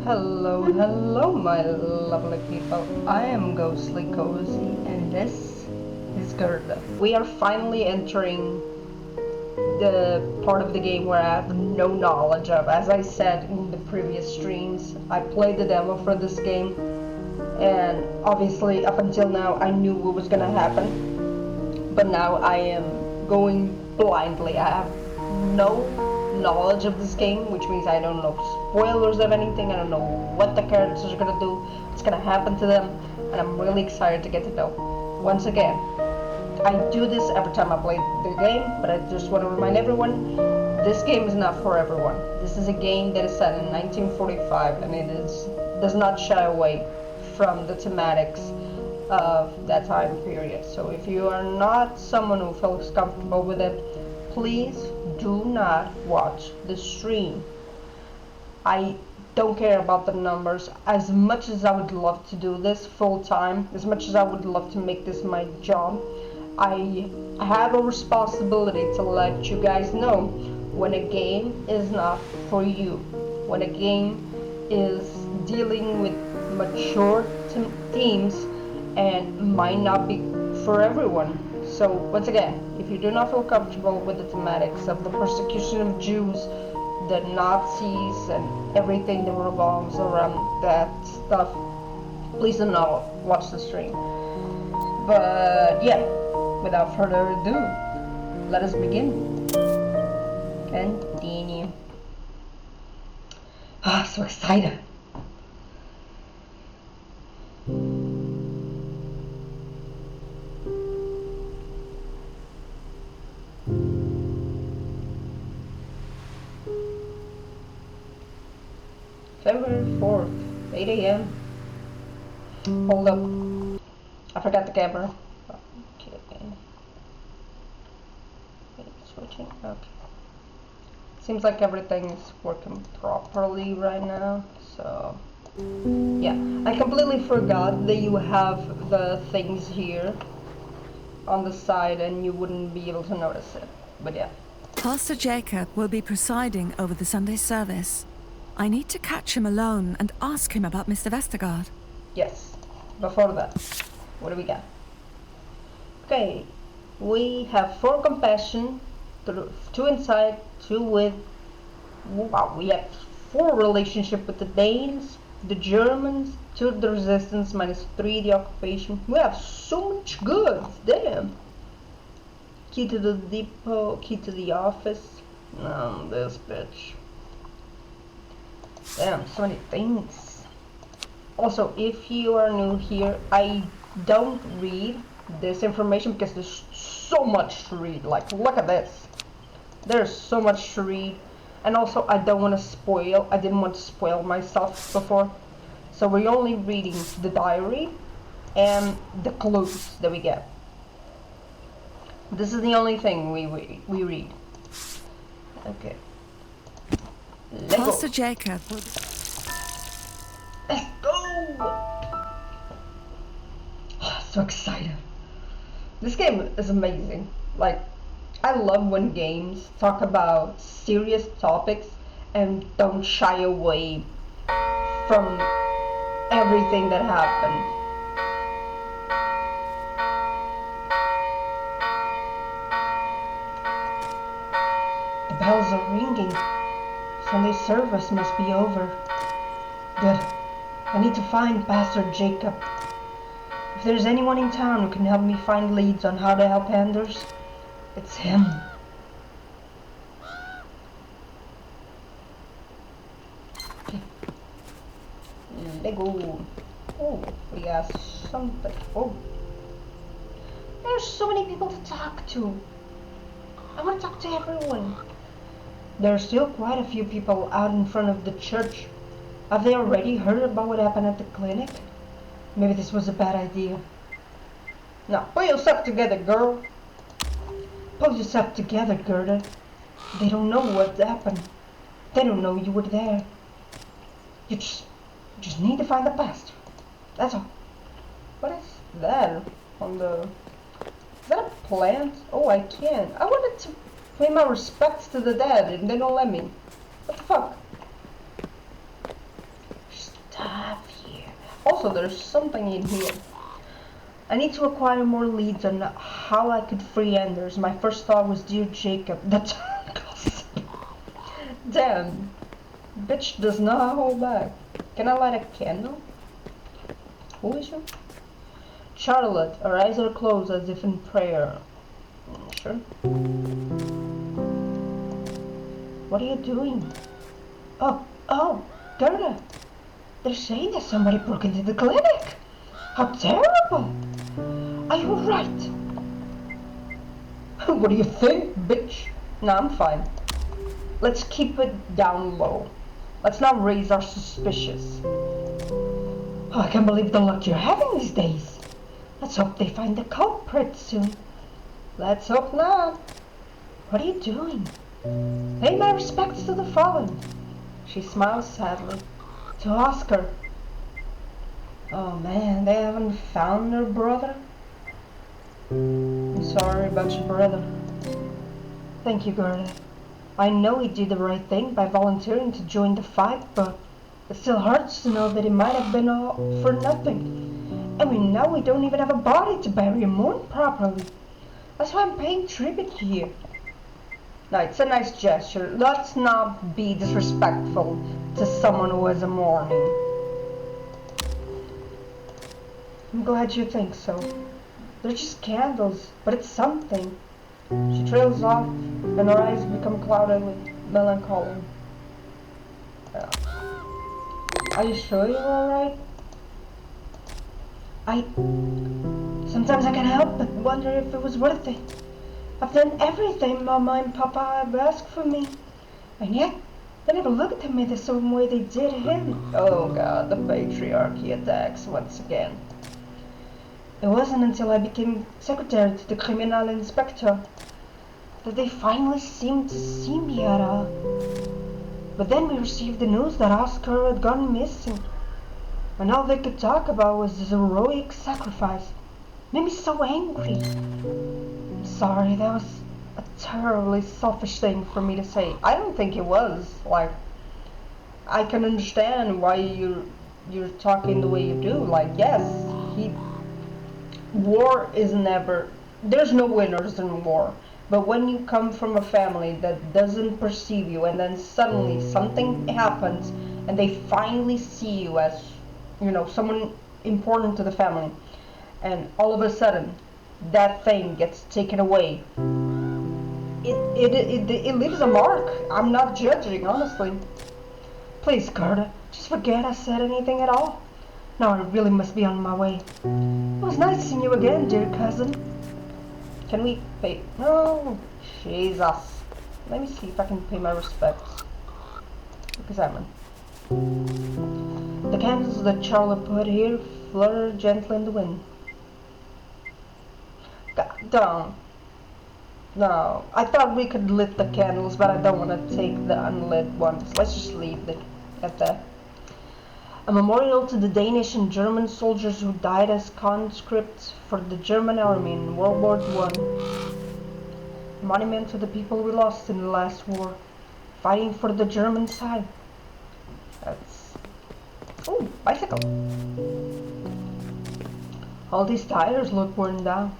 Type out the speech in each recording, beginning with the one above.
Hello, my lovely people. I am Ghostly Cozy, and this is Gerda. We are finally entering the part of the game where I have no knowledge of. As I said in the previous streams, I played the demo for this game, and obviously up until now I knew what was gonna happen, but now I am going blindly. I have no knowledge of this game, which means I don't know spoilers of anything. I don't know what the characters are gonna do, what's gonna happen to them, and I'm really excited to get to know. Once again, I do this every time I play the game, but I just want to remind everyone, this game is not for everyone. This is a game that is set in 1945, and does not shy away from the thematics of that time period. So if you are not someone who feels comfortable with it, please do not watch the stream. I don't care about the numbers. As much as I would love to do this full time, as much as I would love to make this my job, I have a responsibility to let you guys know when a game is not for you, when a game is dealing with mature themes and might not be for everyone. So once again, if you do not feel comfortable with the thematics of the persecution of Jews, the Nazis, and everything that revolves around that stuff, please do not watch the stream. But yeah, without further ado, let us begin. Continue. So excited. February 4th, 8 a.m. Hold up. I forgot the camera. Okay. Switching. Okay. Seems like everything is working properly right now. So, yeah. I completely forgot that you have the things here on the side and you wouldn't be able to notice it. But yeah. Pastor Jacob will be presiding over the Sunday service. I need to catch him alone and ask him about Mr. Vestergaard. Yes. Before that, what do we got? Okay. We have 4 compassion, 2 insight, 2 with. Wow, we have 4 relationship with the Danes, the Germans, 2 the resistance, -3 the occupation. We have so much goods, damn. Key to the depot, key to the office. This bitch. Damn, so many things. Also, if you are new here, I don't read this information because there's so much to read. Like, look at this. There's so much to read. And also, I don't want to spoil. I didn't want to spoil myself before. So we're only reading the diary and the clues that we get. This is the only thing we read. Okay. Lego. Pastor Jacob. Let's go! So excited. This game is amazing. Like, I love when games talk about serious topics and don't shy away from everything that happened. The bells are ringing. Sunday service must be over. Good. I need to find Pastor Jacob. If there's anyone in town who can help me find leads on how to help Anders, it's him. Okay. Lego. Oh, we got something. Oh. There's so many people to talk to. I want to talk to everyone. There are still quite a few people out in front of the church. Have they already heard about what happened at the clinic? Maybe this was a bad idea. Now, pull yourself together, girl. Pull yourself together, Gerda. They don't know what happened. They don't know you were there. You just need to find the pastor. That's all. What is that on the... Is that a plant? Oh, I can't. I wanted to pay my respects to the dead and they don't let me. What the fuck? Also, there's something in here. I need to acquire more leads on how I could free Anders. My first thought was dear Jacob. That's damn. Bitch does not hold back. Can I light a candle? Who is you? Charlotte, her eyes are closed as if in prayer. Sure. What are you doing? Oh, Gerda. They're saying that somebody broke into the clinic. How terrible. Are you alright? What do you think, bitch? No, I'm fine. Let's keep it down low. Let's not raise our suspicions. Oh, I can't believe the luck you're having these days. Let's hope they find the culprit soon. Let's hope not. What are you doing? Pay my respects to the fallen. She smiles sadly. To Oscar. Oh man, they haven't found their brother? I'm sorry about your brother. Thank you, Gerda. I know he did the right thing by volunteering to join the fight, but it still hurts to know that it might have been all for nothing. I mean, now we don't even have a body to bury and mourn properly. That's why I'm paying tribute here. No, it's a nice gesture. Let's not be disrespectful to someone who is mourning. I'm glad you think so. They're just candles, but it's something. She trails off, and her eyes become clouded with melancholy. Are you sure you're alright? Sometimes I can't help but wonder if it was worth it. I've done everything Mama and Papa have asked for me, and yet they never looked at me the same way they did him. Oh God, the patriarchy attacks once again. It wasn't until I became secretary to the criminal inspector that they finally seemed to see me at all. But then we received the news that Oscar had gone missing, and all they could talk about was his heroic sacrifice. It made me so angry. I'm sorry, that was a terribly selfish thing for me to say. I don't think it was. Like, I can understand why you're talking the way you do. Like, yes, war is never, there's no winners in war, but when you come from a family that doesn't perceive you and then suddenly something happens and they finally see you as, you know, someone important to the family, and all of a sudden that thing gets taken away, it leaves a mark. I'm not judging, honestly. Please, Gerda, just forget I said anything at all. Now I really must be on my way. It was nice seeing you again, dear cousin. Can we pay? No, Jesus. Let me see if I can pay my respects. Examine. The candles that Charlotte put here flutter gently in the wind. God, don't. No, I thought we could lit the candles, but I don't want to take the unlit ones. Let's just leave it at that. A memorial to the Danish and German soldiers who died as conscripts for the German army in World War I. A monument to the people we lost in the last war, fighting for the German side. That's... Ooh, bicycle. All these tires look worn down.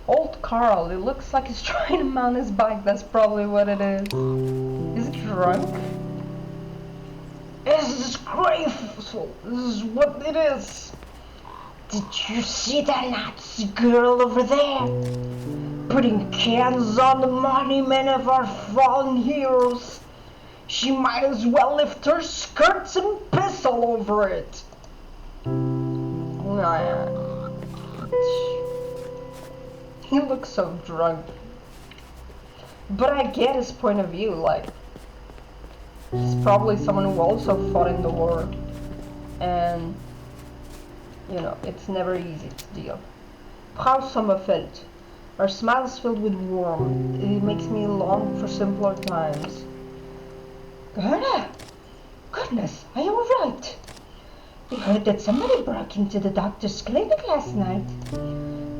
Old Carl, it looks like he's trying to mount his bike. That's probably what it is. Is he drunk? It's disgraceful. This is what it is. Did you see that Nazi girl over there? Putting cans on the monument of our fallen heroes. She might as well lift her skirts and piss all over it. He looks so drunk. But I get his point of view, like, he's probably someone who also fought in the war, and, you know, it's never easy to deal. Frau Sommerfeld, her smile is filled with warmth. It makes me long for simpler times. Gerda! Goodness, are you alright? We heard that somebody broke into the doctor's clinic last night.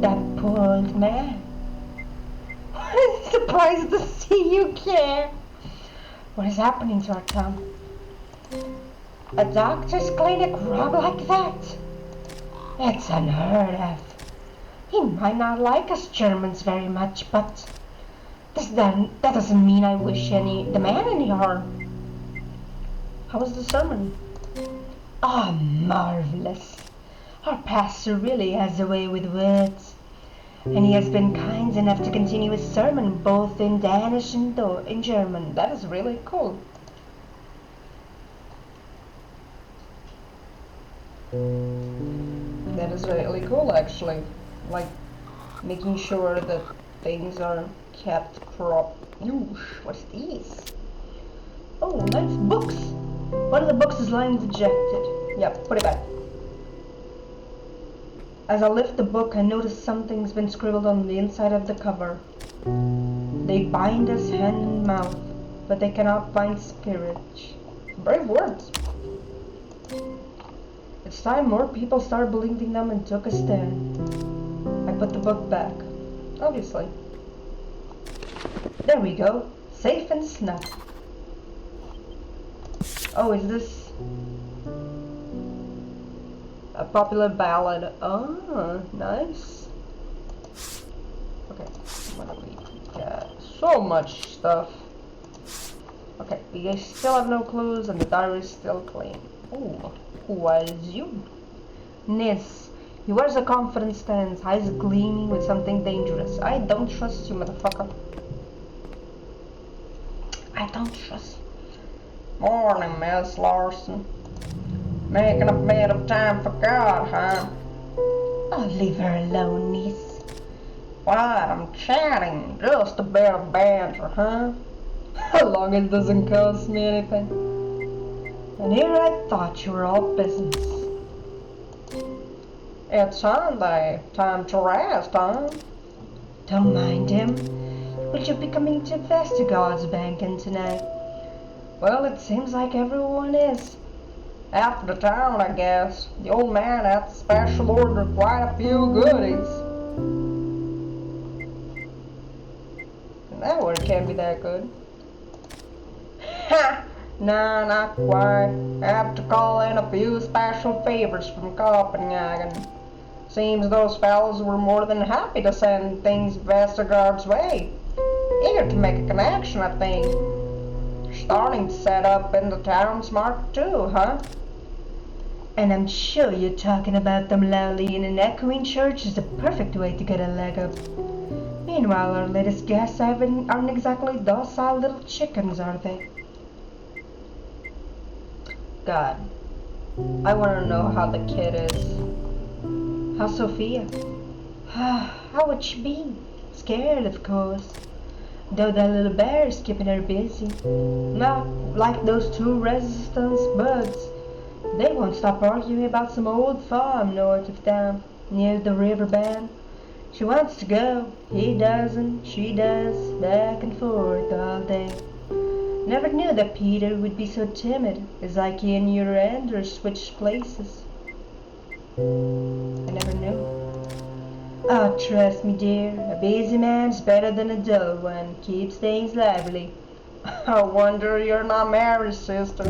That poor old man. I'm surprised to see you care. What is happening to our town? A doctor's clinic robbed like that? It's unheard of. He might not like us Germans very much, but that doesn't mean I wish the man any harm. How was the sermon? Ah, marvelous. Our pastor really has a way with words, and he has been kind enough to continue his sermon both in Danish and in German. That is really cool. That is really cool, actually. Like, making sure that things are kept corrupt. What's these? Oh, nice books. One of the books is lying dejected. Yep, put it back. As I lift the book, I notice something's been scribbled on the inside of the cover. They bind us hand and mouth, but they cannot bind spirit. Brave words. It's time more people started believing them and took a stand. I put the book back, obviously. There we go, safe and snug. Oh, is this a popular ballad? Oh, nice. Okay, what do we got? So much stuff. Okay, we still have no clues and the diary is still clean. Ooh, who was you? Nis. He wears a confident stance, eyes gleaming with something dangerous. I don't trust you, motherfucker. I don't trust you. Morning, Miss Larson. Making a bit of time for God, huh? Oh, leave her alone, niece. Why, I'm chatting. Just a bit of banter, huh? As long as it doesn't cost me anything. And here I thought you were all business. It's Sunday. Time to rest, huh? Don't mind him. Will you be coming to Vestergaard's banking tonight? Well, it seems like everyone is. After the town, I guess. The old man had special ordered quite a few goodies. That one can't be that good. Ha! Nah, not quite. I have to call in a few special favors from Copenhagen. Seems those fellows were more than happy to send things Vestergaard's way. Eager to make a connection, I think. They're starting to set up in the town smart too, huh? And I'm sure you're talking about them loudly in an echoing church is the perfect way to get a leg up. Meanwhile, our latest guests aren't exactly docile little chickens, are they? God, I want to know how the kid is. How's Sophia? How would she be? Scared, of course. Though that little bear is keeping her busy. Not like those two resistance buds. They won't stop arguing about some old farm north of town, near the river bend. She wants to go, he doesn't, she does, back and forth all day. Never knew that Peter would be so timid, as like he and your Andrew switched places. I never knew. Oh, trust me, dear, a busy man's better than a dull one, keeps things lively. I wonder you're not married, sister.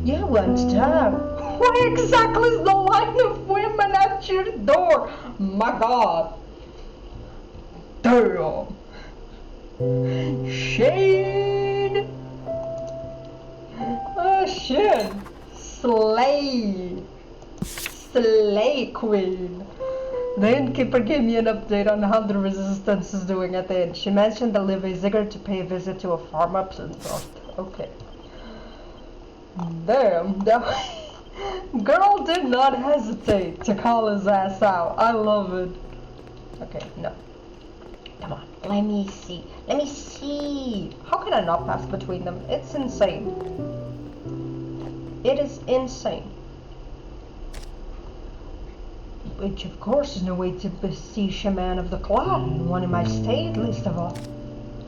You want to talk? What exactly is the line of women at your door? My God. Damn. Shade. Oh shit. Slay. Slay Queen. The innkeeper gave me an update on how the resistance is doing at the inn. She mentioned that Liv is eager to pay a visit to a farm up north. Okay. Damn, that girl did not hesitate to call his ass out. I love it. Okay, no. Come on, let me see. Let me see. How can I not pass between them? It's insane. It is insane. Which, of course, is no way to beseech a man of the cloth, one in my state, least of all.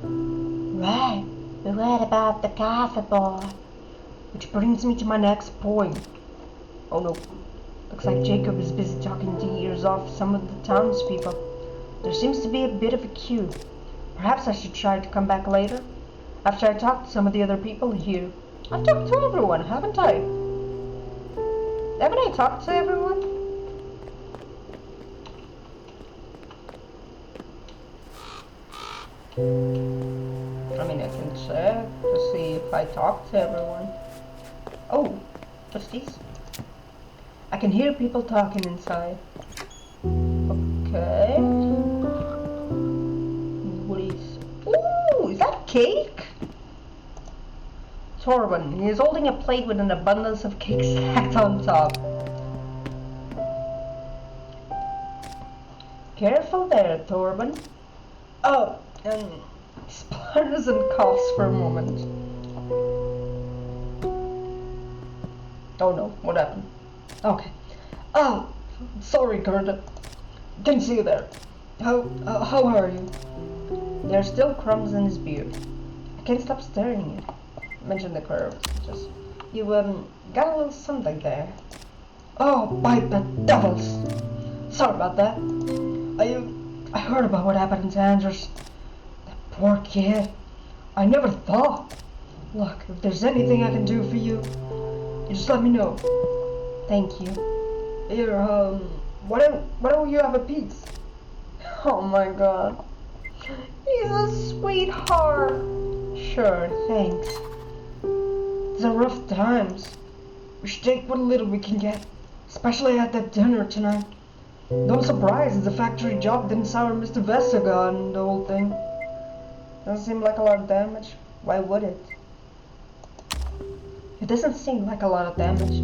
Right, but what about the coffee boy? Which brings me to my next point. Oh no, looks like Jacob is busy talking to ears off some of the townspeople. There seems to be a bit of a queue. Perhaps I should try to come back later, after I talk to some of the other people here. I've talked to everyone, haven't I? Haven't I talked to everyone? I mean, I can check to see if I talked to everyone. Oh, what's these? I can hear people talking inside. Okay. What is... Ooh, is that cake? Torben, he is holding a plate with an abundance of cake stacked on top. Careful there, Torben. Oh, and splutters and coughs for a moment. Oh no, what happened? Okay. Oh, sorry, Gerda. Can see you there. How are you? There are still crumbs in his beard. I can't stop staring at it. Mention the curve. Just, you, got a little something there. Oh, by the devils! Sorry about that. I heard about what happened to Anders. That poor kid. I never thought. Look, if there's anything I can do for you, you just let me know. Thank you. Here, why don't you have a piece? Oh my god. He's a sweetheart. Sure, thanks. These are rough times. We should take what little we can get, especially at that dinner tonight. No surprise the factory job didn't sour Mr. Vestergaard and the whole thing. Doesn't seem like a lot of damage. Why would it? It doesn't seem like a lot of damage.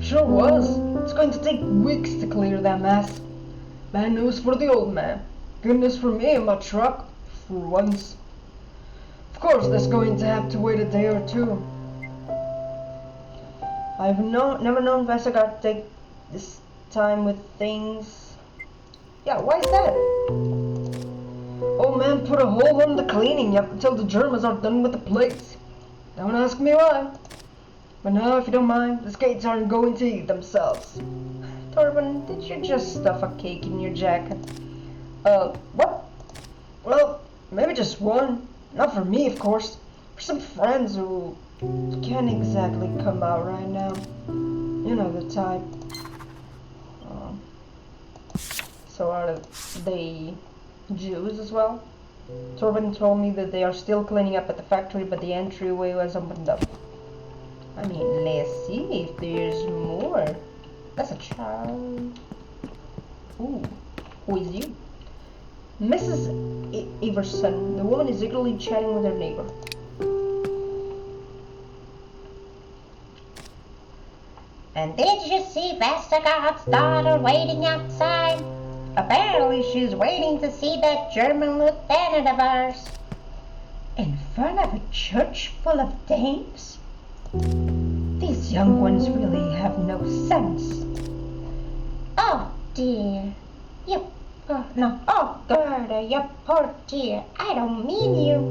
Sure was. It's going to take weeks to clear that mess. Bad news for the old man. Good news for me and my truck, for once. Of course, that's going to have to wait a day or two. I've never known Vestergaard to take this time with things. Yeah, why is that? Old man put a hold on the cleaning up until the Germans are done with the plates. Don't ask me why. But now, if you don't mind, the skates aren't going to eat themselves. Torben, did you just stuff a cake in your jacket? What? Well, maybe just one. Not for me, of course. For some friends who can't exactly come out right now. You know the type. So are they Jews as well? Torben told me that they are still cleaning up at the factory, but the entryway was opened up. I mean, let's see if there's more. That's a child. Ooh, who is you? Mrs. Iverson. The woman is eagerly chatting with her neighbor. And did you see Vestergaard's daughter waiting outside? Apparently she's waiting to see that German lieutenant of ours. In front of a church full of dames? These young ones really have no sense. Oh dear. Oh Gerda, you poor dear. I don't mean you.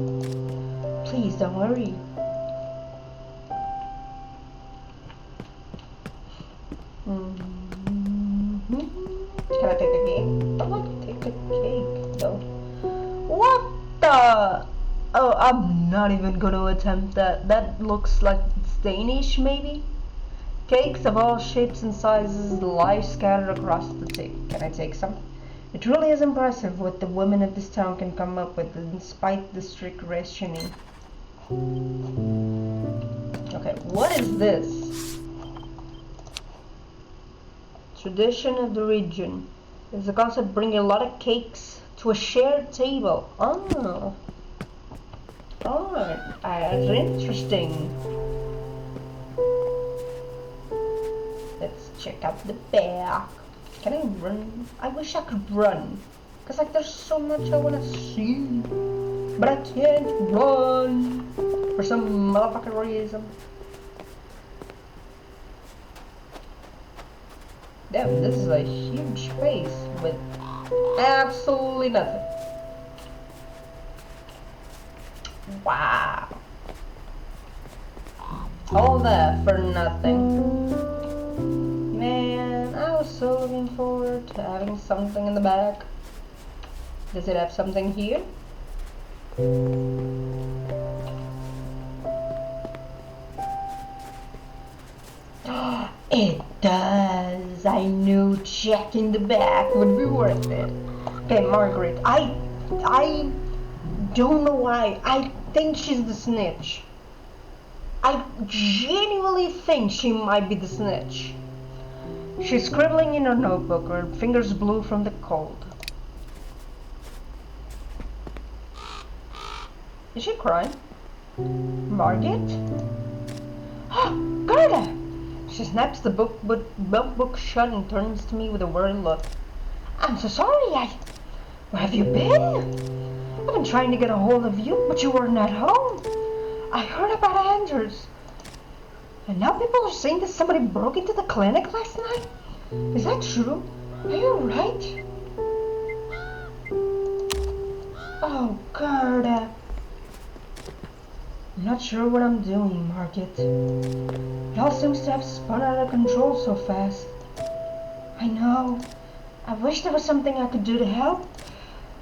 Please don't worry. Can I take the cake? I'd like to take the cake, though. What the? Oh, I'm not even gonna attempt that. That looks like it's Danish, maybe? Cakes of all shapes and sizes lie scattered across the table. Can I take some? It really is impressive what the women of this town can come up with despite the strict rationing. Okay, what is this? Tradition of the region. It's a concept bringing a lot of cakes to a shared table. Oh. Oh, that's interesting. Let's check out the back. Can I run? I wish I could run. Cause like there's so much I wanna see. But I can't run. For some motherfucking reason. Damn, this is a huge space with absolutely nothing. Wow. All that for nothing. Man, I was so looking forward to having something in the back. Does it have something here? It does. I knew checking the back would be worth it. Okay, Margaret, I don't know why. I think she's the snitch. I genuinely think she might be the snitch. She's scribbling in her notebook, her fingers blue from the cold. Is she crying? Margaret? Gerda! She snaps the book shut and turns to me with a worried look. I'm so sorry, where have you been? I've been trying to get a hold of you, but you weren't at home. I heard about Anders. And now people are saying that somebody broke into the clinic last night? Is that true? Are you right? Oh, Gerda. I'm not sure what I'm doing, Margaret. It all seems to have spun out of control so fast. I know. I wish there was something I could do to help.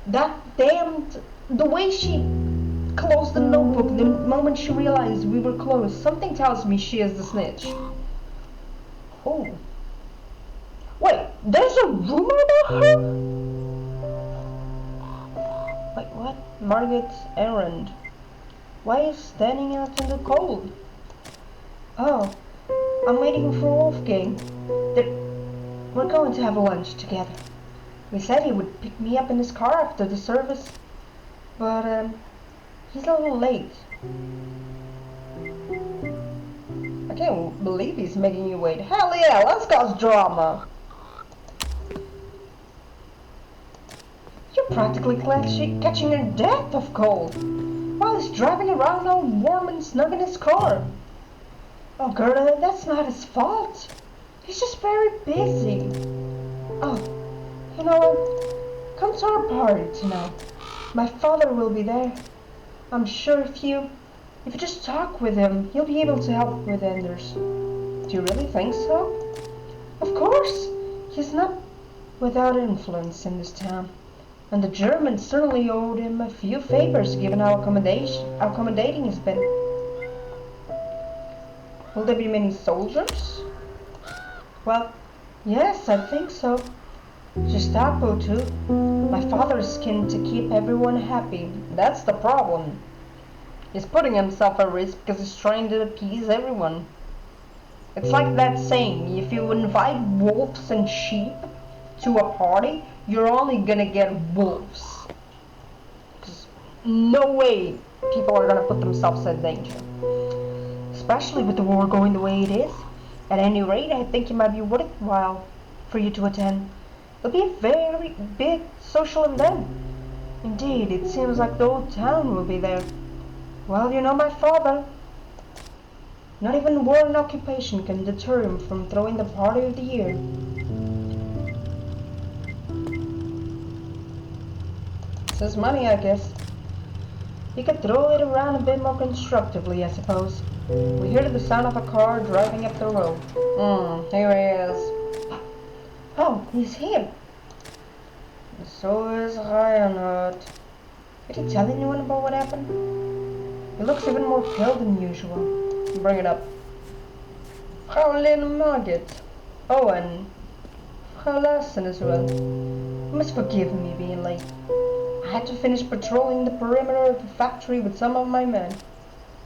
The way she closed the notebook the moment she realized we were close, something tells me she is the snitch. Oh. Wait, there's a rumor about her? Wait, what? Margaret's errand. Why is standing out in the cold? Oh, I'm waiting for Wolfgang. We're going to have lunch together. He said he would pick me up in his car after the service, but he's a little late. I can't believe he's making you wait. Hell yeah, let's cause drama. You're practically catching your death of cold while he's driving around all warm and snug in his car. Oh, Gerda, that's not his fault. He's just very busy. Oh, you know what? Come to our party tonight. My father will be there. I'm sure if you just talk with him, he'll be able to help with Anders. Do you really think so? Of course. He's not without influence in this town. And the Germans certainly owed him a few favors given how accommodating he's been. Will there be many soldiers? Well, yes, I think so. Gestapo too. My father's keen to keep everyone happy. That's the problem. He's putting himself at risk because he's trying to appease everyone. It's like that saying, if you invite wolves and sheep to a party, you're only gonna get wolves. No way people are gonna put themselves in danger. Especially with the war going the way it is. At any rate, I think it might be worthwhile for you to attend. It'll be a very big social event. Indeed, it seems like the whole town will be there. Well, you know my father. Not even war and occupation can deter him from throwing the party of the year. It's his money, I guess. He could throw it around a bit more constructively, I suppose. We hear the sound of a car driving up the road. Here he is. Oh, he's here. So is Reinhardt. Did he tell anyone about what happened? He looks even more pale than usual. Bring it up. Fraulein Margit. Oh, and Frau Larsen as well. You must forgive me being late. I had to finish patrolling the perimeter of the factory with some of my men.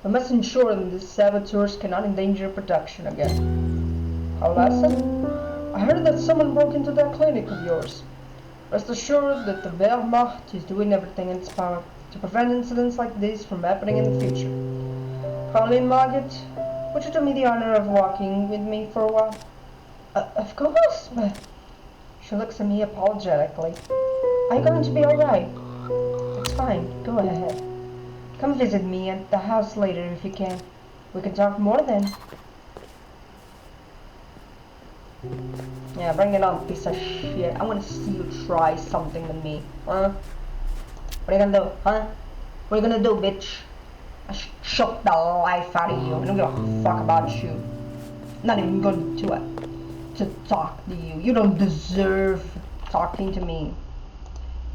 I must ensure that the saboteurs cannot endanger production again. Frau Larsen? I heard that someone broke into that clinic of yours. Rest assured that the Wehrmacht is doing everything in its power to prevent incidents like this from happening in the future. Fraulein Margit, would you do me the honor of walking with me for a while? Of course, but... She looks at me apologetically. Are you going to be alright? It's fine, go ahead. Come visit me at the house later if you can. We can talk more then. Yeah, bring it on, piece of shit. I want to see you try something with me. Huh? What are you gonna do? Huh? What are you gonna do, bitch? I shook the life out of you. I don't give a fuck about you. Not even going to talk to you. You don't deserve talking to me.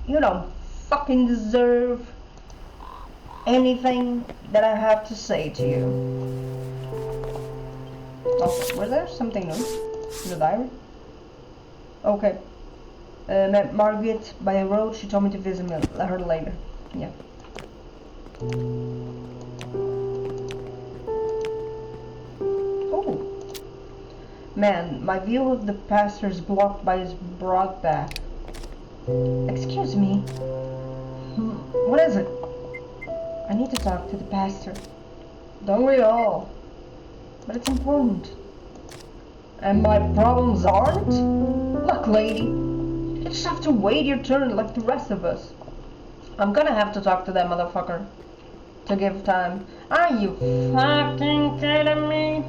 You don't fucking deserve anything that I have to say to you. Oh, was there something new? In the diary? Okay. Met Margaret by the road. She told me to visit her later. Yeah. Oh. Man, my view of the pastor is blocked by his broad back. Excuse me. What is it? I need to talk to the pastor. Don't we all? But it's important. And my problems aren't? Look, lady, you just have to wait your turn like the rest of us. I'm gonna have to talk to that motherfucker to give time. Are you fucking kidding me?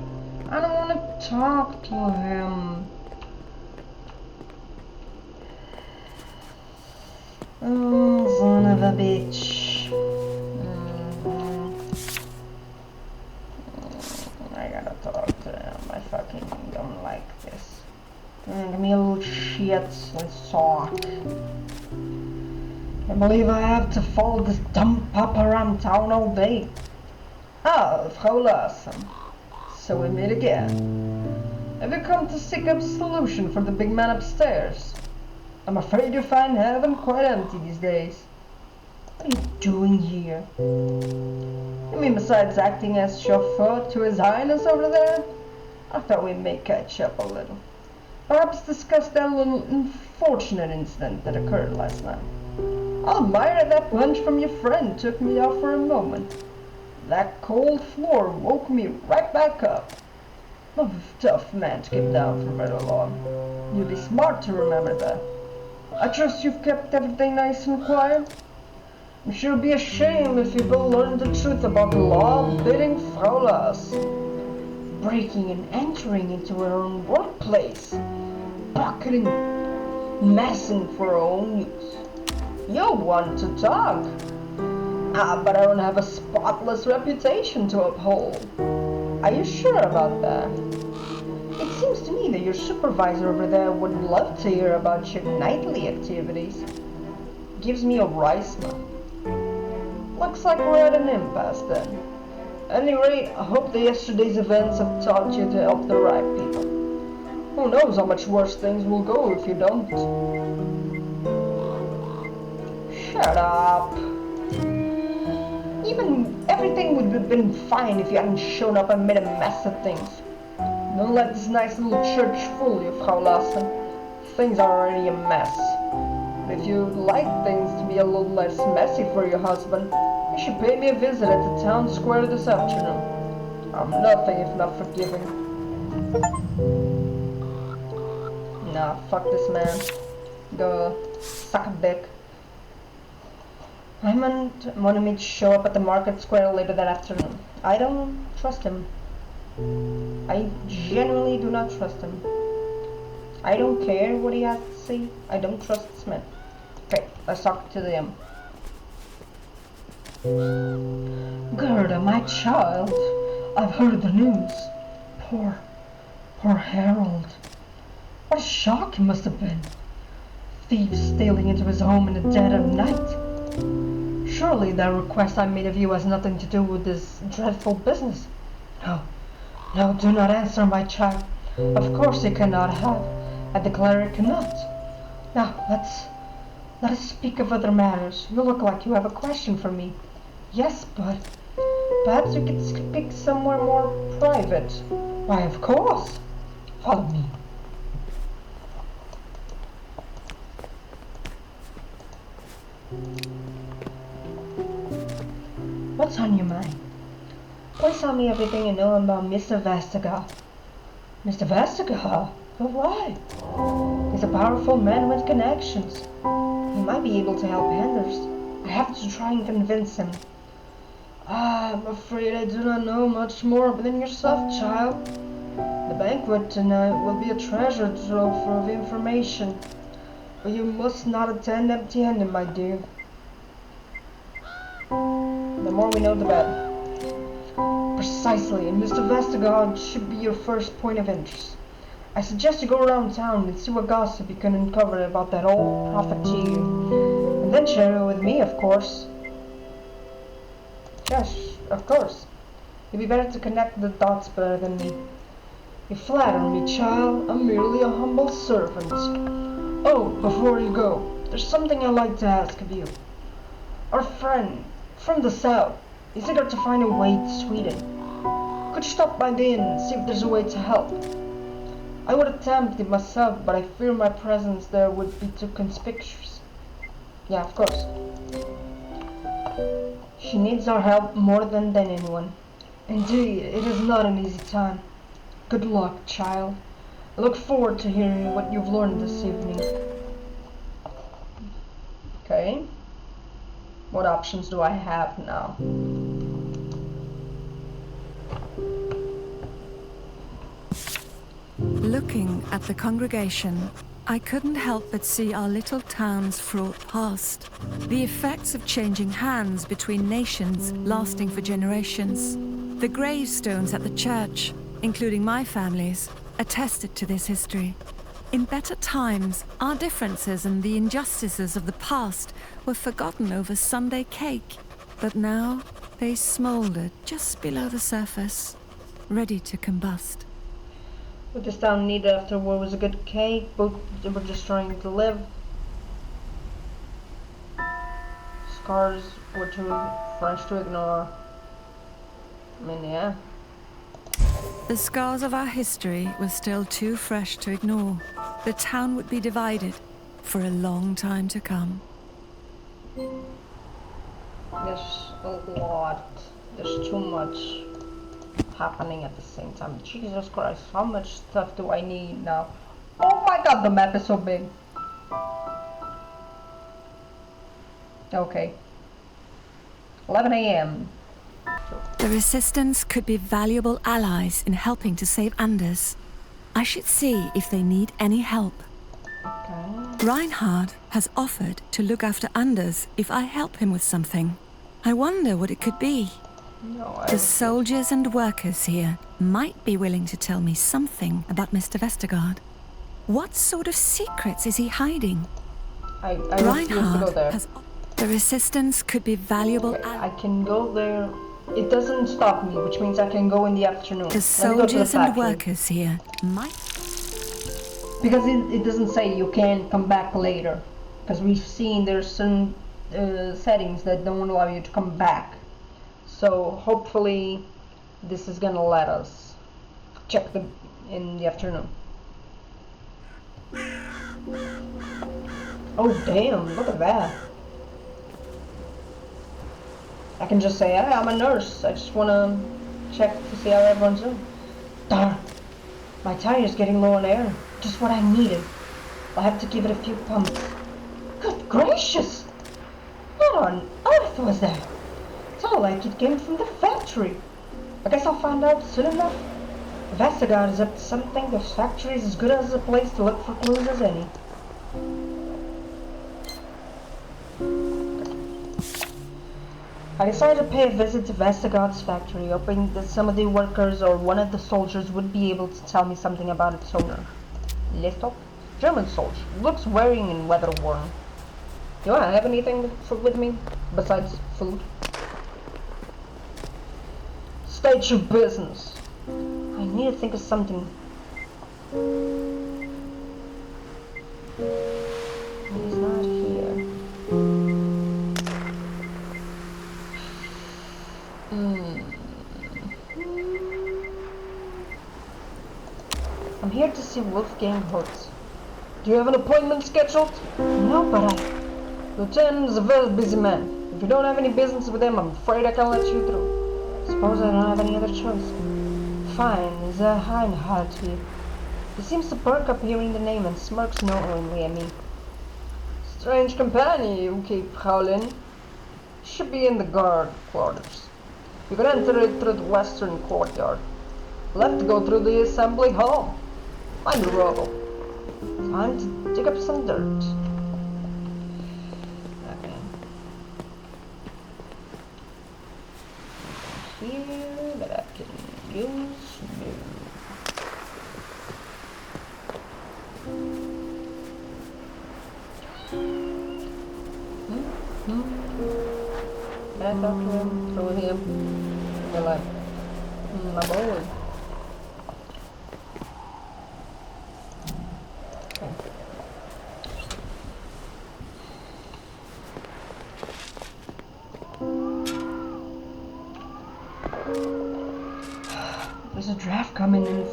I don't want to talk to him. Oh, son of a bitch. I gotta talk to him. I fucking don't like this. Give me a little shit and sock. I believe I have to follow this dumb papa around town all day. Ah, Frau Larsen. So we meet again. Have you come to seek a solution for the big man upstairs? I'm afraid you find heaven quite empty these days. What are you doing here? You mean besides acting as chauffeur to His Highness over there? I thought we may catch up a little. Perhaps discuss that little unfortunate incident that occurred last night. I'll admire that punch from your friend took me off for a moment. That cold floor woke me right back up. I'm a tough man to keep down for very long. You'd be smart to remember that. I trust you've kept everything nice and quiet. I'm sure it'd be a shame if you both learned the truth about the law-abiding Frau Larsen. Breaking and entering into her own workplace. Pocketing, messing for her own use. You want to talk. But I don't have a spotless reputation to uphold. Are you sure about that? It seems to me that your supervisor over there would love to hear about your nightly activities. Gives me a wry smile. Looks like we're at an impasse then. At any rate, I hope that yesterday's events have taught you to help the right people. Who knows how much worse things will go if you don't. Shut up. Even everything would have been fine if you hadn't shown up and made a mess of things. Don't let this nice little church fool you, Frau Larsen. Things are already a mess. But if you'd like things to be a little less messy for your husband, you should pay me a visit at the town square this afternoon. I'm nothing if not forgiving. Nah, fuck this man. Go suck a dick. Raymond wanted me to show up at the market square later that afternoon. I don't trust him. I genuinely do not trust him. I don't care what he has to say. I don't trust this man. Okay, let's talk to them. Gerda, my child, I've heard the news. Poor Harold. What a shock it must have been. Thieves stealing into his home in the dead of night. Surely that request I made of you has nothing to do with this dreadful business. No, do not answer, my child. Of course you cannot have. I declare it cannot. Now, let us speak of other matters. You look like you have a question for me. Yes, but perhaps we could speak somewhere more private. Why, of course. Follow me. What's on your mind? Please tell me everything you know about Mr. Vestergaard. Mr. Vestergaard? But why? He's a powerful man with connections. He might be able to help Anders. I have to try and convince him. I'm afraid I do not know much more than yourself, child. The banquet tonight will be a treasure trove of information. But you must not attend empty-handed, my dear. The more we know, the better. Precisely, and Mr. Vestergaard should be your first point of interest. I suggest you go around town and see what gossip you can uncover about that old profiteer. And then share it with me, of course. Yes, of course. You'd be better to connect the dots better than me. You flatter me, child. I'm merely a humble servant. Oh, before you go, there's something I'd like to ask of you. Our friend from the south is eager to find a way to Sweden. Could you stop by the inn and see if there's a way to help? I would attempt it myself, but I fear my presence there would be too conspicuous. Yeah, of course. She needs our help more than anyone. Indeed, it is not an easy time. Good luck, child. I look forward to hearing what you've learned this evening. Okay. What options do I have now? Looking at the congregation, I couldn't help but see our little town's fraught past. The effects of changing hands between nations lasting for generations. The gravestones at the church, including my family's, attested to this history. In better times, our differences and the injustices of the past were forgotten over Sunday cake. But now, they smouldered just below the surface, ready to combust. What this town needed after war was a good cake. Both they were just trying to live. Scars were too fresh to ignore. I mean, yeah. The scars of our history were still too fresh to ignore. The town would be divided for a long time to come. There's a lot. There's too much happening at the same time. Jesus Christ, how much stuff do I need now? Oh my god, the map is so big. Okay. 11 a.m. The Resistance could be valuable allies in helping to save Anders. I should see if they need any help. Okay. Reinhard has offered to look after Anders if I help him with something. I wonder what it could be. No, The soldiers and workers here might be willing to tell me something about Mr. Vestergaard. What sort of secrets is he hiding? I refuse to go Reinhard there. has... The Resistance could be valuable Okay, I can go there. It doesn't stop me, which means I can go in the afternoon. The Let me go to soldiers and factory. workers here might... Because it doesn't say you can come back later. Because we've seen there's some settings that don't allow you to come back. So hopefully this is gonna let us check them in the afternoon. Oh damn, look at that. I can just say, hey, I'm a nurse. I just wanna check to see how everyone's doing. Darn, my tire's getting low on air. Just what I needed. I'll have to give it a few pumps. Good gracious! What on earth was that? It's all like it came from the factory. I guess I'll find out soon enough. If Vestergaard is up to something, the factory is as good as a place to look for clues as any. I decided to pay a visit to Vestergaard's factory, hoping that some of the workers or one of the soldiers would be able to tell me something about its owner. Listo? German soldier. Looks wearing and weather-worn. Do I have anything with me besides food? State your business. I need to think of something. He's not here. I'm here to see Wolfgang Holtz. Do you have an appointment scheduled? No, but Lieutenant is a very busy man. If you don't have any business with him, I'm afraid I can't let you through. Suppose I don't have any other choice. Fine, is a Reinhard here. He seems to perk up hearing the name and smirks knowingly at me. Strange company you keep howling. Should be in the guard quarters. You can enter it through the western courtyard. We'll have to go through the assembly hall. Find the rubble. Time to dig up some dirt. Okay. Here that I can use. Can I talk to him? Through him? They're like, my boy.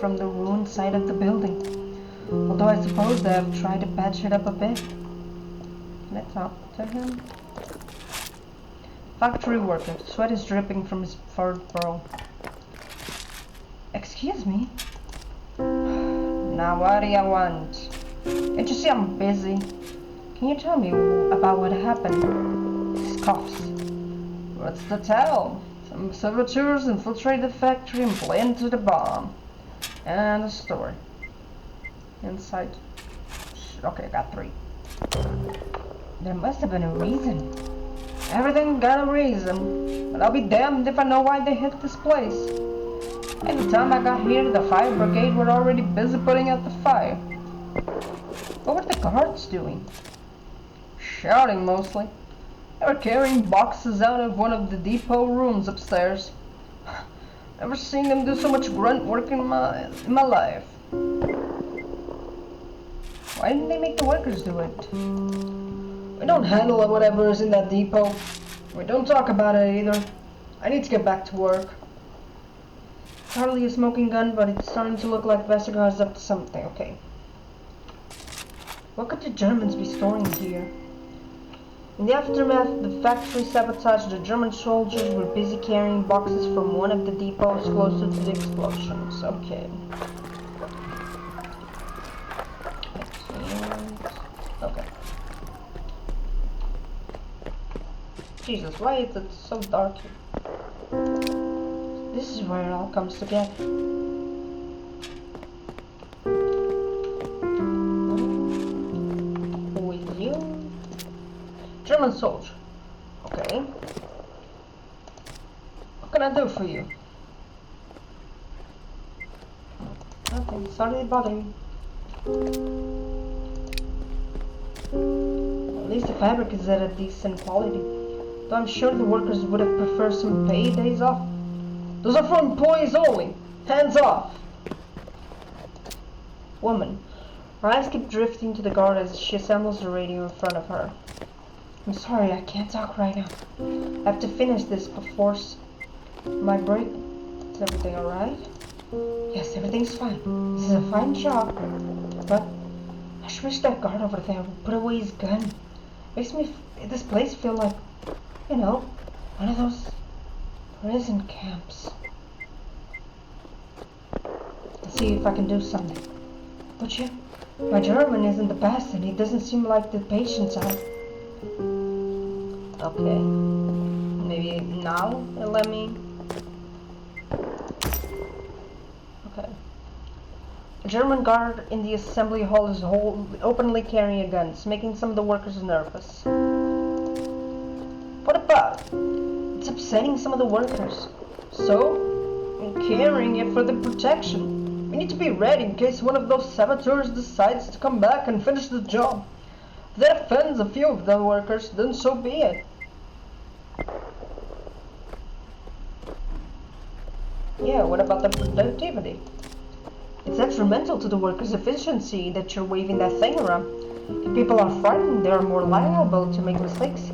from the ruined side of the building. Although I suppose they have tried to patch it up a bit. Can I talk to him? Factory worker. Sweat is dripping from his furrowed brow. Excuse me? Now what do you want? Can't you see I'm busy? Can you tell me about what happened? He scoffs. What's the tell? Some saboteurs infiltrated the factory and planted a bomb. And a story. Inside. Okay, I got 3. There must have been a reason. Everything got a reason. But I'll be damned if I know why they hit this place. By the time I got here, the fire brigade were already busy putting out the fire. What were the guards doing? Shouting mostly. They were carrying boxes out of one of the depot rooms upstairs. Never seen them do so much grunt work in my life. Why didn't they make the workers do it? We don't handle whatever is in that depot. We don't talk about it either. I need to get back to work. It's hardly a smoking gun, but it's starting to look like Vestergaard's up to something. Okay. What could the Germans be storing here? In the aftermath of the factory sabotage, the German soldiers were busy carrying boxes from one of the depots closer to the explosions. Okay. Okay. Jesus, why is it so dark here? This is where it all comes together. Who is you? German soldier. Okay. What can I do for you? Nothing. Sorry to bother you. At least the fabric is at a decent quality. Though I'm sure the workers would have preferred some paid days off. Those are for employees only. Hands off. Woman. Her eyes keep drifting to the guard as she assembles the radio in front of her. I'm sorry, I can't talk right now. I have to finish this before my break. Is everything alright? Yes, everything's fine. This is a fine job. But I just wish that guard over there would put away his gun. Makes this place feel like, you know, one of those prison camps. I'll see if I can do something. Would you? My German isn't the best and he doesn't seem like the patients are. Okay. Maybe now let me. Okay. A German guard in the assembly hall is openly carrying guns, making some of the workers nervous. What about it? It's upsetting some of the workers. So, I'm carrying it for the protection. We need to be ready in case one of those saboteurs decides to come back and finish the job. If that offends a few of the workers, then so be it. Yeah, what about the productivity? It's detrimental to the workers' efficiency that you're waving that thing around. If people are frightened, they are more liable to make mistakes.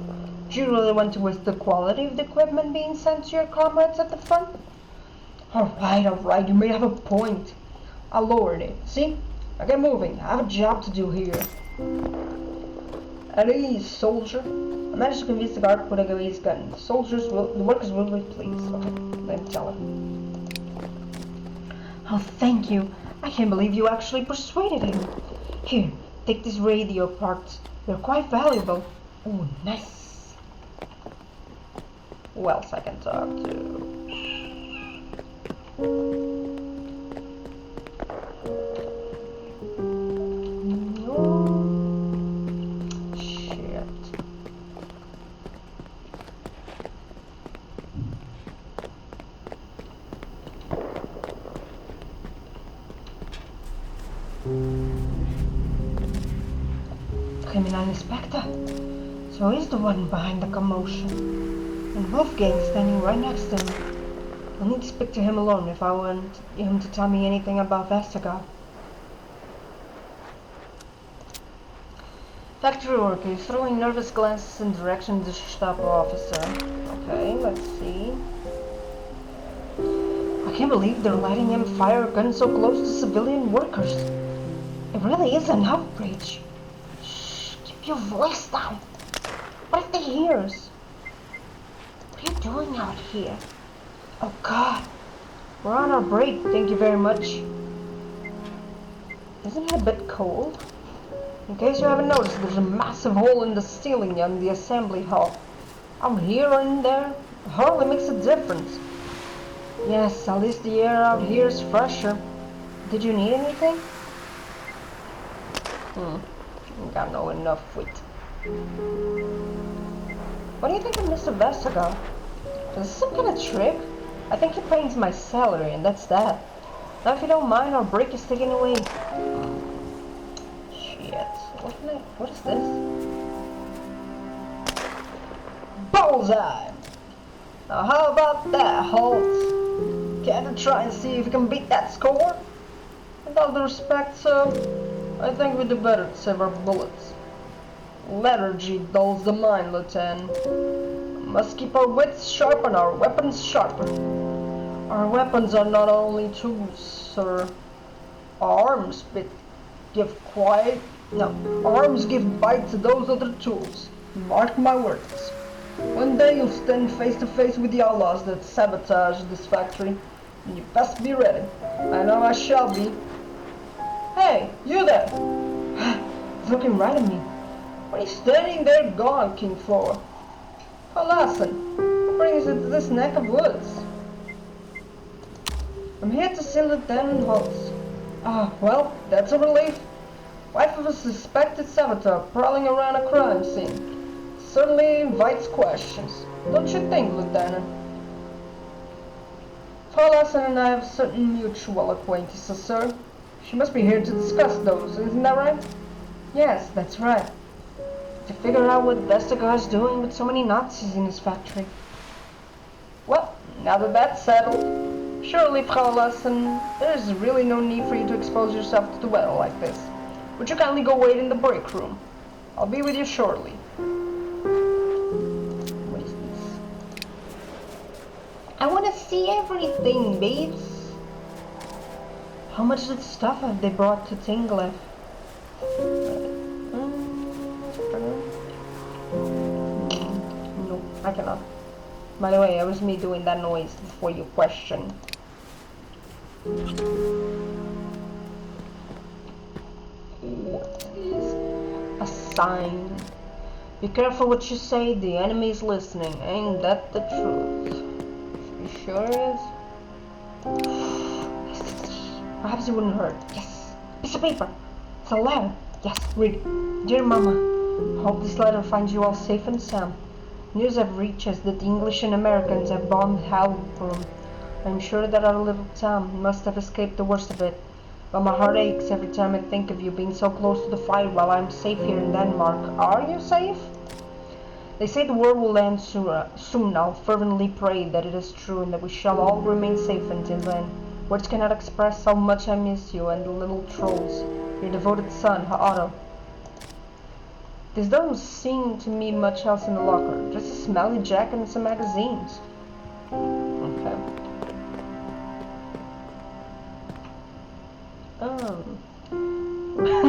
Do you really want to waste the quality of the equipment being sent to your comrades at the front? Alright, you may have a point. I lowered it. See? Now get moving. I have a job to do here. At ease, soldier. I managed to convince the guard to put away his gun. The workers will be pleased. Okay, let me tell him. Oh, thank you. I can't believe you actually persuaded him. Here, take these radio parts. They're quite valuable. Oh, nice. Who else I can talk to? Criminal inspector. So he's the one behind the commotion. And Wolfgang's standing right next to him. I'll need to speak to him alone if I want him to tell me anything about Vestergaard. Factory worker throwing nervous glances in the direction of the Gestapo officer. Okay, let's see. I can't believe they're letting him fire a gun so close to civilian workers. It really is an outrage. Shh, keep your voice down. What if they hear us? What are you doing out here? Oh God, we're on our break, thank you very much. Isn't it a bit cold? In case you haven't noticed, there's a massive hole in the ceiling on the assembly hall. Out here or in there, it hardly makes a difference. Yes, at least the air out here is fresher. Did you need anything? Got no enough wheat. What do you think of Mr. Vestergaard? Is this some kind of trick? I think he pays my salary and that's that. Now if you don't mind, our break is taken away. Shit. What is this? Bullseye! Now how about that, Holt? Can't you try and see if you can beat that score? With all due respect, sir, I think we do better to save our bullets. Lethargy dulls the mind, Lieutenant. We must keep our wits sharp and our weapons sharper. Our weapons are not only tools, sir. Arms give bite to those other tools. Mark my words. One day you'll stand face to face with the outlaws that sabotage this factory, and you best be ready. I know I shall be. Hey, you there! He's looking right at me. What are you standing there gawking for? Oh, listen, what brings you to this neck of woods? I'm here to see Lieutenant Holtz. Ah, well, that's a relief. Wife of a suspected saboteur prowling around a crime scene. Certainly invites questions. Don't you think, Lieutenant? Paulson and I have certain mutual acquaintances, sir. She must be here to discuss those, isn't that right? Yes, that's right. To figure out what Vestergaard's doing with so many Nazis in his factory. Well, now that that's settled, surely, Frau Lassen, there's really no need for you to expose yourself to the weather like this. Would you kindly go wait in the break room? I'll be with you shortly. What is this? I want to see everything, babes. How much of the stuff have they brought to Tinglev? No, I cannot. By the way, it was me doing that noise before you question. What is a sign? Be careful what you say, the enemy is listening. Ain't that the truth? You sure it is? Perhaps it wouldn't hurt. Yes! Piece of paper! It's a letter! Yes, read it. Dear Mama, hope this letter finds you all safe and sound. News have reached us that the English and Americans have bombed Halbrum. I'm sure that our little town must have escaped the worst of it. But my heart aches every time I think of you being so close to the fight while I'm safe here in Denmark. Are you safe? They say the war will end soon. I'll fervently pray that it is true and that we shall all remain safe until then. Words cannot express how much I miss you and the little trolls. Your devoted son, Otto. This doesn't seem to me much else in the locker. Just a smelly jacket and some magazines. Okay.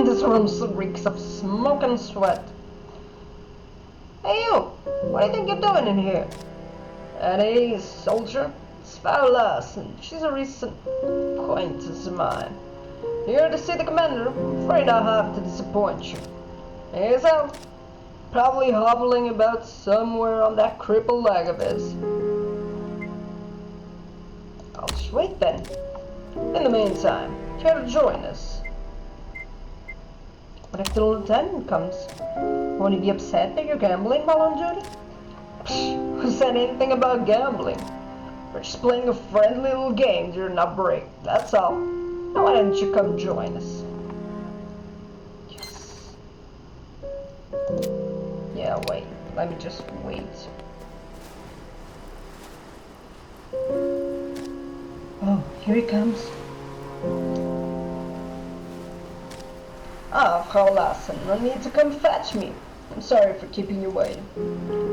This room reeks of smoke and sweat. Hey you! What do you think you're doing in here? At ease, soldier. It's Frau Larsen. She's a recent acquaintance of mine. Here to see the commander. I'm afraid I'll have to disappoint you. He's out. Probably hobbling about somewhere on that crippled leg of his. I'll just wait then. In the meantime, care to join us? What if the lieutenant comes? Won't he be upset that you're gambling while on duty? Psh, who said anything about gambling? We're just playing a friendly little game during our break, that's all. Now why don't you come join us? Yes. Yeah, wait. Let me just wait. Oh, here he comes. Ah, Frau Larsen, no need to come fetch me. I'm sorry for keeping you waiting.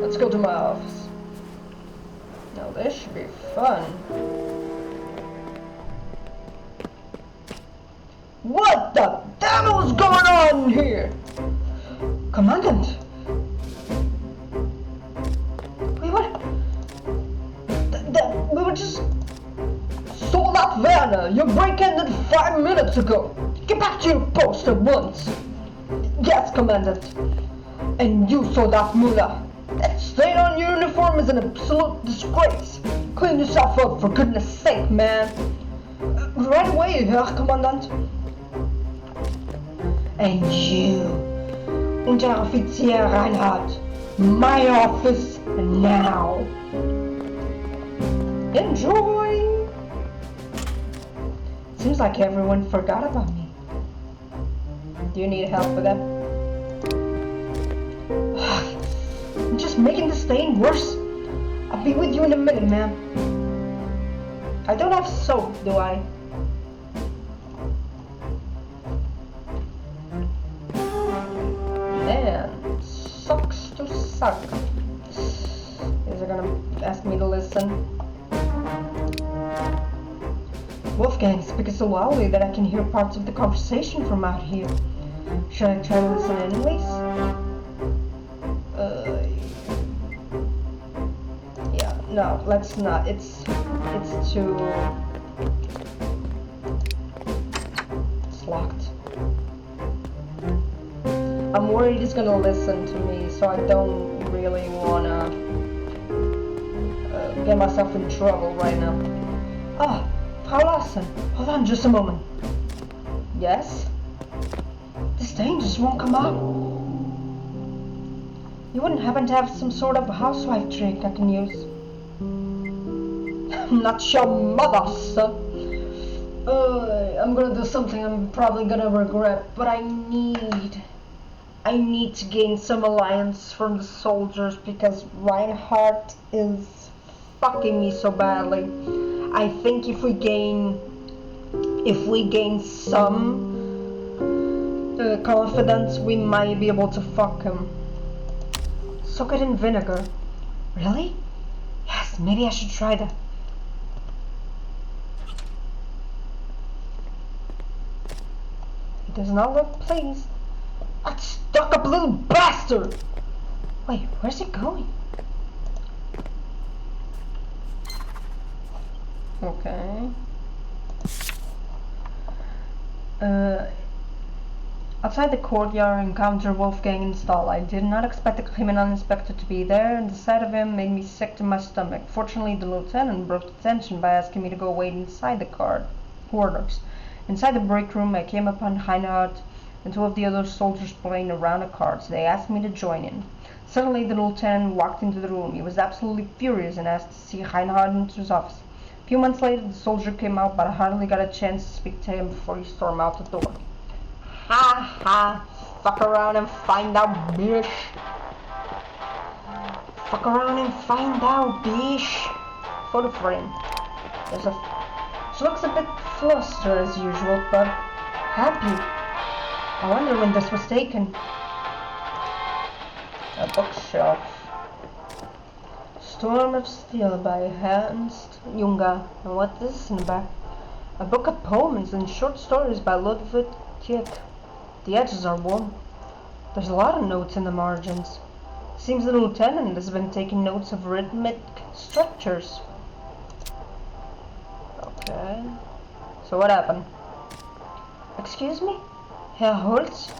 Let's go to my office. Now this should be fun. What the devil is going on here? Commandant! Wait, what? We were just sold out Werner. Your break ended 5 minutes ago. Get back to your post at once. Yes, Commandant. And you saw that mullah. That stain on your uniform is an absolute disgrace. Clean yourself up, for goodness sake, man. Right away, Herr Commandant. And you, Unteroffizier Reinhardt, my office now. Enjoy! Seems like everyone forgot about me. Do you need help with that? I'm just making the stain worse. I'll be with you in a minute, man. I don't have soap, do I? Man, sucks to suck. Is it gonna ask me to listen? Wolfgang speaks so loudly that I can hear parts of the conversation from out here. Should I try to listen anyways? Yeah, no, let's not. It's too... It's locked. I'm worried he's gonna listen to me, so I don't really wanna get myself in trouble right now. Ah, Frau Larsen, hold on just a moment. Yes? The stain just won't come out. You wouldn't happen to have some sort of housewife trick I can use? I'm not your mother, son. I'm gonna do something I'm probably gonna regret, but I need to gain some alliance from the soldiers because Reinhardt is fucking me so badly. I think if we gain some confidence, we might be able to fuck him. Soak it in vinegar. Really? Yes, maybe I should try that. He does not look pleased. That stuck-up little bastard! Wait, where's he going? Okay. Outside the courtyard, I encountered Wolfgang in stall. I did not expect the criminal inspector to be there, and the sight of him made me sick to my stomach. Fortunately, the lieutenant broke the tension by asking me to go wait inside the quarters. Inside the break room, I came upon Reinhardt and two of the other soldiers playing around the cards. They asked me to join in. Suddenly, the lieutenant walked into the room. He was absolutely furious and asked to see Reinhardt into his office. A few months later, the soldier came out, but I hardly got a chance to speak to him before he stormed out the door. Ha ha! Fuck around and find out, bitch! Fuck around and find out, bitch! Photo frame. She looks a bit flustered as usual, but happy. I wonder when this was taken. A bookshelf. Storm of Steel by Ernst Junger. And what is this in the back? A book of poems and short stories by Ludwig Tieck. The edges are worn. There's a lot of notes in the margins. Seems the lieutenant has been taking notes of rhythmic structures. Okay. So what happened? Excuse me? Herr Holtz?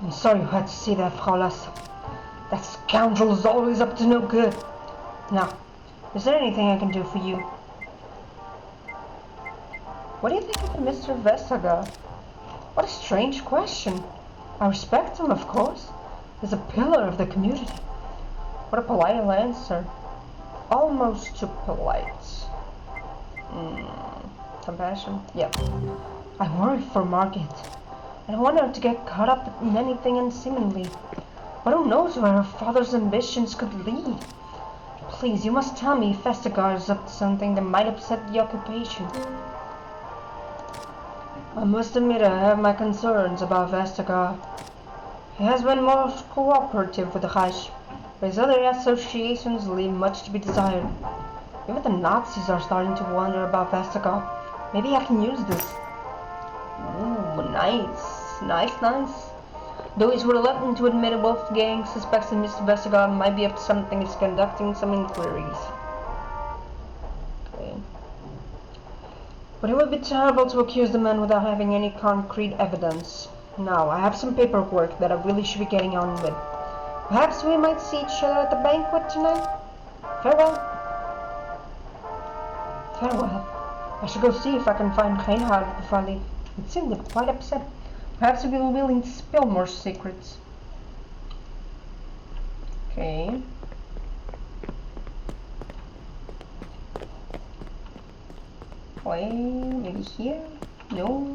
I'm sorry you had to see that, Frau Lasse. That scoundrel is always up to no good. Now, is there anything I can do for you? What do you think of Mr. Vestergaard? What a strange question. I respect him, of course. He's a pillar of the community. What a polite answer. Almost too polite. Compassion? Yeah. I worry for Margaret. I don't want her to get caught up in anything unseemly. But who knows where her father's ambitions could lead? Please, you must tell me if Vestergaard is up to something that might upset the occupation. I must admit I have my concerns about Vestergaard. He has been most cooperative with the Reich, but his other associations leave much to be desired. Even the Nazis are starting to wonder about Vestergaard. Maybe I can use this. Ooh, nice. Nice. Though he's reluctant to admit it, Wolfgang suspects that Mr. Vestergaard might be up to something. He's conducting some inquiries. Okay. But it would be terrible to accuse the man without having any concrete evidence. Now, I have some paperwork that I really should be getting on with. Perhaps we might see each other at the banquet tonight? Farewell. I should go see if I can find Reinhard before I leave. It seemed quite upset. Perhaps he will be willing to spill more secrets. Okay. Wait, maybe here? No.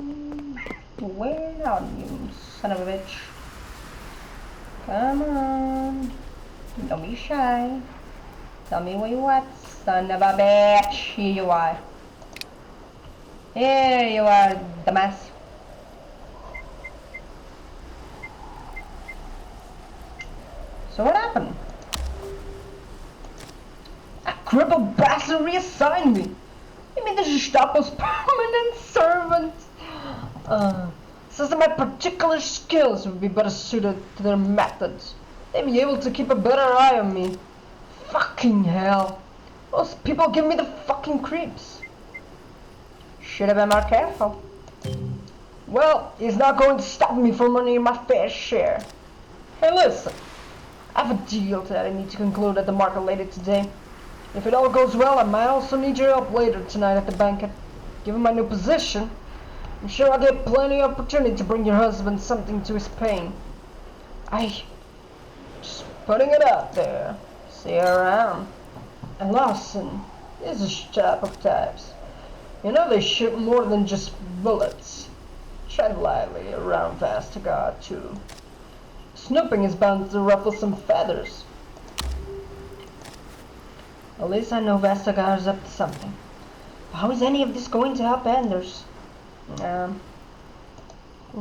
Where are you, son of a bitch? Come on. Don't be shy. Tell me where you at, son of a bitch. Here you are. Here you are, dumbass. So what happened? A crippled bastard reassigned me. You mean the Gestapo's permanent servant? Says that my particular skills would be better suited to their methods. They'd be able to keep a better eye on me. Fucking hell. Those people give me the fucking creeps. Should have been more careful. Well, he's not going to stop me from earning my fair share. Hey, listen. I have a deal that I need to conclude at the market later today. If it all goes well, I might also need your help later tonight at the banquet. Given my new position, I'm sure I'll get plenty of opportunity to bring your husband something to his pain. Just putting it out there. See you around. And Lawson, these are sharp types. You know they shoot more than just bullets. Tread lightly around Vestergaard too. Snooping is bound to ruffle some feathers. At least I know Vestergaard's up to something. How is any of this going to help Anders? I'm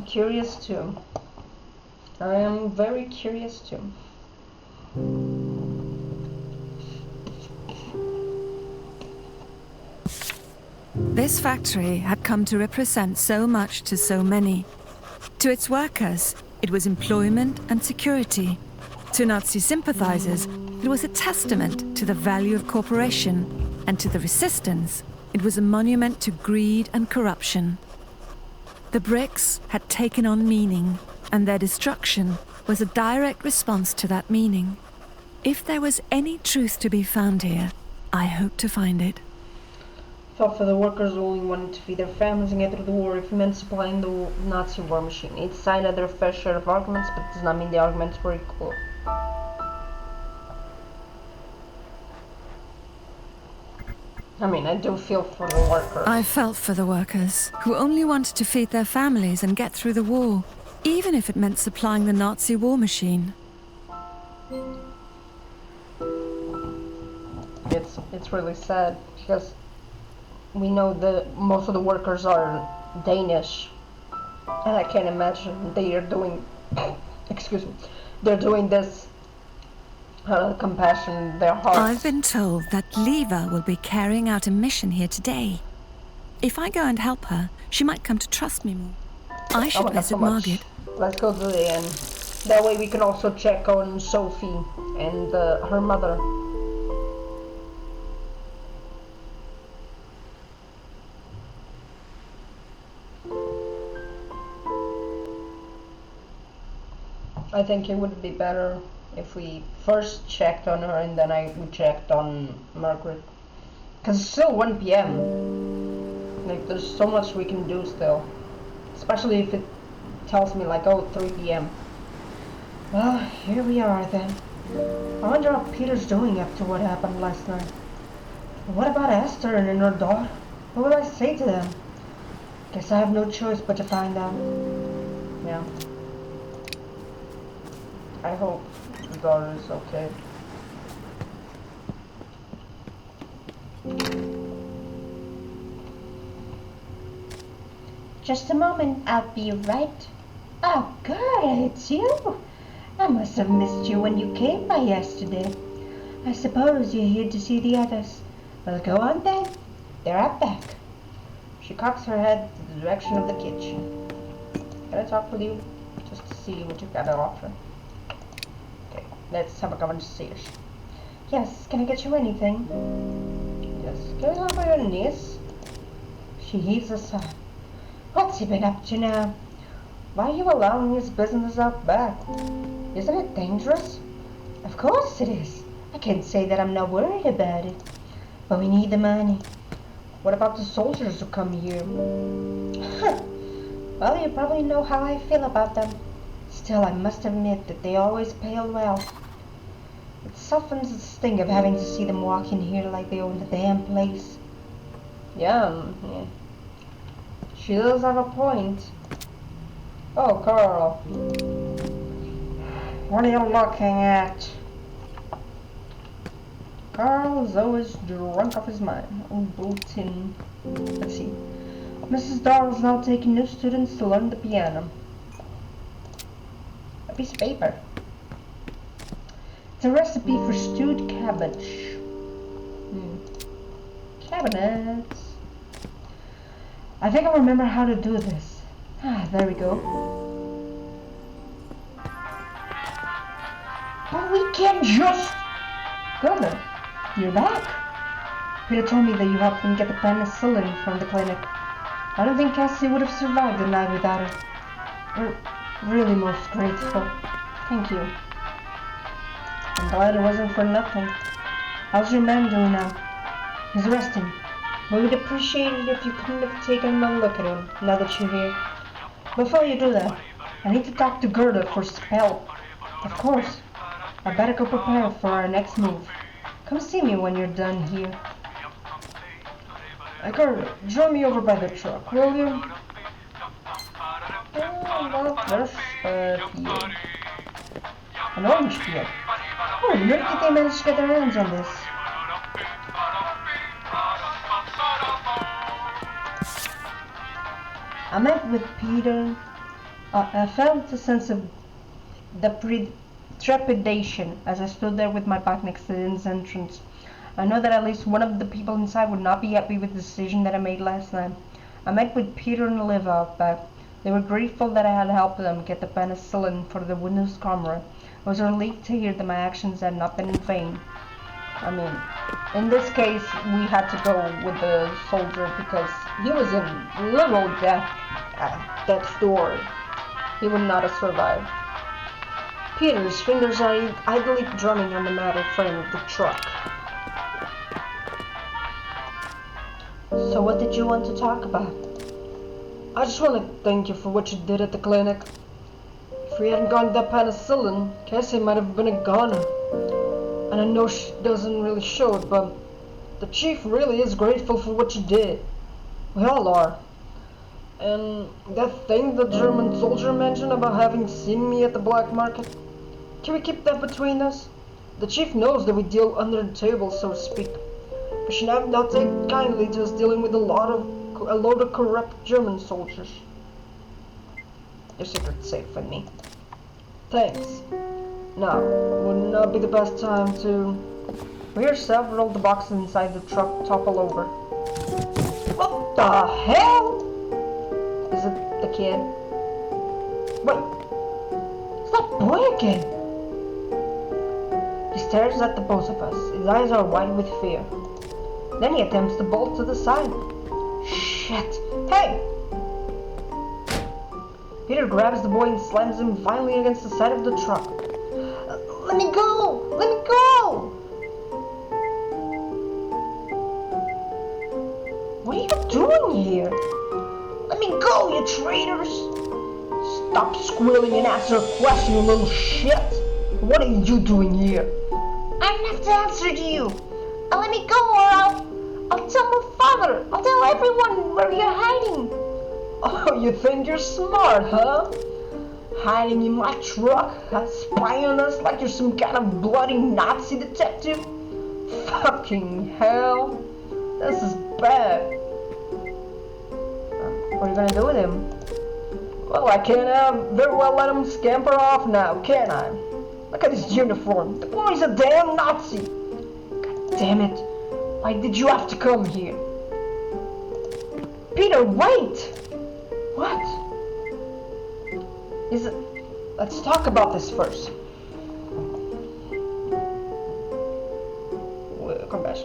curious too. I am very curious too. This factory had come to represent so much to so many. To its workers, it was employment and security. To Nazi sympathizers, it was a testament to the value of cooperation, and to the resistance, it was a monument to greed and corruption. The bricks had taken on meaning, and their destruction was a direct response to that meaning. If there was any truth to be found here, I hope to find it. Felt for the workers who only wanted to feed their families and get through the war. If it meant supplying the Nazi war machine, each side had their fair share of arguments, but does not mean the arguments were equal. I mean, I do feel for the workers. I felt for the workers, who only wanted to feed their families and get through the war, even if it meant supplying the Nazi war machine. It's really sad, because we know that most of the workers are Danish, and I can't imagine they are doing, excuse me, they're doing this out of compassion in their hearts. I've been told that Leva will be carrying out a mission here today. If I go and help her, she might come to trust me more. I should visit Margit. Let's go to the end. That way we can also check on Sophie and her mother. I think it would be better if we first checked on her and then we checked on Margaret. Because it's still 1 p.m. Like, there's so much we can do still. Especially if it tells me, like, oh, 3 p.m. Well, here we are then. I wonder how Peter's doing after what happened last night. What about Esther and her daughter? What will I say to them? Guess I have no choice but to find out. Yeah. I hope the daughter is okay. Just a moment, I'll be right. Oh, Gerda, it's you. I must have missed you when you came by yesterday. I suppose you're here to see the others. Well, go on then. They're out back. She cocks her head to the direction of the kitchen. talk with you? Just to see what you got to offer. Okay, let's have a conversation. Yes, can I get you anything? Yes, can we offer your niece? She heaves a sigh. What's he been up to now? Why are you allowing his business out back? Isn't it dangerous? Of course it is. I can't say that I'm not worried about it. But we need the money. What about the soldiers who come here? Well, you probably know how I feel about them. Still, I must admit that they always pay well. It softens the sting of having to see them walk in here like they own the damn place. Yeah. She does have a point. Oh, Carl. What are you looking at? Carl is always drunk off his mind. Oh, built-in. Let's see. Mrs. Darrell's now taking new students to learn the piano. A piece of paper. It's a recipe for stewed cabbage. Cabinets. I think I remember how to do this. Ah, there we go. But we can't just... Gerda, you're back. Peter told me that you helped him get the penicillin from the clinic. I don't think Cassie would have survived the night without her. We're really most grateful. Thank you. I'm glad it wasn't for nothing. How's your man doing now? He's resting. But we'd appreciate it if you couldn't have taken a look at him, now that you're here. Before you do that, I need to talk to Gerda for help. Of course. I better go prepare for our next move. Come see me when you're done here. Gerda, join me over by the truck, will you? There's a peel. An orange peel. Oh, where did they manage to get their hands on this? I met with Peter. I felt a sense of trepidation as I stood there with my back next to the inn's entrance. I know that at least one of the people inside would not be happy with the decision that I made last night. I met with Peter and Liv out back. They were grateful that I had helped them get the penicillin for the Windows camera. I was relieved to hear that my actions had not been in vain. I mean, in this case, we had to go with the soldier because he was in literal death at death's door. He would not have survived. Peter's fingers are idly drumming on the metal frame of the truck. So what did you want to talk about? I just want to thank you for what you did at the clinic. If we hadn't gotten that penicillin, Cassie might have been a goner. And I know she doesn't really show it, but the chief really is grateful for what you did. We all are. And that thing the German soldier mentioned about having seen me at the black market, can we keep that between us? The chief knows that we deal under the table, so to speak. But she should not take kindly to us dealing with a load of corrupt German soldiers. Your secret's safe with me. Thanks. Now, would not be the best time to... We hear several of the boxes inside the truck topple over. What the hell? Is it the kid? Wait, it's that boy again. He stares at the both of us. His eyes are wide with fear. Then he attempts to bolt to the side. Shit! Hey! Peter grabs the boy and slams him violently against the side of the truck. Let me go! Let me go! What are you doing here? Let me go, you traitors! Stop squealing and answer a question, you little shit! What are you doing here? I don't have to answer to you. Let me go or I'll tell my father. I'll tell everyone where you're hiding. Oh, you think you're smart, huh? Hiding in my truck, spying on us like you're some kind of bloody Nazi detective? Fucking hell. This is bad. What are you gonna do with him? Well, I can't very well let him scamper off now, can I? Look at his uniform. The boy's a damn Nazi. God damn it. Why did you have to come here? Peter, wait! What? Let's talk about this first. Come back.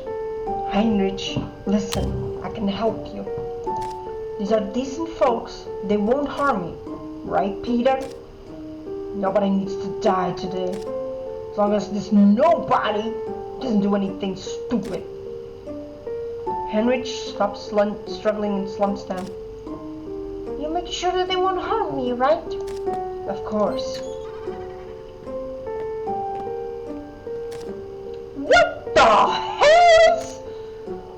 Heinrich, listen, I can help you. These are decent folks. They won't harm you. Right, Peter? Nobody needs to die today. As long as this nobody doesn't do anything stupid. Heinrich stops struggling and slumps down. You make sure that they won't harm me, right? Of course. What the hell?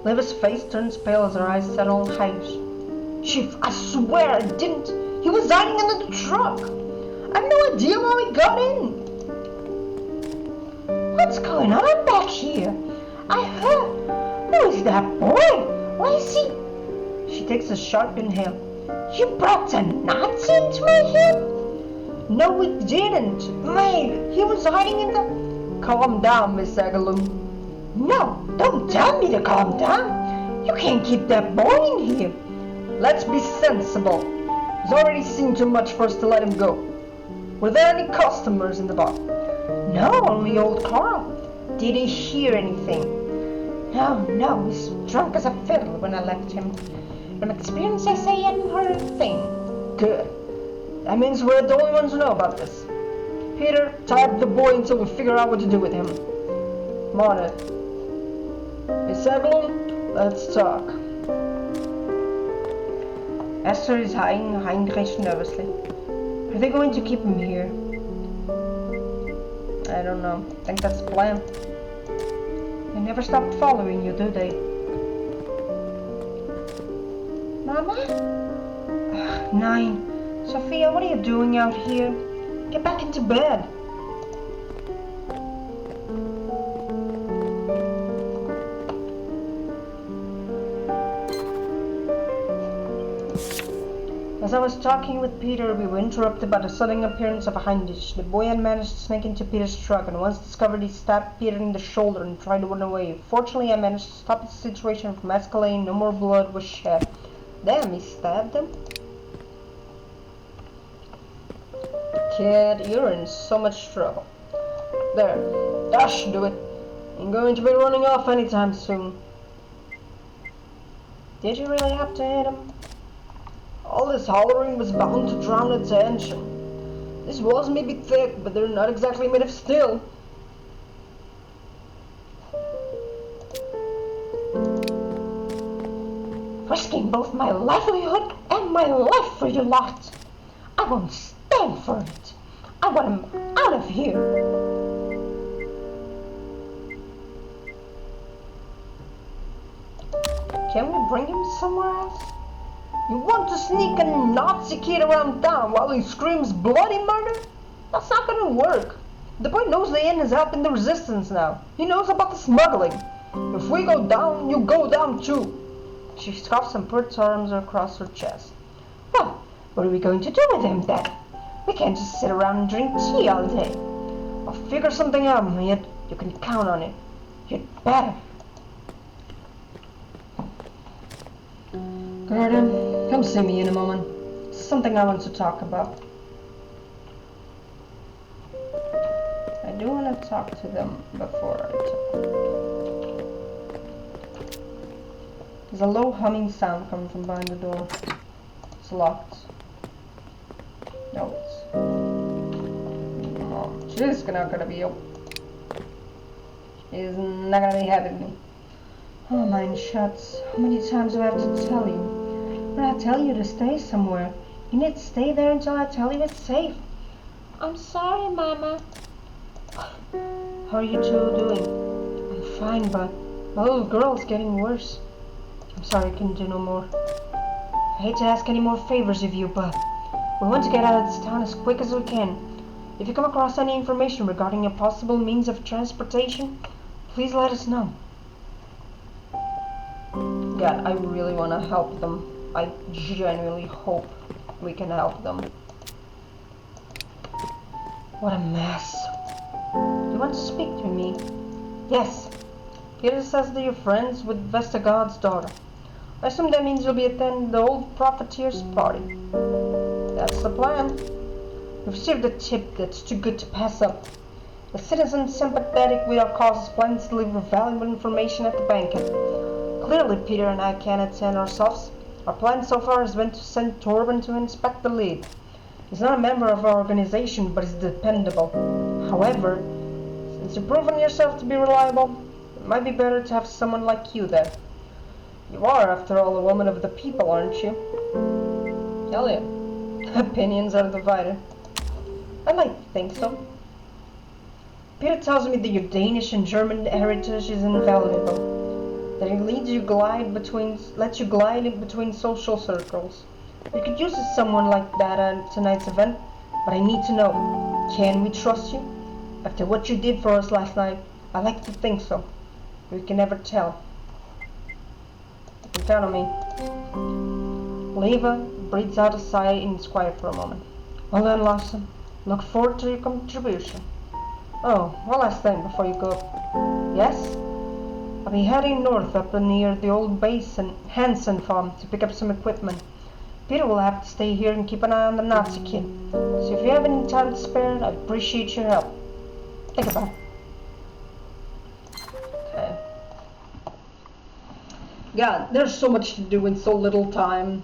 Liva's face turns pale as her eyes settle on Heinrich. Chief, I swear I didn't. He was hiding under the truck. I have no idea how he got in. What's going on back here? I heard. Who is that boy? Why is he? She takes a sharp inhale. You brought a Nazi into my head? No, we didn't. Wait, he was hiding in the... Calm down, Miss Agaloo. No, don't tell me to calm down. You can't keep that boy in here. Let's be sensible. He's already seen too much for us to let him go. Were there any customers in the bar? No, only old Carl. Did he hear anything? No, he's drunk as a fiddle when I left him. From experience, I say he hadn't heard a thing. Good. That means we're the only ones who know about this. Peter, tie up the boy until we figure out what to do with him. Come on in. Miss Evelyn, let's talk. Esther is eyeing Heinrich nervously. Are they going to keep him here? I don't know. I think that's the plan. They never stop following you, do they? Mama? 9. Sophia, what are you doing out here? Get back into bed. As I was talking with Peter, we were interrupted by the sudden appearance of Heinrich. The boy had managed to sneak into Peter's truck, and once discovered, he stabbed Peter in the shoulder and tried to run away. Fortunately, I managed to stop the situation from escalating. No more blood was shed. Damn, he stabbed him? Kid, you're in so much trouble. There, that should do it. Ain't going to be running off anytime soon. Did you really have to hit him? All this hollering was bound to drown attention. These walls may be thick, but they're not exactly made of steel. Risking both my livelihood and my life for you lot. I won't stand for it. I want him out of here. Can we bring him somewhere else? You want to sneak a Nazi kid around town while he screams bloody murder? That's not gonna work. The boy knows the inn is helping the resistance now. He knows about the smuggling. If we go down, you go down too. She scoffs and puts her arms across her chest. Well, what are we going to do with him then? We can't just sit around and drink tea all day. I'll figure something out, Mayet. You can count on it. You'd better. Gerda, come see me in a moment. Something I want to talk about. I do want to talk to them before I talk. There's a low humming sound coming from behind the door. It's locked. No, it's... Mom, she's not gonna be open. She's not gonna be having me. Oh, mine shuts. How many times do I have to tell you? When I tell you to stay somewhere, you need to stay there until I tell you it's safe. I'm sorry, Mama. How are you two doing? I'm fine, but my little girl's getting worse. I'm sorry I couldn't do no more. I hate to ask any more favors of you, but we want to get out of this town as quick as we can. If you come across any information regarding a possible means of transportation, please let us know. God, I really want to help them. I genuinely hope we can help them. What a mess. You want to speak to me? Yes. Peter says that you're friends with Vestergaard's daughter. I assume that means you'll be attending the old profiteer's party. That's the plan. We've received a tip that's too good to pass up. A citizen sympathetic with our cause plans to deliver valuable information at the banquet. Clearly, Peter and I can't attend ourselves. Our plan so far has been to send Torben to inspect the lead. He's not a member of our organization, but he's dependable. However, since you've proven yourself to be reliable, it might be better to have someone like you there. You are, after all, a woman of the people, aren't you? Hell yeah. Opinions are divided. I might think so. Peter tells me that your Danish and German heritage is invaluable. That he lets you glide in between social circles. We could use someone like that at tonight's event, but I need to know, can we trust you? After what you did for us last night, I like to think so. We can never tell. You can count on me. Leva breathes out a sigh and is quiet for a moment. Well then, Larson, look forward to your contribution. Oh, one last thing before you go. Yes? I'll be heading north up near the old base and Hansen farm to pick up some equipment. Peter will have to stay here and keep an eye on the Nazi kid. So if you have any time to spare, I'd appreciate your help. Think about it. Okay. God, there's so much to do in so little time.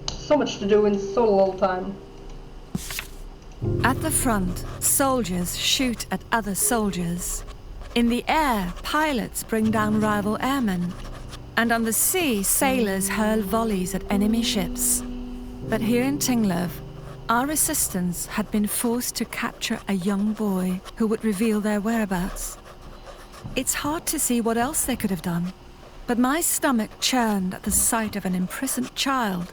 So much to do in so little time. At the front, soldiers shoot at other soldiers. In the air, pilots bring down rival airmen. And on the sea, sailors hurl volleys at enemy ships. But here in Tinglev, our resistance had been forced to capture a young boy who would reveal their whereabouts. It's hard to see what else they could have done, but my stomach churned at the sight of an imprisoned child.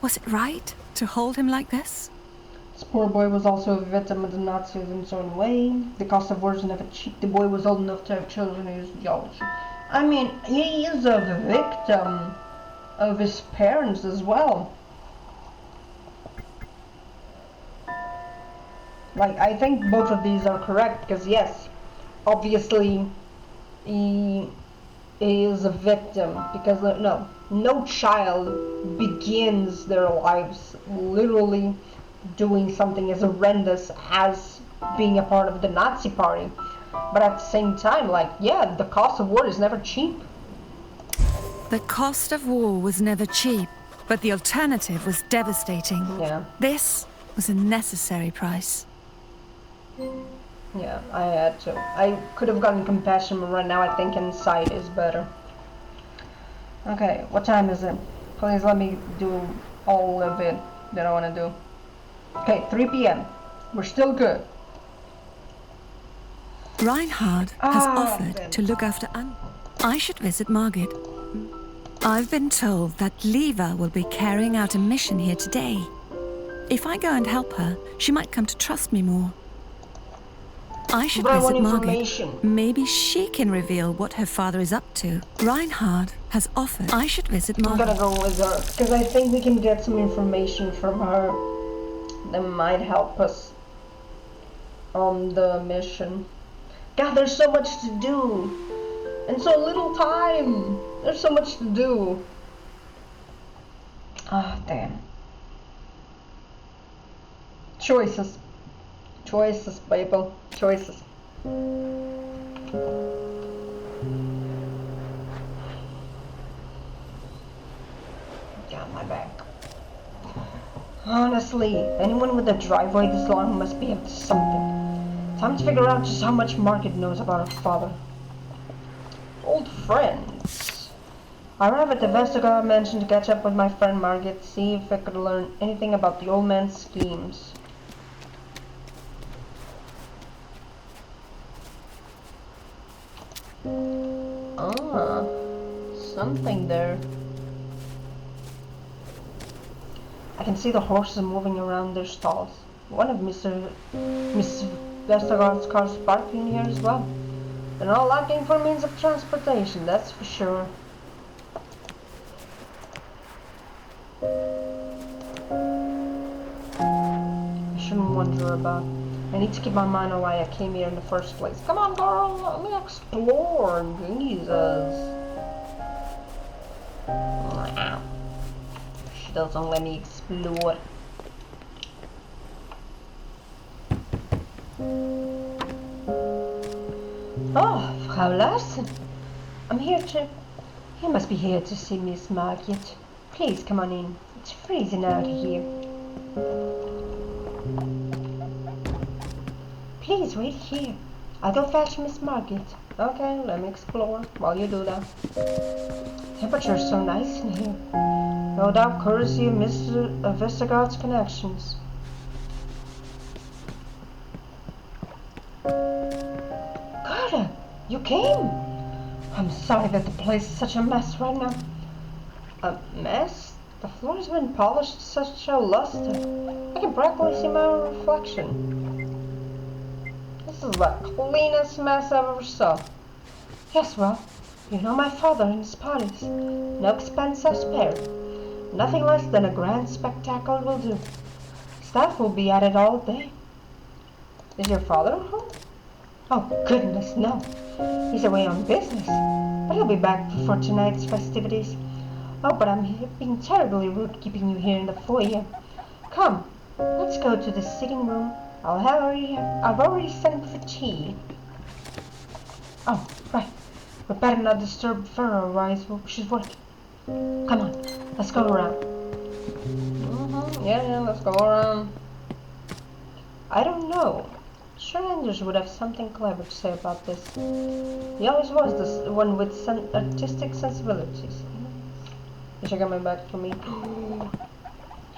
Was it right to hold him like this? This poor boy was also a victim of the Nazis in his own way. The cost of war is never cheap. The boy was old enough to have children in his ideology. I mean, he is a victim of his parents as well. Like, I think both of these are correct, because yes, obviously, he is a victim, because no child begins their lives literally doing something as horrendous as being a part of the Nazi party. But at the same time, like, yeah, the cost of war is never cheap. The cost of war was never cheap, but the alternative was devastating. Yeah. This was a necessary price. Yeah, I had to. I could have gotten compassion, but right now I think insight is better. Okay, what time is it? Please let me do all of it that I want to do. Okay, 3 p.m. We're still good. Reinhard has offered to look after Anne. I should visit Margit. I've been told that Leva will be carrying out a mission here today. If I go and help her, she might come to trust me more. I should visit Margit. Maybe she can reveal what her father is up to. Reinhard has offered. I should visit Margit. I'm gonna go with her, because I think we can get some information from her that might help us on the mission. God, there's so much to do, and so little time. There's so much to do. Ah, damn. Choices. Choices, people. Choices. Got my back. Honestly, anyone with a driveway this long must be up to something. Time to figure out just how much Margit knows about her father. Old friends. I arrived at the Vestergaard mansion to catch up with my friend Margit, see if I could learn anything about the old man's schemes. Ah, something there. I can see the horses moving around their stalls. One of Miss Vestergaard's cars parking here as well. They're not lacking for means of transportation, that's for sure. I shouldn't wonder about. I need to keep my mind on why I came here in the first place. Come on, girl, let me explore. Jesus. Wow. She doesn't let me explore. Oh, Frau Larsen. I'm here to... You must be here to see Miss Margaret. Please come on in. It's freezing out here. Please wait here. I'll go fetch Miss Margaret. Okay, let me explore while you do that. Temperature's so nice in here. No doubt courtesy of Mr. Vestergaard's connections. Gerda, you came? I'm sorry that the place is such a mess right now. A mess? The floor's been polished such a luster. I can practically see my own reflection. This is the cleanest mess I've ever saw. Yes, well, you know my father and his parties. No expense are spared. Nothing less than a grand spectacle will do. Staff will be at it all day. Is your father home? Oh, goodness, no. He's away on business, but he'll be back for tonight's festivities. Oh, but I'm being terribly rude keeping you here in the foyer. Come, let's go to the sitting room. I've already sent for tea. Oh, right. We better not disturb her, otherwise she's working. Come on, let's go around. Yeah, let's go around. I don't know. Sure, Anders would have something clever to say about this. He always was this one with some artistic sensibilities. Is she coming back for me?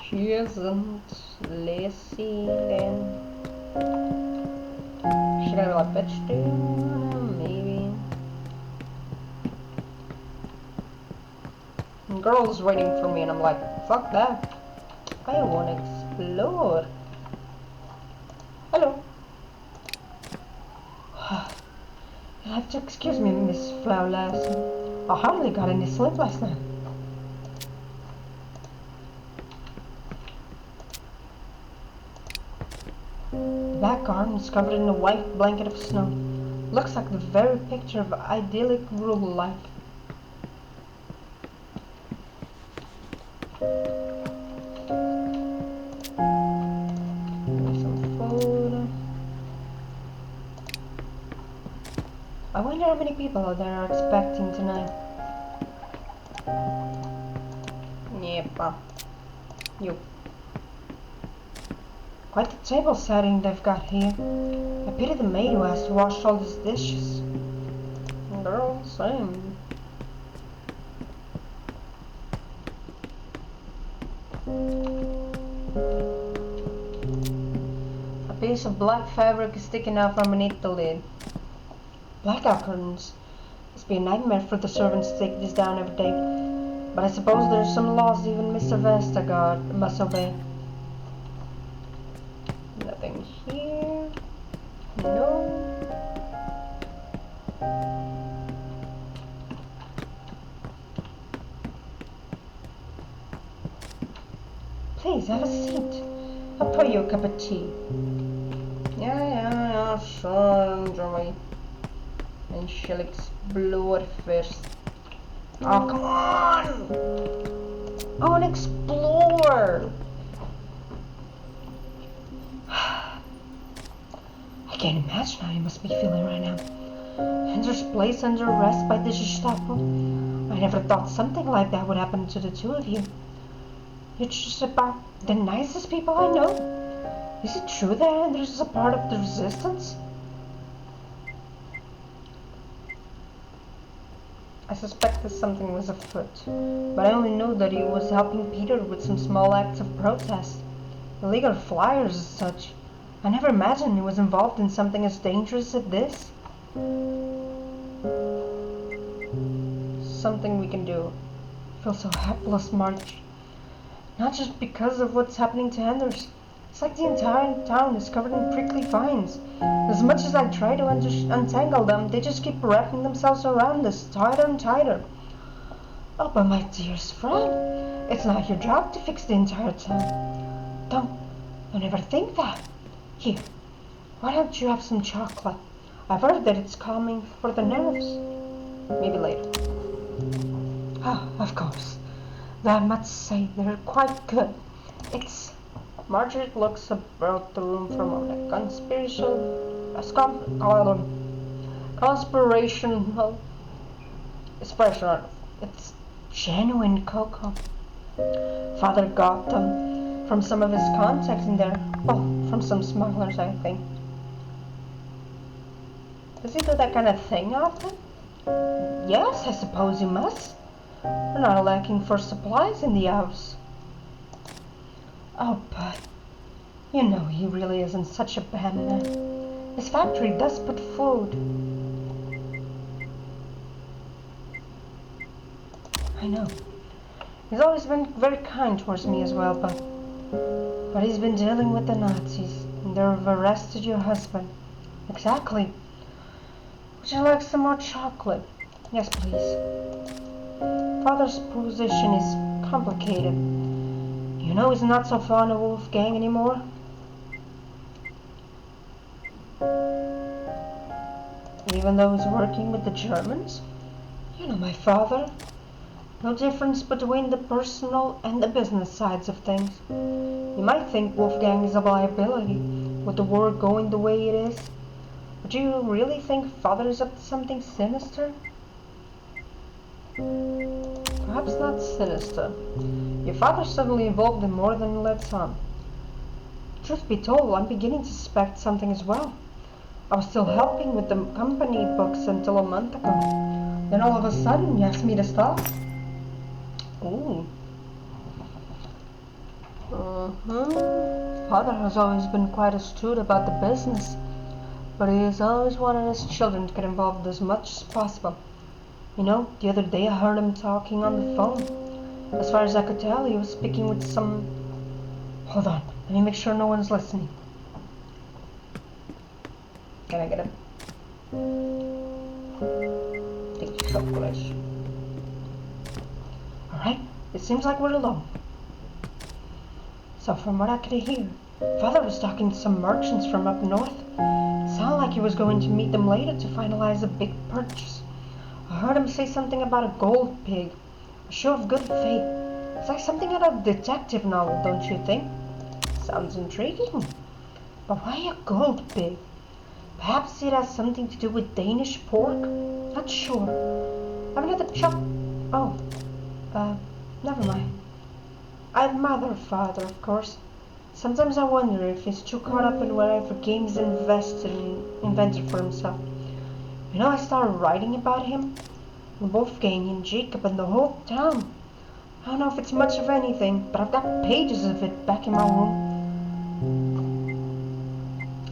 She isn't. Let's see then. She gonna be like, bitch, dude? Maybe. And girl's waiting for me, and I'm like, fuck that. I wanna explore. Hello. You'll have to excuse me, Miss Frau Larsen. I hardly got any sleep last night. The back garden is covered in a white blanket of snow. Looks like the very picture of idyllic rural life. Some food. I wonder how many people they are expecting tonight. Yep. You. Quite the table setting they've got here. I pity the maid who has to wash all these dishes. Girl, same. A piece of black fabric is sticking out from beneath the lid. Blackout curtains. Must be a nightmare for the servants to take this down every day. But I suppose there's some laws even Mr. Vestergaard must obey. Nothing here. No. Please have a seat. I'll pour you a cup of tea. Yeah, sure, enjoy. And she'll explore first. Oh, come on! I want to explore! I can't imagine how you must be feeling right now. Hender's placed under arrest by the Gestapo. I never thought something like that would happen to the two of you. You're just about the nicest people I know. Is it true that Anders is a part of the resistance? I suspect that something was afoot, but I only know that he was helping Peter with some small acts of protest. Illegal flyers and such. I never imagined he was involved in something as dangerous as this. Something we can do. I feel so helpless, Marge. Not just because of what's happening to Anders. It's like the entire town is covered in prickly vines. As much as I try to untangle them, they just keep wrapping themselves around us, tighter and tighter. Oh, but my dearest friend, it's not your job to fix the entire town. Don't ever think that. Here, why don't you have some chocolate? I've heard that it's calming for the nerves. Maybe later. Ah, of course. I must say they're quite good. It's Margaret looks about the room for a moment. Conspirational expression. It's genuine cocoa. Father got them from some of his contacts in there. Well, from some smugglers, I think. Does he do that kind of thing often? Yes, I suppose he must. We're not lacking for supplies in the house. Oh, but you know he really isn't such a bad man. His factory does put food. I know. He's always been very kind towards me as well, but he's been dealing with the Nazis, and they've arrested your husband. Exactly. Would you like some more chocolate? Yes, please. Father's position is complicated. You know he's not so fond of Wolfgang anymore. Even though he's working with the Germans. You know my father. No difference between the personal and the business sides of things. You might think Wolfgang is a liability, with the war going the way it is. But do you really think Father is up to something sinister? Perhaps not sinister. Your father's suddenly involved in more than he lets on. Truth be told, I'm beginning to suspect something as well. I was still helping with the company books until a month ago. Then all of a sudden, he asked me to stop. Ooh. Father has always been quite astute about the business, but he has always wanted his children to get involved as much as possible. You know, the other day I heard him talking on the phone. As far as I could tell, he was speaking with some... Hold on, let me make sure no one's listening. Can I get a... Take chocolate. Alright, it seems like we're alone. So from what I could hear, Father was talking to some merchants from up north. It sounded like he was going to meet them later to finalize a big purchase. I heard him say something about a gold pig, a show of good faith. It's like something out of a detective novel, don't you think? Sounds intriguing. But why a gold pig? Perhaps it has something to do with Danish pork? Not sure. Have another chop. Oh, never mind. I admire Father, of course. Sometimes I wonder if he's too caught up in whatever games invented for himself. You know, I started writing about him, and Wolfgang and Jacob and the whole town. I don't know if it's much of anything, but I've got pages of it back in my room.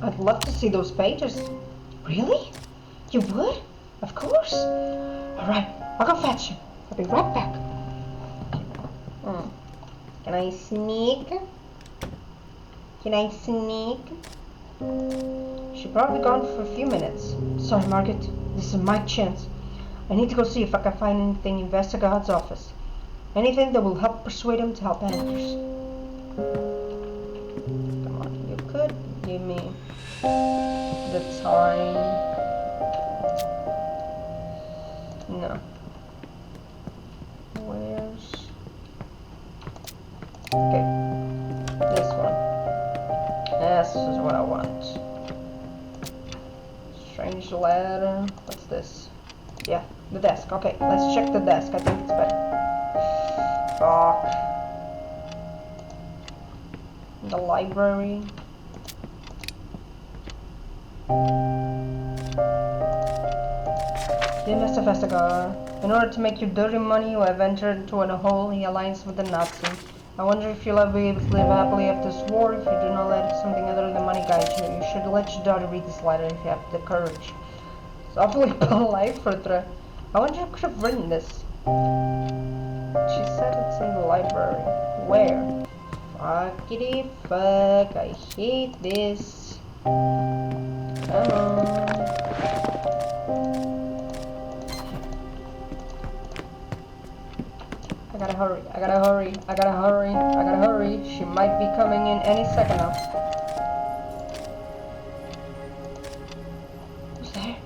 I'd love to see those pages. Really? You would? Of course. Alright, I'll go fetch him. I'll be right back. Can I sneak? Can I sneak? She's probably gone for a few minutes. Sorry, Margaret. This is my chance. I need to go see if I can find anything in Vestergaard's office. Anything that will help persuade him to help Anders. Come on, you could give me the time. No. Where's... Okay. This one. This is what I want. Strange letter. What's this? Yeah, the desk. Okay, let's check the desk. I think it's better. Fuck. The library. Dear Mr. Vestergaard, in order to make your dirty money, you have entered into an unholy alliance with the Nazis. I wonder if you'll ever be able to live happily after this war if you do not let something other than money guide you. You should let your daughter read this letter if you have the courage. It's awfully polite for her. I wonder who could have written this. She said it's in the library. Where? Fuckity fuck, I hate this. Come on. I gotta hurry, I gotta hurry, I gotta hurry, I gotta hurry. She might be coming in any second now. Who's there?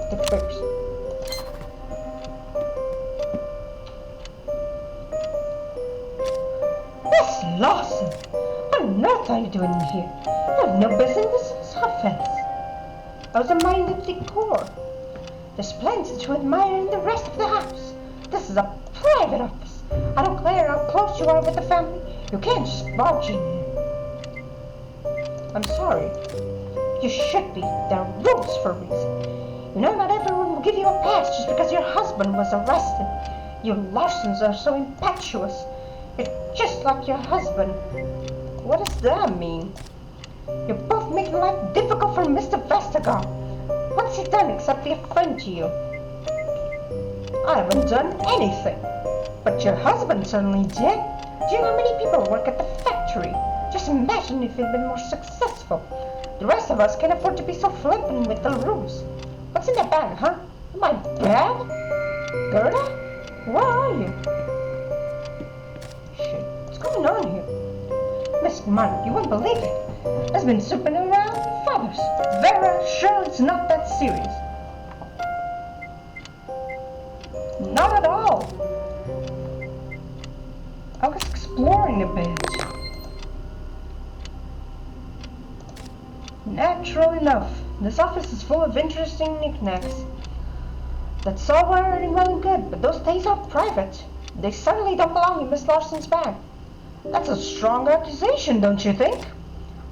The papers. Lawson! What on earth are you doing in here? You have no business in this office. I was minding decor. There's plenty to admire in the rest of the house. This is a private office. I don't care how close you are with the family. You can't just barge in here. I'm sorry. You should be. There are rules for a reason. You know, not everyone will give you a pass just because your husband was arrested. You Larsons are so impetuous. You're just like your husband. What does that mean? You're both making life difficult for Mr. Vestergaard. What's he done except be a friend to you? I haven't done anything. But your husband certainly did. Do you know how many people work at the factory? Just imagine if he'd been more successful. The rest of us can't afford to be so flippant with the rules. What's in the bag, huh? Am I bad? Gerda? Where are you? Shit, what's going on here? Miss Margaret, you won't believe it. I've been souping around Father's. Very sure it's not that serious. Not at all. I was exploring a bit. Natural enough, this office is full of interesting knickknacks. That's all very well and good, but those things are private. They certainly don't belong in Miss Larson's bag. That's a strong accusation, don't you think?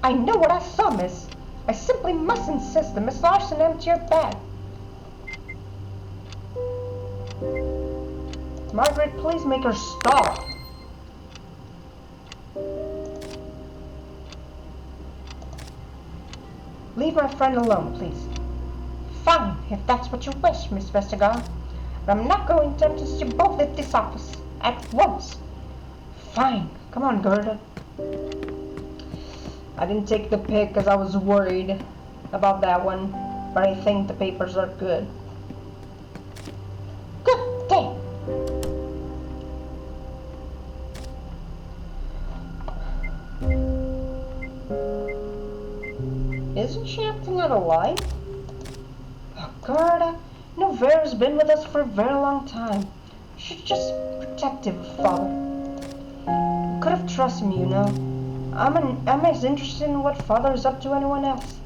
I know what I saw, miss. I simply must insist that Miss Larson empty her bag. Margaret, please make her stop. Leave my friend alone, please. Fine, if that's what you wish, Miss Vestergaard. But I'm not going to sentence you both at this office at once. Fine. Come on, Gerda. I didn't take the pic because I was worried about that one, but I think the papers are good. Good day. Isn't she acting out of line? Oh, Gerda, you know Vera's been with us for a very long time. She's just protective of Father. You could have trusted me, you know. I'm as interested in what Father is up to anyone else.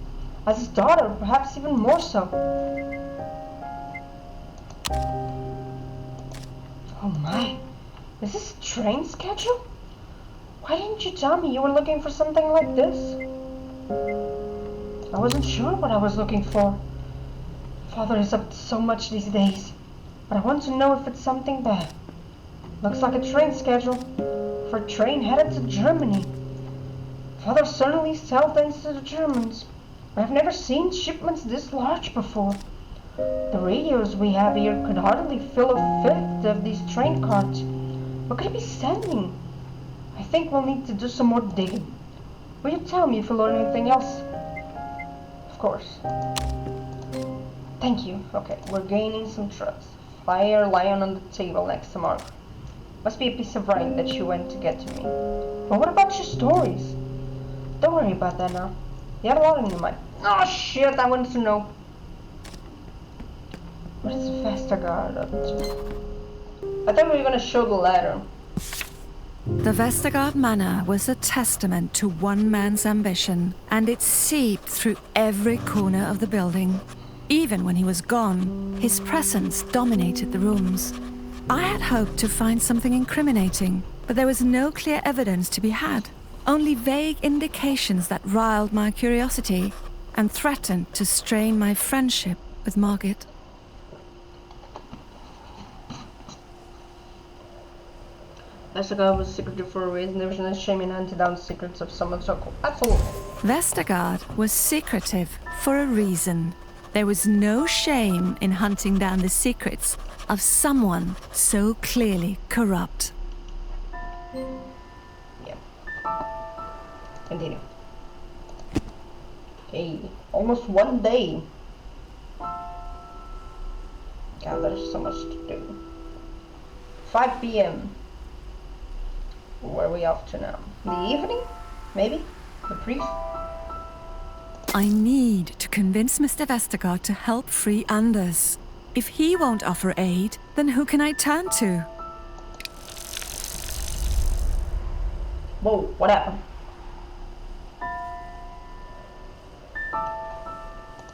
As his daughter, perhaps even more so. Oh my, is this a train schedule? Why didn't you tell me you were looking for something like this? I wasn't sure what I was looking for. Father is up to so much these days, but I want to know if it's something bad. Looks like a train schedule for a train headed to Germany. Father certainly sells things to the Germans, but I've never seen shipments this large before. The radios we have here could hardly fill a fifth of these train carts. What could he be sending? I think we'll need to do some more digging. Will you tell me if you learn anything else? Of course. Thank you. Okay, we're gaining some trust. Fire lion on the table next to Margaret. Must be a piece of writing that she went to get to me. But what about your stories? Don't worry about that now. You had a lot in your mind. Oh shit, I wanted to know. What is Vestergaard up to? I thought we were gonna show the letter. The Vestergaard Manor was a testament to one man's ambition, and it seeped through every corner of the building. Even when he was gone, his presence dominated the rooms. I had hoped to find something incriminating, but there was no clear evidence to be had. Only vague indications that riled my curiosity and threatened to strain my friendship with Margaret. Vestergaard was secretive for a reason. There was no shame in hunting down the secrets of someone so cool. Absolutely. Vestergaard was secretive for a reason. There was no shame in hunting down the secrets of someone so clearly corrupt. Yeah. Continue. Hey, almost one day. God, there's so much to do. 5 p.m. Where are we off to now? The evening? Maybe? The priest? I need to convince Mr. Vestergaard to help free Anders. If he won't offer aid, then who can I turn to? Whoa, what happened?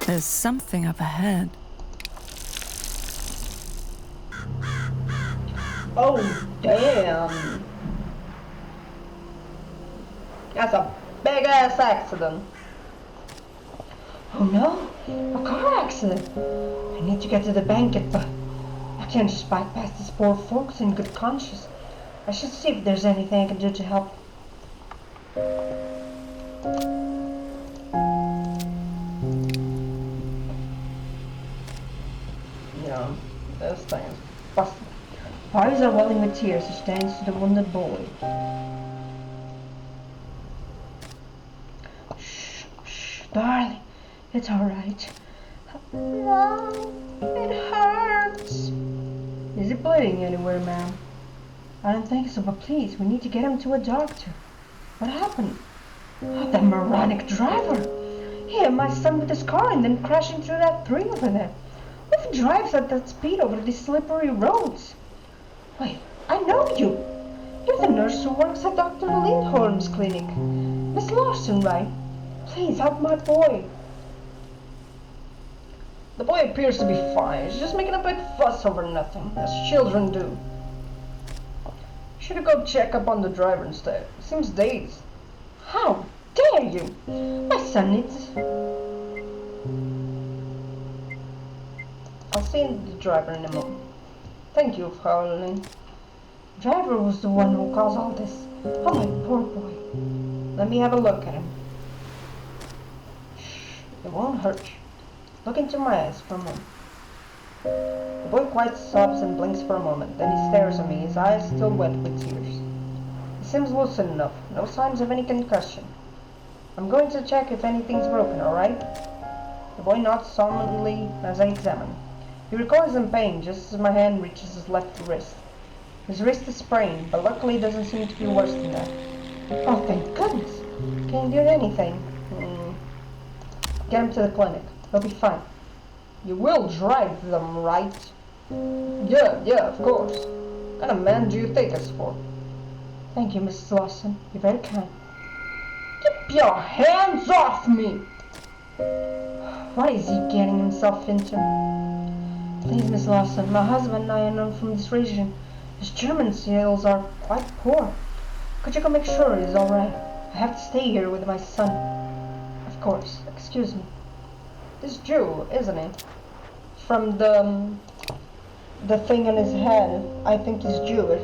There's something up ahead. Oh, damn. That's a big ass accident. Oh no, a car accident. I need to get to the bank, but I can't just bypass these poor folks in good conscience. I should see if there's anything I can do to help. Yeah, this thing is busted. Eyes are welling with tears as she stands to the wounded boy. Shh, shh, darling, it's alright. No, it hurts. Is he bleeding anywhere, ma'am? I don't think so, but please, we need to get him to a doctor. What happened? Oh, that moronic driver! He hit my son with his car and then crashed into that tree over there. Who drives at that speed over these slippery roads? Wait, I know you! You're the nurse who works at Dr. Lindholm's clinic. Miss Larson, right? Please help my boy. The boy appears to be fine. He's just making a big fuss over nothing, as children do. Should have go check up on the driver instead. He seems dazed. How dare you? My son needs... I'll see the driver in a moment. Thank you, Fraulein. The driver was the one who caused all this. Oh, my poor boy. Let me have a look at him. Shh, it won't hurt you. Look into my eyes for a moment. The boy quite sobs and blinks for a moment, then he stares at me, his eyes still wet with tears. He seems lucid enough, no signs of any concussion. I'm going to check if anything's broken, alright? The boy nods solemnly as I examine. He recoils in pain just as my hand reaches his left wrist. His wrist is sprained, but luckily it doesn't seem to be worse than that. Oh, thank goodness! Can't do anything. Get him to the clinic. He'll be fine. You will drive them, right? Yeah, of course. What kind of man do you take us for? Thank you, Mrs. Lawson. You're very kind. Keep your hands off me! What is he getting himself into? Please, Miss Lawson, my husband and I are known from this region. His German sales are quite poor. Could you go make sure he's alright? I have to stay here with my son. Of course. Excuse me. This Jew, isn't he? From the thing on his head, I think he's Jewish.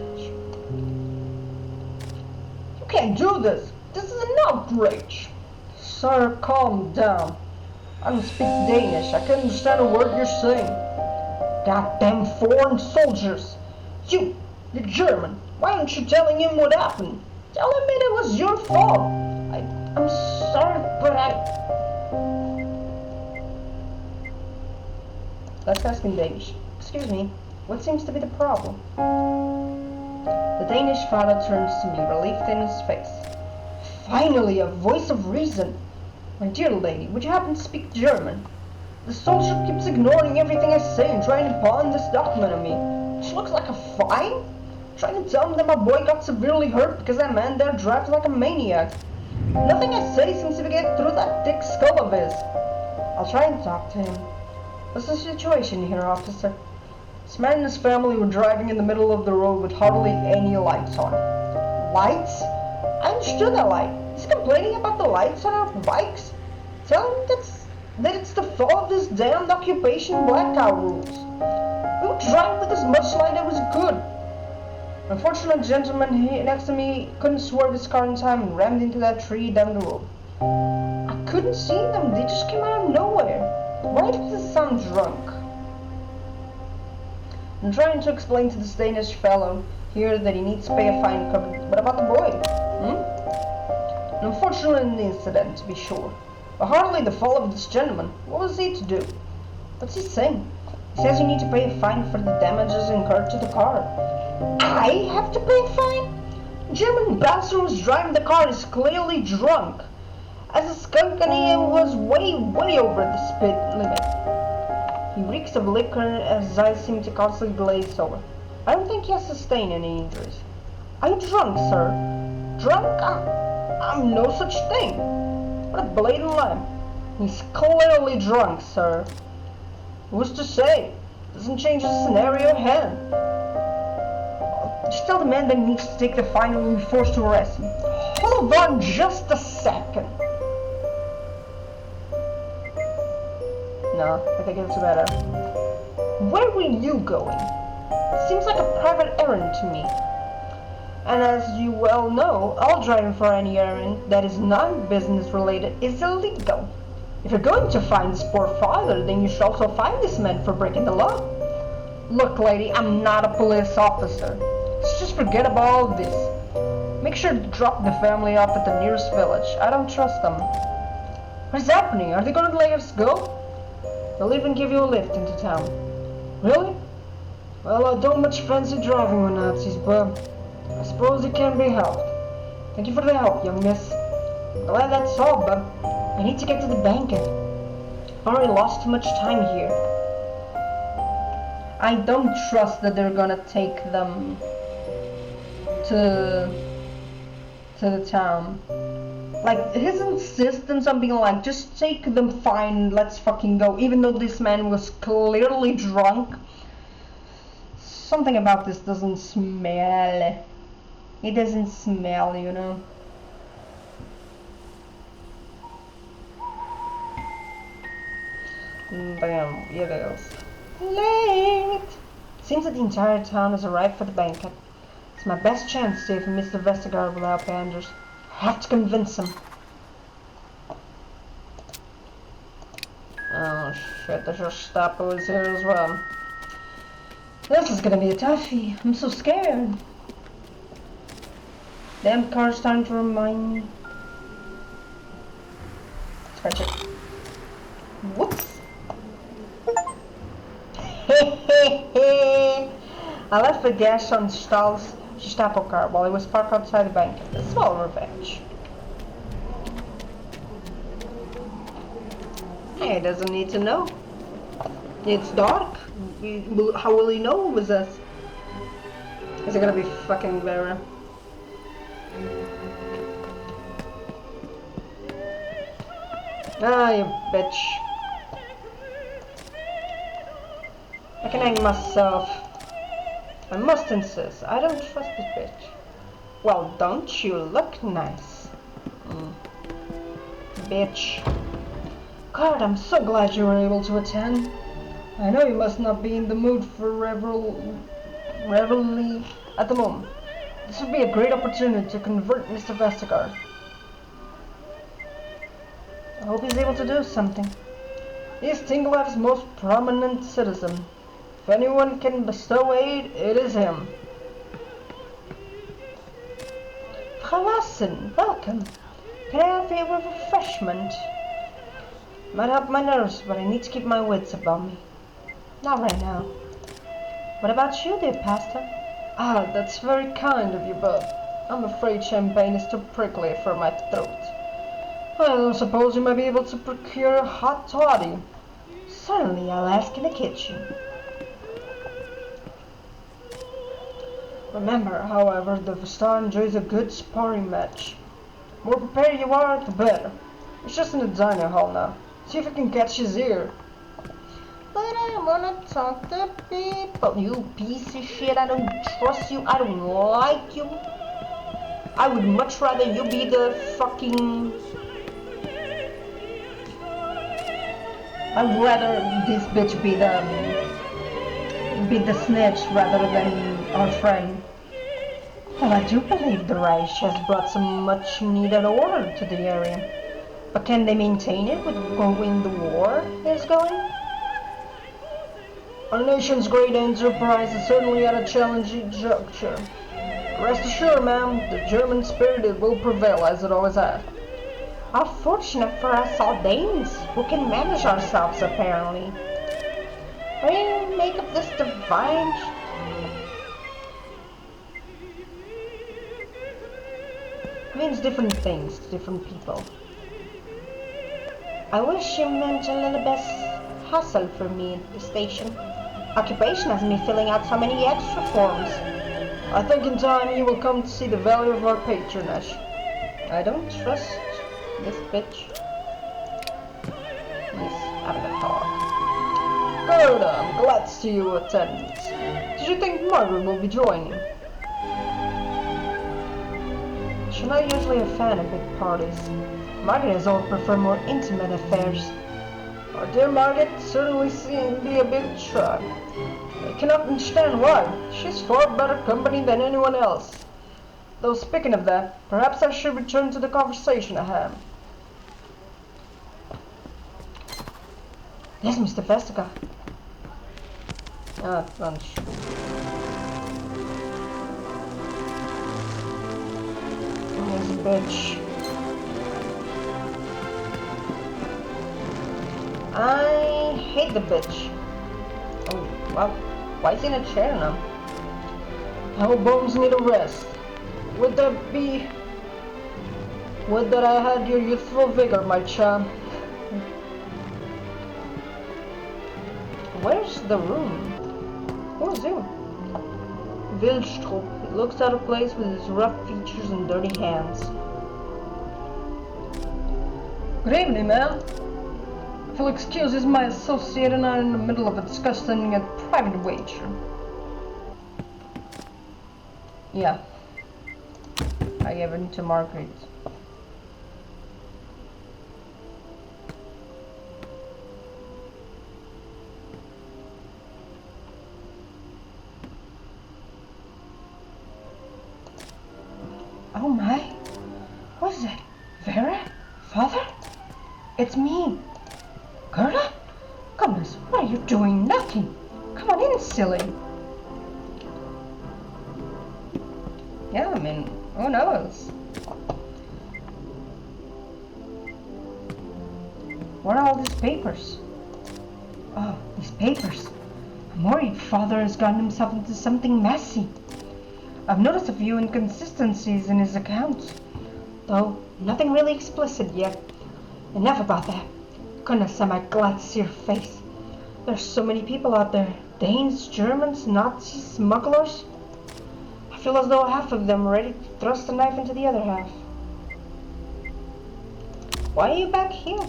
You can't do this! This is an outrage! Sir, calm down. I don't speak Danish. I can't understand a word you're saying. Goddamn foreign soldiers! You're German. Why aren't you telling him what happened? Tell him it was your fault. I'm sorry, but Let's ask in Danish. Excuse me, what seems to be the problem? The Danish father turns to me, relief in his face. Finally, a voice of reason. My dear lady, would you happen to speak German? The soldier keeps ignoring everything I say and trying to pawn this document on me. Which looks like a fine? Trying to tell him that my boy got severely hurt because that man there drives like a maniac. Nothing I say seems to get through that thick skull of his. I'll try and talk to him. What's the situation here, officer? This man and his family were driving in the middle of the road with hardly any lights on. Lights? I understood that light. He's complaining about the lights on our bikes. Tell him that it's the fault of this damned occupation blackout rules. We would drive with as much light as was good. Unfortunately, the gentleman next to me couldn't swerve his car in time and rammed into that tree down the road. I couldn't see them. They just came out of nowhere. Why does it sound drunk? I'm trying to explain to this Danish fellow here that he needs to pay a fine. What about the boy? An unfortunate incident, to be sure, but hardly the fault of this gentleman. What was he to do? What's he saying? He says you need to pay a fine for the damages incurred to the car. I have to pay a fine? The German bastard who's driving the car is clearly drunk. As a skunk and he was way over the speed limit. He reeks of liquor as his eyes seem to constantly glaze over. I don't think he has sustained any injuries. Are you drunk, sir? Drunk? I'm no such thing. What a blatant lie. He's clearly drunk, sir. Who's to say? Doesn't change the scenario at hand. Just tell the man that he needs to take the fine and we'll be forced to arrest him. Hold on just a second. No, I think it's better. Where were you going? Seems like a private errand to me. And as you well know, all driving for any errand that is non-business related is illegal. If you're going to find this poor father, then you should also find this man for breaking the law. Look, lady, I'm not a police officer. So just forget about all of this. Make sure to drop the family off at the nearest village. I don't trust them. What is happening? Are they going to let us go? They'll even give you a lift into town. Really? Well, I don't much fancy driving with Nazis, but I suppose it can be helped. Thank you for the help, young miss. Glad that's all, but I need to get to the banquet. I've already lost too much time here. I don't trust that they're gonna take them to the town. Like, his insistence on being like, just take them, fine, let's fucking go, even though this man was clearly drunk. Something about this doesn't smell. It doesn't smell, you know. Damn, here it goes. Late! Seems that the entire town has arrived for the banquet. It's my best chance to see if Mr. Vestergaard will help Anders. I have to convince him. Oh shit, the Gestapo is here as well. This is gonna be a toughie. I'm so scared. Damn car's starting to remind me. Scratch it. Whoops. I left the gas on Stahl's Gestapo car while it was parked outside the bank. A small revenge. He doesn't need to know. It's dark. How will he know it was us? Is it gonna be fucking Vera? Ah, you bitch. I can hang myself. I must insist. I don't trust this bitch. Well, don't you look nice? Bitch. God, I'm so glad you were able to attend. I know you must not be in the mood for revelry at the moment. This would be a great opportunity to convert Mr. Vestergaard. I hope he's able to do something. He's Tinglef's most prominent citizen. If anyone can bestow aid, it is him. Verlassen, welcome. Can I offer you a refreshment? Might help my nerves, but I need to keep my wits about me. Not right now. What about you, dear pastor? Ah, that's very kind of you, but I'm afraid champagne is too prickly for my throat. I don't suppose you might be able to procure a hot toddy. Certainly, I'll ask in the kitchen. Remember, however, the star enjoys a good sparring match. The more prepared you are, the better. It's just in the dining hall now. See if you can catch his ear. But I wanna talk to people. You piece of shit, I don't trust you, I don't like you. I would much rather you be the fucking... I'd rather this bitch be the snitch rather than our friend. Well, I do believe the Reich has brought some much needed order to the area. But can they maintain it with going the war is going? Our nation's great enterprise is certainly at a challenging juncture. Rest assured, ma'am, the German spirit will prevail as it always has. How fortunate for us Danes, who can manage ourselves apparently. How do you make up this divine... It means different things to different people. I wish you meant a little less hassle for me at the station. Occupation has me filling out so many extra forms. I think in time you will come to see the value of our patronage. I don't trust this bitch. He's having a talk. Gerda, I'm glad to see you attend. Did you think Margaret will be joining? She's not usually a fan of big parties. Margaret has always preferred more intimate affairs. Our dear Margaret certainly seems to be a bit shy. I cannot understand why. She's far better company than anyone else. Though speaking of that, perhaps I should return to the conversation I had. Yes, Mr. Vestager. Ah, lunch. Here's a bitch. I hate the bitch. Oh, well, why is he in a chair now? Our bones need a rest. Would that I had your youthful vigor, my chum. Where's the room? Who's you? Wildstrup. He looks out of place with his rough features and dirty hands. Good evening, ma'am. If you'll excuse us, my associate and I are in the middle of discussing a private wager. Yeah. I gave it to Margaret. Oh my! What is it? Vera? Father? It's me! Gerda? Goodness, what are you doing? Nothing! Come on in, silly! Yeah, I mean, who knows? What are all these papers? Oh, these papers. I'm worried Father has gotten himself into something messy. I've noticed a few inconsistencies in his accounts, though nothing really explicit yet. Enough about that. Goodness, am I glad to see your face. There's so many people out there. Danes, Germans, Nazis, smugglers. I feel as though half of them are ready to thrust a knife into the other half. Why are you back here?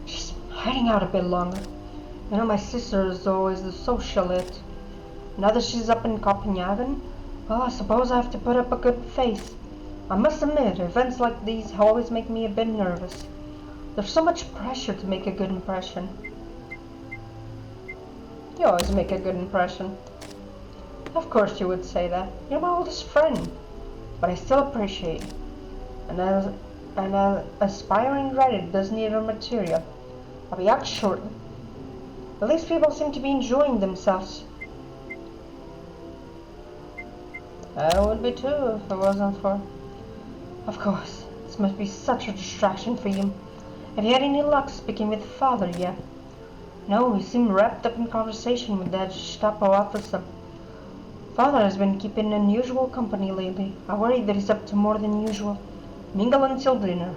Just hiding out a bit longer. You know, my sister is always the socialite. Now that she's up in Copenhagen, well, I suppose I have to put up a good face. I must admit, events like these always make me a bit nervous. There's so much pressure to make a good impression. You always make a good impression. Of course you would say that. You're my oldest friend. But I still appreciate it. And as an aspiring writer does need her material. I'll be out shortly. At least people seem to be enjoying themselves. I would be too if it wasn't for... Of course, this must be such a distraction for you. Have you had any luck speaking with Father yet? No, he seemed wrapped up in conversation with that Gestapo officer. Father has been keeping unusual company lately. I worry that he's up to more than usual. Mingle until dinner.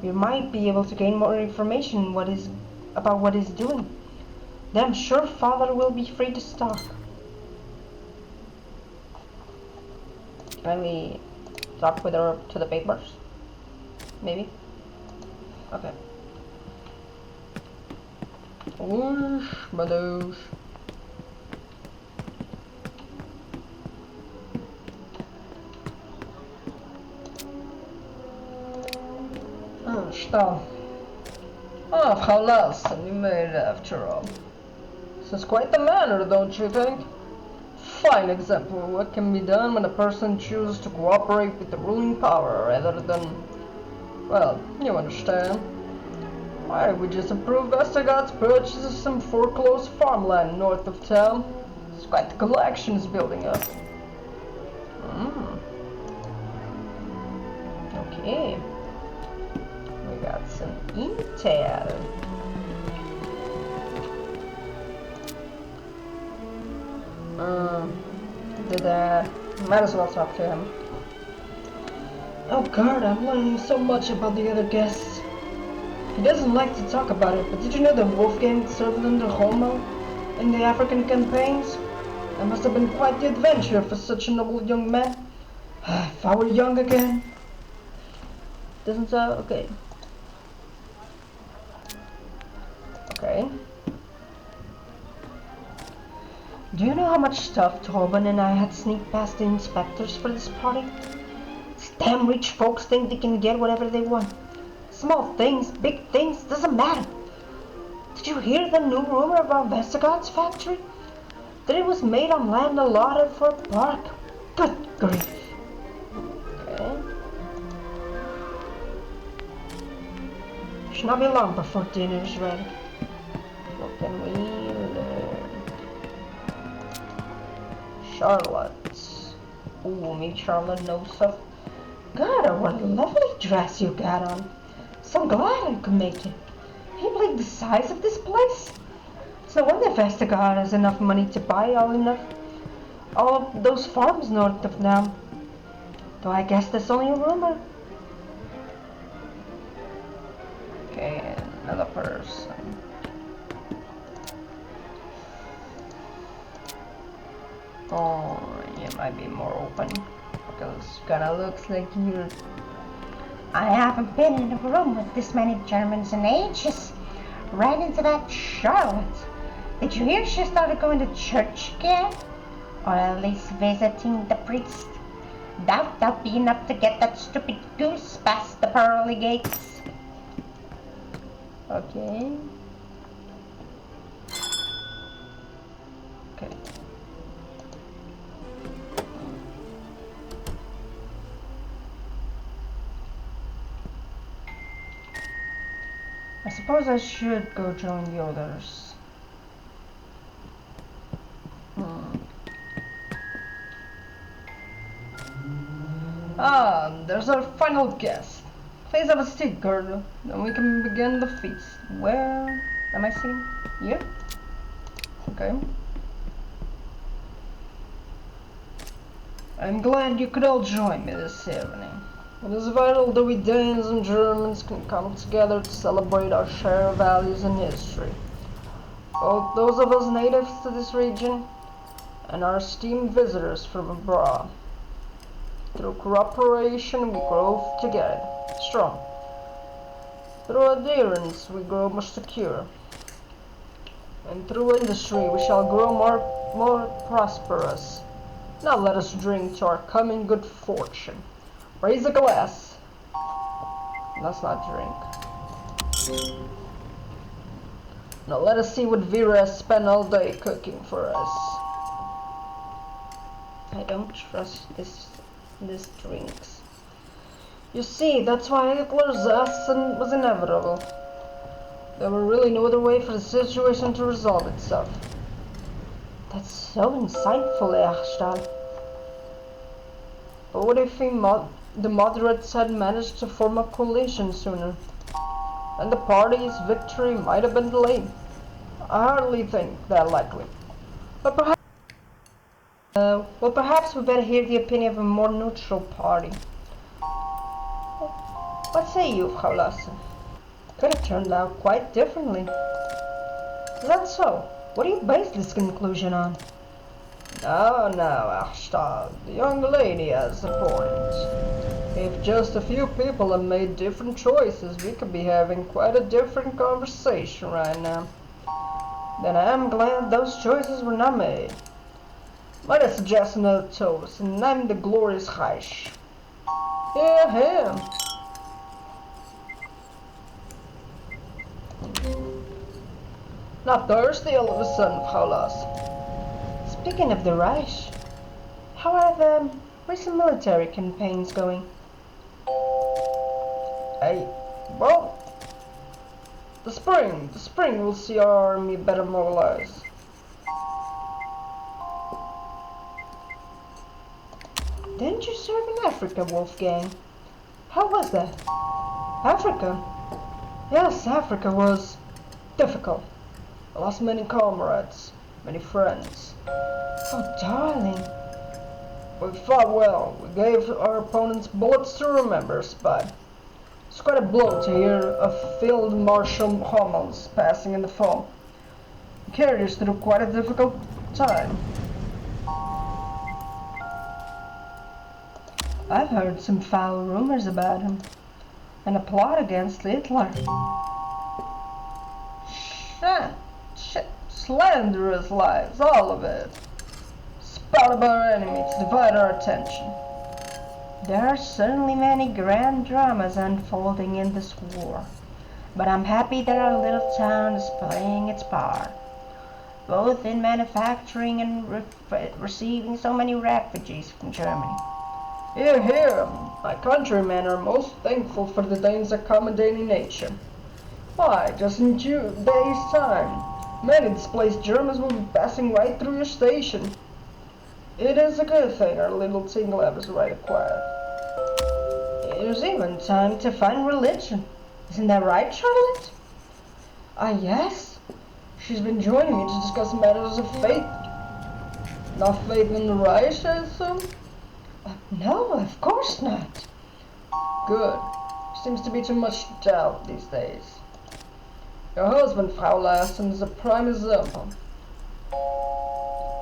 You might be able to gain more information about what he's doing. Then I'm sure Father will be free to talk. Can we talk with her to the papers? Maybe? Okay. Whoosh, badoosh. Stop. Ah, Frau Larsen, you made it after all. This is quite the manner, don't you think? Fine example of what can be done when a person chooses to cooperate with the ruling power rather than... Well, you understand. Why, we just approved Vestergaard's purchase of some foreclosed farmland north of town. It's quite the collection is building up. Okay. We got some intel. Might as well talk to him. Oh God, I'm learning so much about the other guests. He doesn't like to talk about it, but did you know that Wolfgang served under Homo in the African campaigns? That must have been quite the adventure for such a noble young man. If I were young again. Doesn't sound okay. Okay. Do you know how much stuff Torben and I had sneaked past the inspectors for this party? These damn rich folks think they can get whatever they want. Small things, big things, doesn't matter. Did you hear the new rumor about Vestergaard's factory? That it was made on land allotted for a park. Good grief. Okay. Should not be long before dinner's ready. What can we learn? Charlotte. Ooh, maybe Charlotte knows stuff. God, what a lovely dress you got on. So glad I could make it. Can you believe the size of this place? It's no wonder Vestergaard has enough money to buy all of those farms north of them. Though I guess that's only a rumor. Okay, another person. Oh, you might be more open. Because kinda looks like you're... I haven't been in a room with this many Germans in ages. Ran into that Charlotte. Did you hear she started going to church again? Or at least visiting the priest? Doubt that'll be enough to get that stupid goose past the pearly gates. Okay. Okay. I suppose I should go join the others. There's our final guest. Please have a seat, Gerda. Then we can begin the feast. Where am I sitting? Here? Okay. I'm glad you could all join me this evening. It is vital that we Danes and Germans can come together to celebrate our shared values and history. Both those of us natives to this region and our esteemed visitors from abroad. Through cooperation we grow together, strong. Through adherence we grow more secure. And through industry we shall grow more prosperous. Now let us drink to our coming good fortune. Raise a glass. Let's not drink. Now let us see what Vera has spent all day cooking for us. I don't trust this drinks. You see, that's why Hitler's assassin was inevitable. There were really no other way for the situation to resolve itself. That's so insightful, Erstahl. But what if the moderates had managed to form a coalition sooner? And the party's victory might have been delayed. I hardly think that likely. But perhaps we better hear the opinion of a more neutral party. What say you, Frau Lassen? Could have turned out quite differently. Is that so? What do you base this conclusion on? No, Ashtal. The young lady has a point. If just a few people had made different choices, we could be having quite a different conversation right now. Then I am glad those choices were not made. Might I suggest another toast, and name the glorious Reich. Hear him! Not thirsty all of a sudden, Frau Lassen. Speaking of the Reich, how are the recent military campaigns going? Well, the spring will see our army better mobilized. Didn't you serve in Africa, Wolfgang? How was that? Africa? Yes, Africa was difficult. I lost many comrades, many friends. Oh, darling. We fought well. We gave our opponents bullets to remember us by. It's quite a blow to hear of Field Marshal Hummels passing in the fall. He carried us through quite a difficult time. I've heard some foul rumors about him, and a plot against Hitler. Slanderous lies, all of it. Spout about our enemy to divide our attention. There are certainly many grand dramas unfolding in this war, but I'm happy that our little town is playing its part, both in manufacturing and receiving so many refugees from Germany. Hear, hear! My countrymen are most thankful for the Danes' accommodating nature. Why, just in 2 days' time, many displaced Germans will be passing right through your station. It is a good thing our little Tinglab is right quiet. There's even time to find religion. Isn't that right, Charlotte? Ah, yes. She's been joining me to discuss matters of faith. Not faith in the Reich, I assume? No, of course not. Good. Seems to be too much doubt these days. Your husband, Frau Lassen, is a prime example.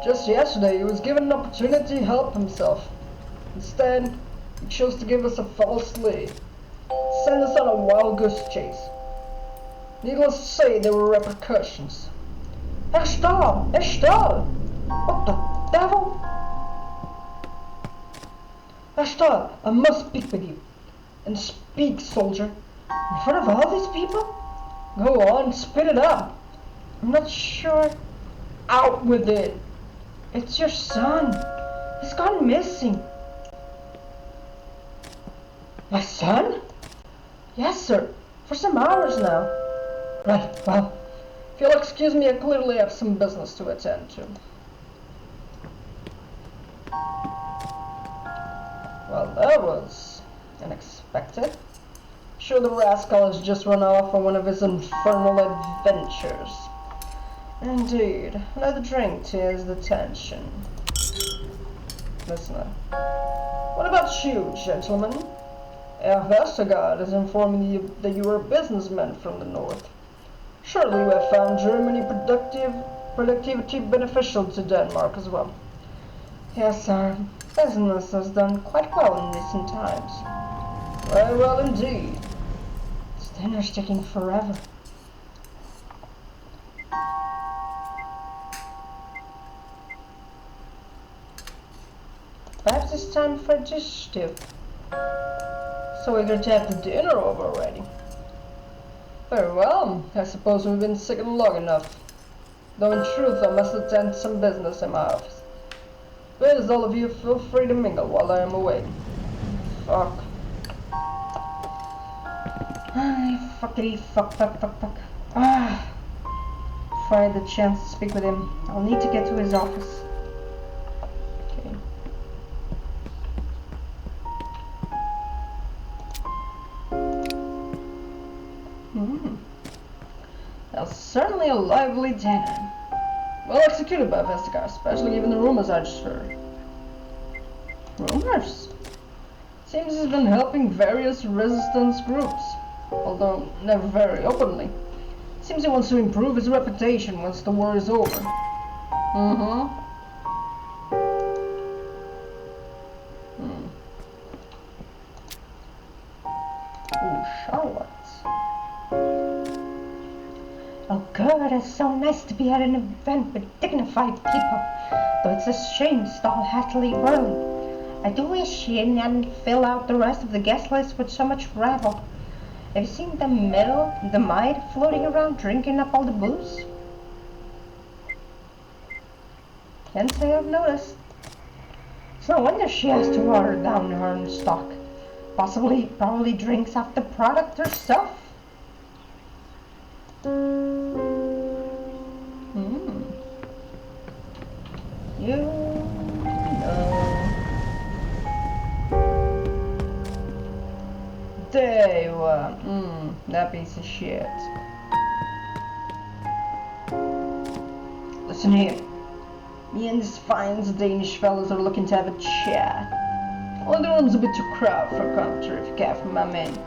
Just yesterday, he was given an opportunity to help himself. Instead, he chose to give us a false lead. Send us on a wild goose chase. Needless to say, there were repercussions. Herr Stahl! Herr Stahl! What the devil? Herr Stahl, I must speak with you. And speak, soldier. In front of all these people? Go on, spit it out. I'm not sure. Out with it. It's your son. He's gone missing. My son? Yes, sir. For some hours now. Right, well, if you'll excuse me, I clearly have some business to attend to. Well, that was unexpected. Sure the rascal has just run off on one of his infernal adventures. Indeed. Another drink to ease the tension. Listener. What about you, gentlemen? Herr Westergaard has informed me that you are a businessman from the north. Surely you have found Germany productivity beneficial to Denmark as well. Yes, sir. Business has done quite well in recent times. Very well indeed. This dinner's taking forever. Perhaps it's time for a dish stew. So we're going to have the dinner over already. Very well, I suppose we've been sicking long enough. Though in truth I must attend to some business in my office. But as all of you feel free to mingle while I am away. Fuck. Fuckity fuck. Ah. Before I had the chance to speak with him, I'll need to get to his office. Okay. That's certainly a lively dinner. Well executed by Vestergaard, especially given the rumors I just heard. Rumors? Seems he's been helping various resistance groups, although never very openly. Seems he wants to improve his reputation once the war is over. Ooh, Charlotte. Oh, good. It's so nice to be at an event with dignified people. Though it's a shame Stahl had to leave early. I do wish he hadn't filled out the rest of the guest list with so much gravel. Have you seen the maid floating around drinking up all the booze? Can't say I've noticed. It's no wonder she has to water down her own stock. Probably drinks off the product herself. You know. There you are. That piece of shit. Listen here. Me and these fine Danish fellows are looking to have a chat. Only the room's a bit too crowded for commentary if you care for my men.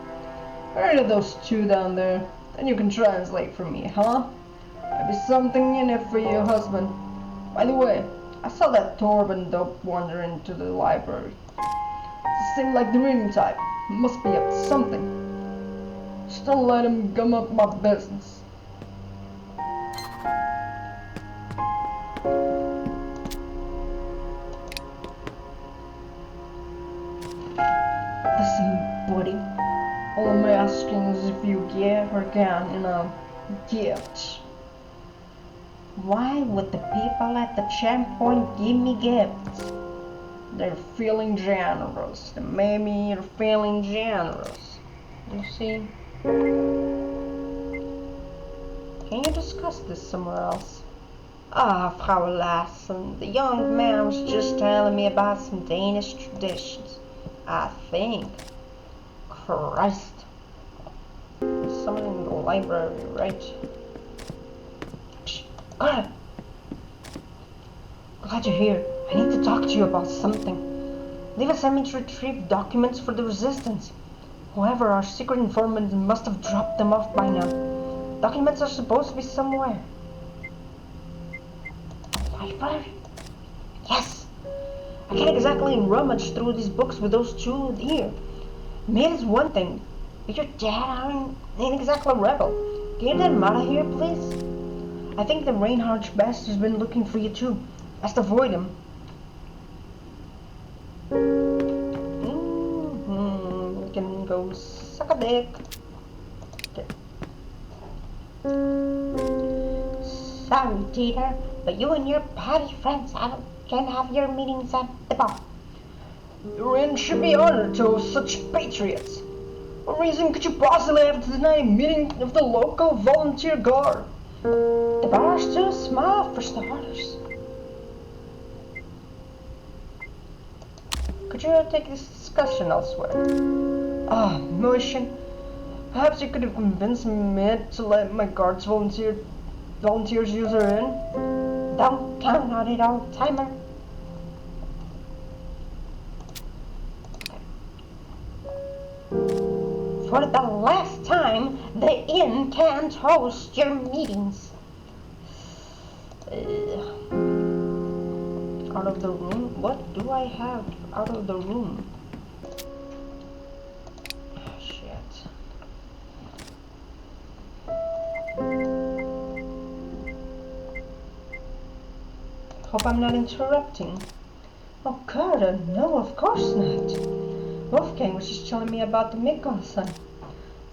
Hurry to those two down there, then you can translate for me, huh? Might be something in it for your husband. By the way, I saw that Torben dope wander into the library. It's the seem like the reading type. Must be up to something. Just don't let him gum up my business. Listen, buddy. All I'm asking is if you get or can, gift. Why would the people at the champ point give me gifts? They're feeling generous. Maybe you're feeling generous. You see? Can you discuss this somewhere else? Ah, Frau Lassen, the young man was just telling me about some Danish traditions. I think. Christ. There's someone in the library, right? Shh, Gerda. Glad you're here. I need to talk to you about something. Leave sent me to retrieve documents for the resistance. Whoever our secret informant must have dropped them off by now. Documents are supposed to be somewhere. Library? Yes. I can't exactly rummage through these books with those two here. Mail is one thing, but your dad ain't exactly a rebel. Can you get him out of here, please? I think the Reinhardt bastard's been looking for you too. Best avoid him. You can go suck a dick. Okay. Sorry, Dieter, but you and your patty friends can have your meetings at the bar. Your inn should be honored to such patriots. What reason could you possibly have to deny a meeting of the local volunteer guard? The bar's too small for starters. Could you take this discussion elsewhere? Ah, motion. Perhaps you could have convinced me to let my guards volunteers use her inn? Don't count on it, old timer. For the last time, the inn can't host your meetings. Out of the room? What do I have out of the room? Shit. Hope I'm not interrupting. Oh, Gerda, no, of course not. Wolfgang was just telling me about the Mikkelsen.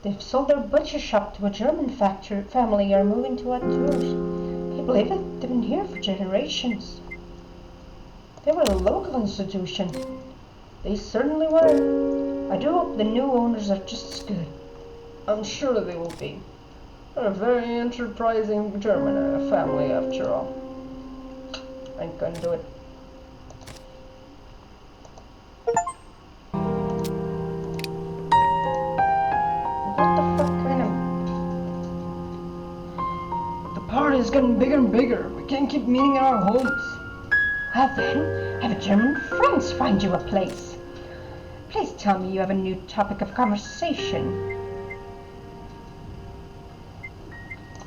They've sold their butcher shop to a German family are moving to Tours. Can you believe it? They've been here for generations. They were a local institution. They certainly were. I do hope the new owners are just as good. I'm sure they will be. They're a very enterprising German family, after all. I ain't gonna do it. What the fuck kind of... The party is getting bigger and bigger. We can't keep meeting in our homes. Well then, have German friends find you a place. Please tell me you have a new topic of conversation.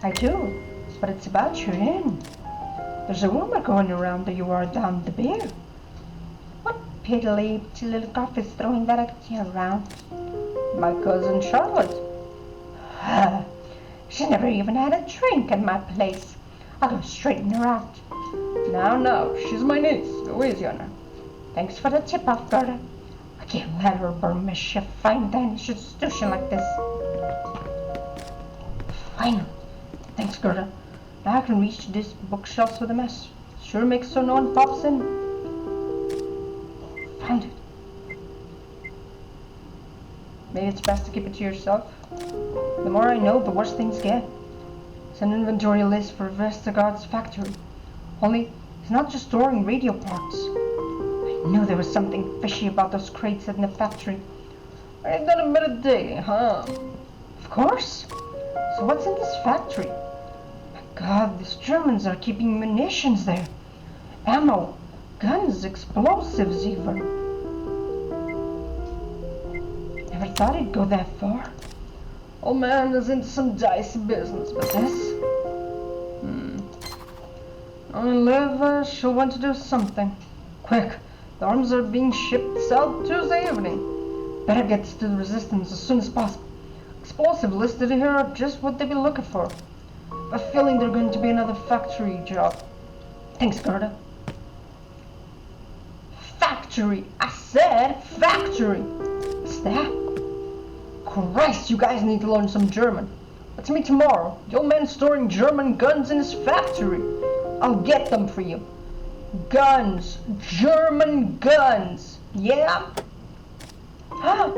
I do, but it's about your inn. There's a rumor going around that you are down the beer. What piddly little cough is throwing that idea around? My cousin Charlotte. She never even had a drink at my place. I'll go straighten her out. No, she's my niece. Go easy on her. Thanks for the tip-off, Gerda. I can't let her burn mischief fine Danish institution like this. Fine. Thanks, Gerda. Now I can reach this bookshelves with a mess. Sure makes so no one pops in. Found it. Maybe it's best to keep it to yourself. The more I know, the worse things get. It's an inventory list for Vestergaard's factory. Only, it's not just storing radio parts. I knew there was something fishy about those crates in the factory. I ain't done a bit of digging, huh? Of course. So what's in this factory? My God, these Germans are keeping munitions there. Ammo, guns, explosives even. Never thought it'd go that far. Old man is into some dicey business, but this... Only live, she'll want to do something. Quick, The arms are being shipped south Tuesday evening. Better get to the resistance as soon as possible. Explosives listed here are just what they've been looking for. I have a feeling they're going to be another factory job. Thanks, Gerda. Factory! I said factory! What's that? Christ, you guys need to learn some German. Let's meet tomorrow. The old man's storing German guns in his factory. I'll get them for you. Guns. German guns. Yeah? Huh?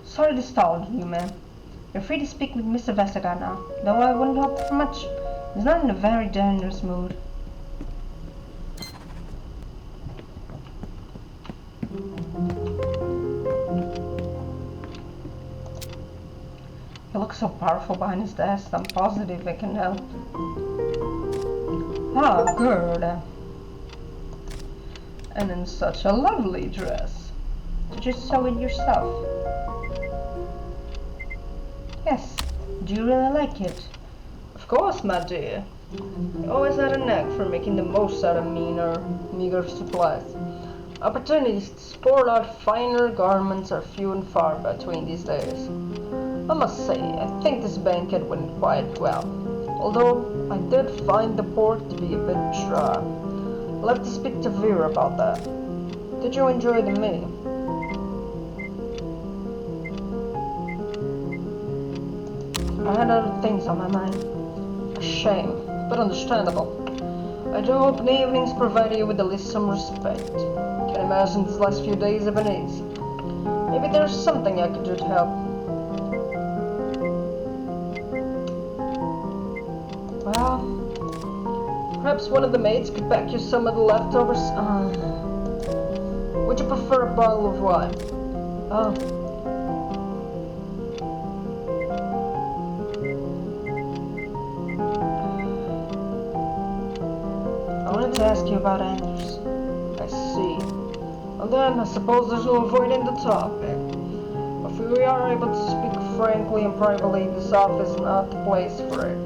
Sorry to stall you, man. You're free to speak with Mr. Vestergaard now, though I wouldn't hope for much. He's not in a very dangerous mood. He looks so powerful behind his desk, I'm positive I can help. Ah, Gerda. And in such a lovely dress. Did you sew it yourself? Yes. Do you really like it? Of course, my dear. You always had a knack for making the most out of meager supplies. Opportunities to sport out finer garments are few and far between these days. I must say, I think this banquet went quite well, although I did find the pork to be a bit dry. I'll have to speak to Vera about that. Did you enjoy the meal? I had other things on my mind. A shame, but understandable. I do hope the evenings provide you with at least some respect. Can't imagine these last few days have been easy. Maybe there's something I could do to help. Well, perhaps one of the maids could pack you some of the leftovers. Would you prefer a bottle of wine? Oh. I wanted to ask you about Anders. I see. Well then, I suppose there's no avoiding the topic. If we are able to speak frankly and privately, this office is not the place for it.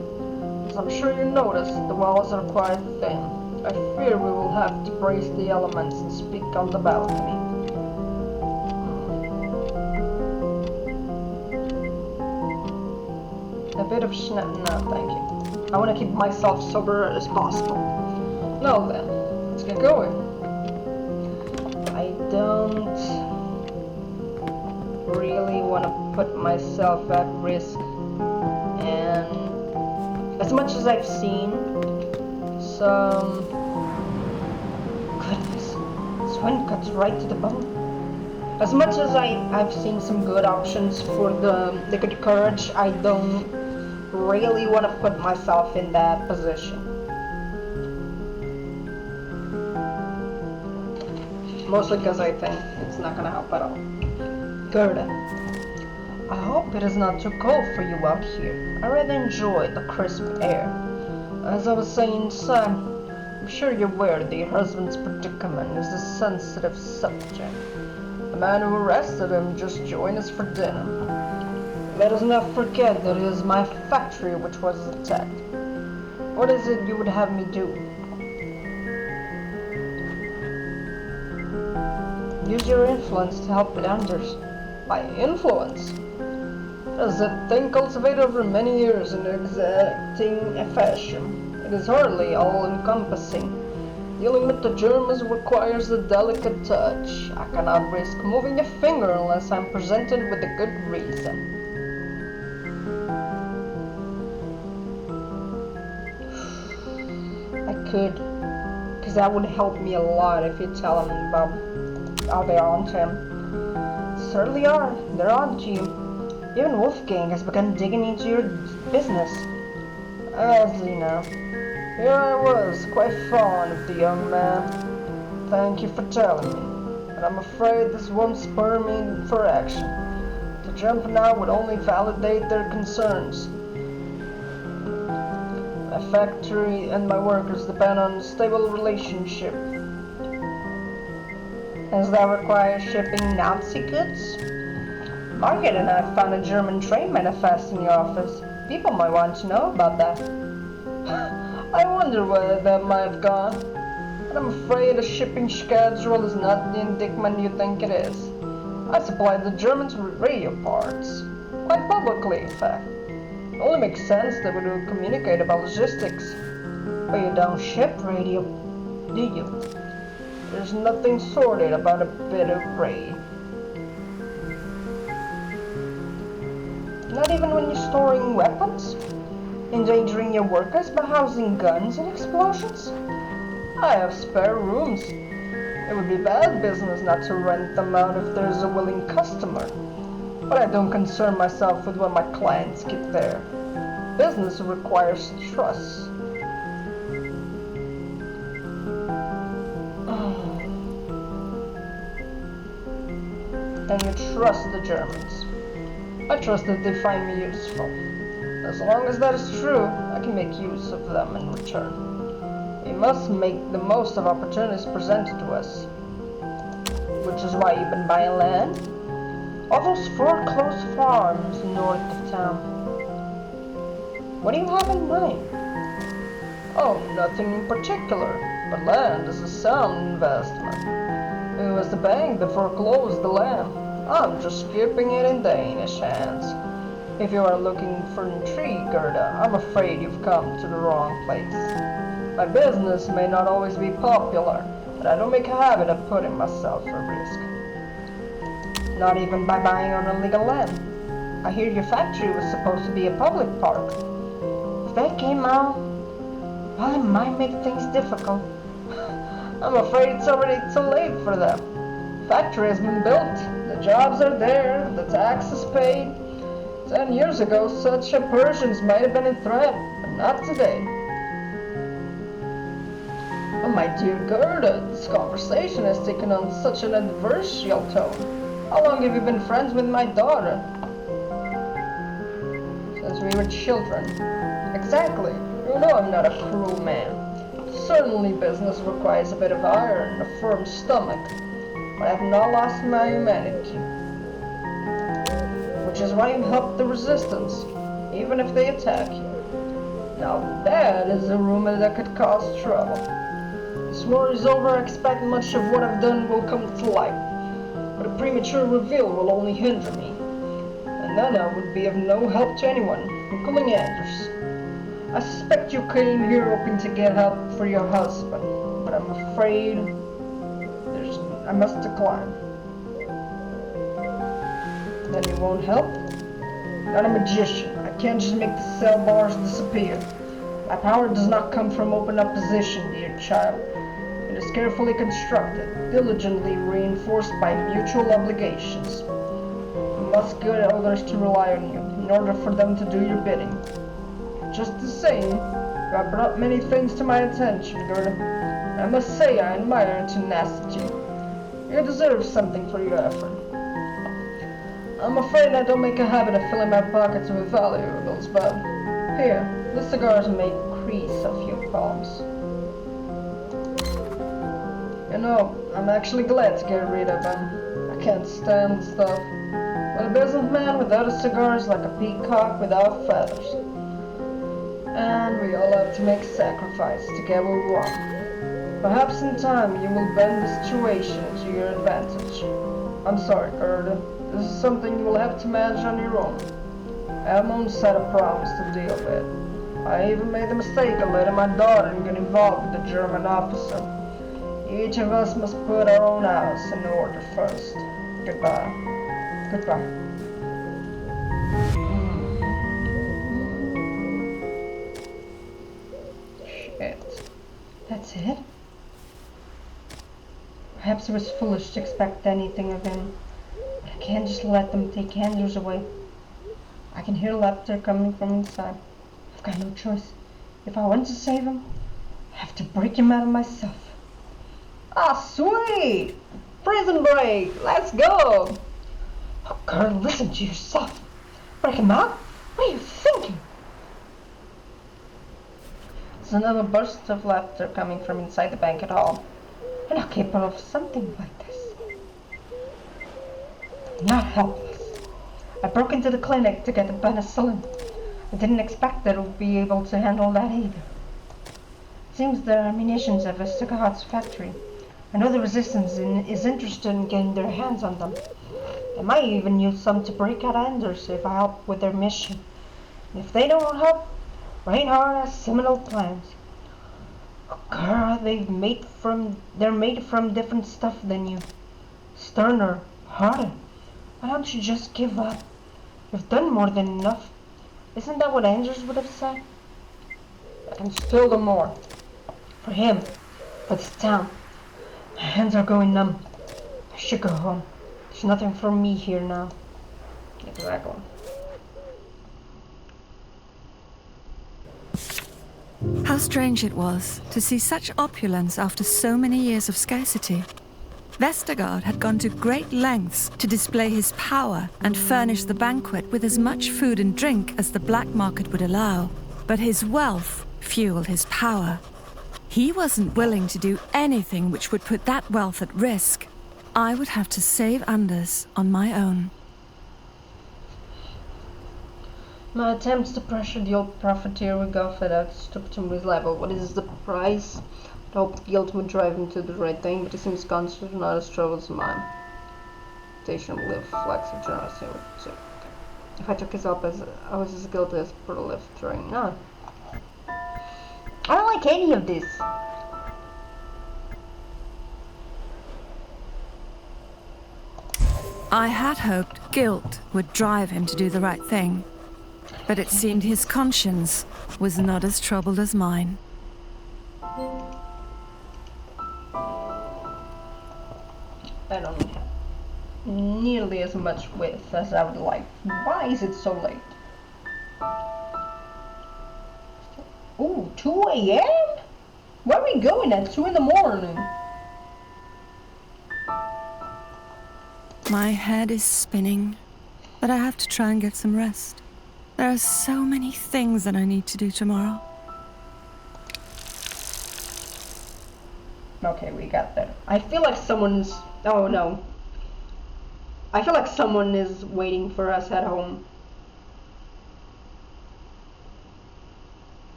As I'm sure you noticed, the walls are quite thin. I fear we will have to brace the elements and speak on the balcony. A bit of no, thank you. I want to keep myself sober as possible. Now then, let's get going. I don't really want to put myself at risk, and as much as I've seen some... Goodness, this one cuts right to the bone. As much as I've seen some good options for the good courage, I don't really want to put myself in that position. Mostly because I think it's not gonna help at all. Gerda, I hope it is not too cold for you out here. I rather enjoy the crisp air. As I was saying, son, I'm sure you're aware that your husband's predicament is a sensitive subject. The man who arrested him just joined us for dinner. Let us not forget that it is my factory which was attacked. What is it you would have me do? Use your influence to help with Anders. My influence? As a thing cultivated over many years in exacting fashion, it is hardly all-encompassing. Dealing with the Germans requires a delicate touch. I cannot risk moving a finger unless I'm presented with a good reason. I could, because that would help me a lot if you tell them about how they're onto him. Certainly are. They're onto you. Even Wolfgang has begun digging into your business. As you know, here I was, quite fond of the young man. Thank you for telling me, but I'm afraid this won't spur me for action. To jump now would only validate their concerns. My factory and my workers depend on a stable relationship. Does that require shipping Nazi goods? Margaret and I found a German trade manifest in your office. People might want to know about that. I wonder where that might have gone. But I'm afraid the shipping schedule is not the indictment you think it is. I supplied the Germans with radio parts. Quite publicly, in fact. It only makes sense that we would communicate about logistics. But you don't ship radio, do you? There's nothing sordid about a bit of raid. Not even when you're storing weapons? Endangering your workers by housing guns and explosions? I have spare rooms. It would be bad business not to rent them out if there's a willing customer. But I don't concern myself with what my clients keep there. Business requires trust. And you trust the Germans. I trust that they find me useful. As long as that is true, I can make use of them in return. We must make the most of opportunities presented to us. Which is why you've been buying land? All those foreclosed farms north of town. What do you have in mind? Oh, nothing in particular, but land is a sound investment. It was the bank that foreclosed the land. I'm just keeping it in Danish hands. If you are looking for intrigue, Gerda, I'm afraid you've come to the wrong place. My business may not always be popular, but I don't make a habit of putting myself at risk. Not even by buying on illegal land. I hear your factory was supposed to be a public park. If they came out, well, it might make things difficult. I'm afraid it's already too late for them. Factory has been built, the jobs are there, the tax is paid. 10 years ago, such apparitions might have been a threat, but not today. Oh, my dear Gerda, this conversation has taken on such an adversarial tone. How long have you been friends with my daughter? Since we were children. Exactly. You know I'm not a cruel man. Certainly business requires a bit of iron and a firm stomach, but I have not lost my humanity. Which is why you help the resistance, even if they attack you. Now that is a rumor that could cause trouble. This war is over, I expect much of what I've done will come to light, but a premature reveal will only hinder me, and then I would be of no help to anyone, including Anders. I suspect you came here hoping to get help for your husband, but I'm afraid I must decline. Then you won't help? Not a magician. I can't just make the cell bars disappear. My power does not come from open opposition, dear child. It is carefully constructed, diligently reinforced by mutual obligations. You must get others to rely on you, in order for them to do your bidding. Just the same, you have brought many things to my attention, Gerda. I must say I admire your tenacity. You deserve something for your effort. I'm afraid I don't make a habit of filling my pockets with valuables, but here, the cigars may crease a few palms. You know, I'm actually glad to get rid of them. I can't stand the stuff. But a businessman without a cigar is like a peacock without feathers. And we all have to make sacrifices to get what we want. Perhaps in time you will bend the situation to your advantage. I'm sorry, Gerda. This is something you will have to manage on your own. I have my own set of problems to deal with. I even made the mistake of letting my daughter get involved with the German officer. Each of us must put our own house in order first. Goodbye. Goodbye. That's it? Perhaps it was foolish to expect anything of him, but I can't just let them take Anders away. I can hear laughter coming from inside. I've got no choice. If I want to save him, I have to break him out of myself. Ah, sweet! Prison break! Let's go! Oh, girl, listen to yourself. Break him out? What are you thinking? There's another burst of laughter coming from inside the banquet hall. You're not capable of something like this. I'm not helpless. I broke into the clinic to get the penicillin. I didn't expect that I would be able to handle that either. Seems there are munitions at Vestergaard's factory. I know the resistance is interested in getting their hands on them. They might even use some to break out Anders if I help with their mission. And if they don't help, Reinhardt has similar plans. Girl, they're made from different stuff than you. Sterner, harder. Why don't you just give up? You've done more than enough. Isn't that what Anders would have said? I can still do more. For him. For this town. My hands are going numb. I should go home. There's nothing for me here now. Exactly. How strange it was to see such opulence after so many years of scarcity. Vestergaard had gone to great lengths to display his power and furnish the banquet with as much food and drink as the black market would allow. But his wealth fueled his power. He wasn't willing to do anything which would put that wealth at risk. I would have to save Anders on my own. My attempts to pressure the old profiteer with Goffin stood to his level. What is the price? I hope guilt would drive him to the right thing, but he seems constant, not as troubled as mine. Station live flex of generosity. So, okay. If I took his help as I was as guilty as for the lift during no. I don't like any of this. I had hoped guilt would drive him to do the right thing, but it seemed his conscience was not as troubled as mine. I don't have nearly as much width as I would like. Why is it so late? Ooh, 2 a.m.? Where are we going at 2 in the morning? My head is spinning, but I have to try and get some rest. There are so many things that I need to do tomorrow. Okay, we got there. I feel like someone's... Oh no. I feel like someone is waiting for us at home.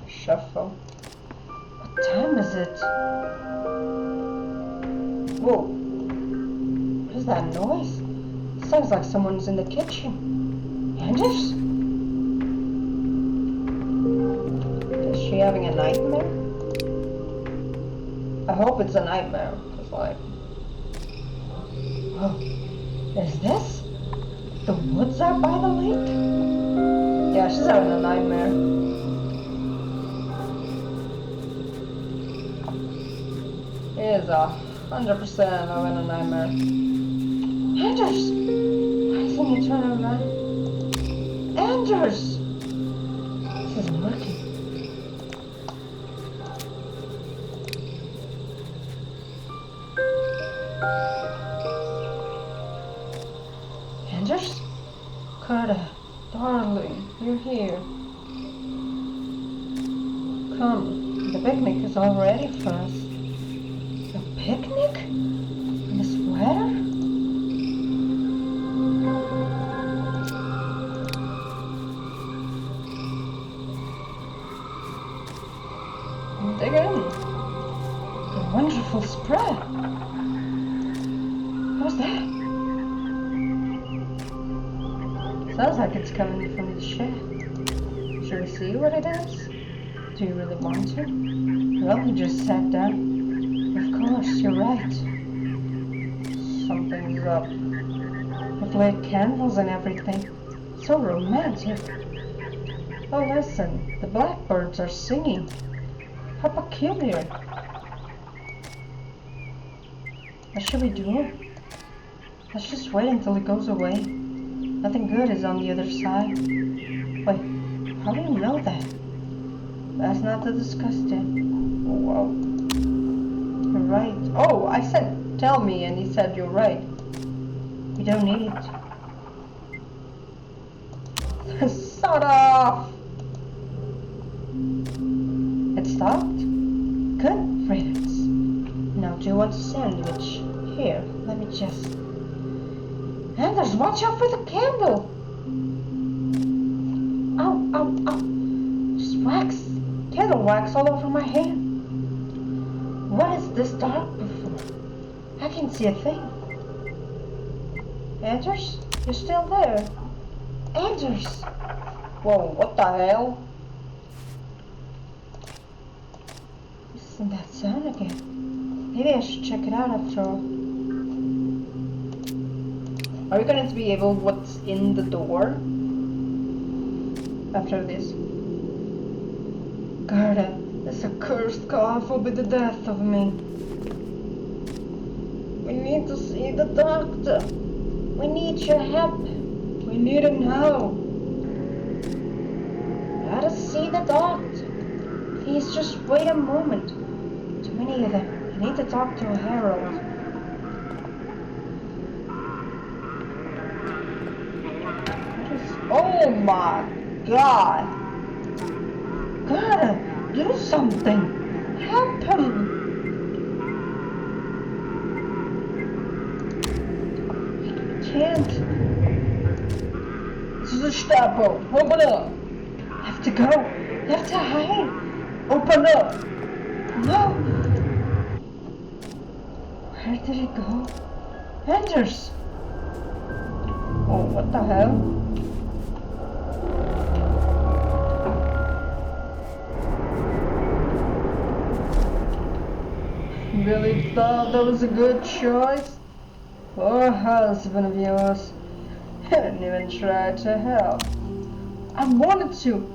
Shuffle. What time is it? Whoa. What is that noise? Sounds like someone's in the kitchen. Anders? Is she having a nightmare? I hope it's a nightmare, cause like... Oh, is this? The woods out by the lake? Yeah, she's having a nightmare. It is 100% having a nightmare. Anders! Why isn't he turning around? Anders! This isn't working. Anders? Gerda, darling, you're here. Come, the picnic is all ready for us. A picnic? In this weather? Dig in. A wonderful spread. What's that? Sounds like it's coming from the shed. Should we see what it is? Do you really want to? Well, we just sat down. Of course, you're right. Something's up. With lit candles and everything. So romantic. Oh, listen. The blackbirds are singing. How peculiar. What should we do? Let's just wait until it goes away. Nothing good is on the other side. Wait, how do you know that? That's not to discuss it. Oh, wow. You're right. Oh, I said tell me, and he said you're right. We don't need it. Sort of. It stopped? Good riddance. Now, do you want a sandwich? Here, let me just... Anders, watch out for the candle! Ow, ow, ow. Just wax little wax all over my hand. What is this dark before? I can't see a thing. Anders? You're still there. Anders! Whoa, what the hell? Listen to that sound again. Maybe I should check it out after all. Are we going to be able to what's in the door? After this. Gerda, this accursed cough will be the death of me. We need to see the doctor. We need your help. We need it now. Let us see the doctor. Please just wait a moment. Too many of them. I need to talk to a herald. Oh my god! Gerda, do something. Help him. I can't. This is a Gestapo. Open up! I have to go. I have to hide. Open up! No. Where did he go? Anders! Oh, what the hell? Really thought that was a good choice? Poor husband of yours. Didn't even try to help. I wanted to.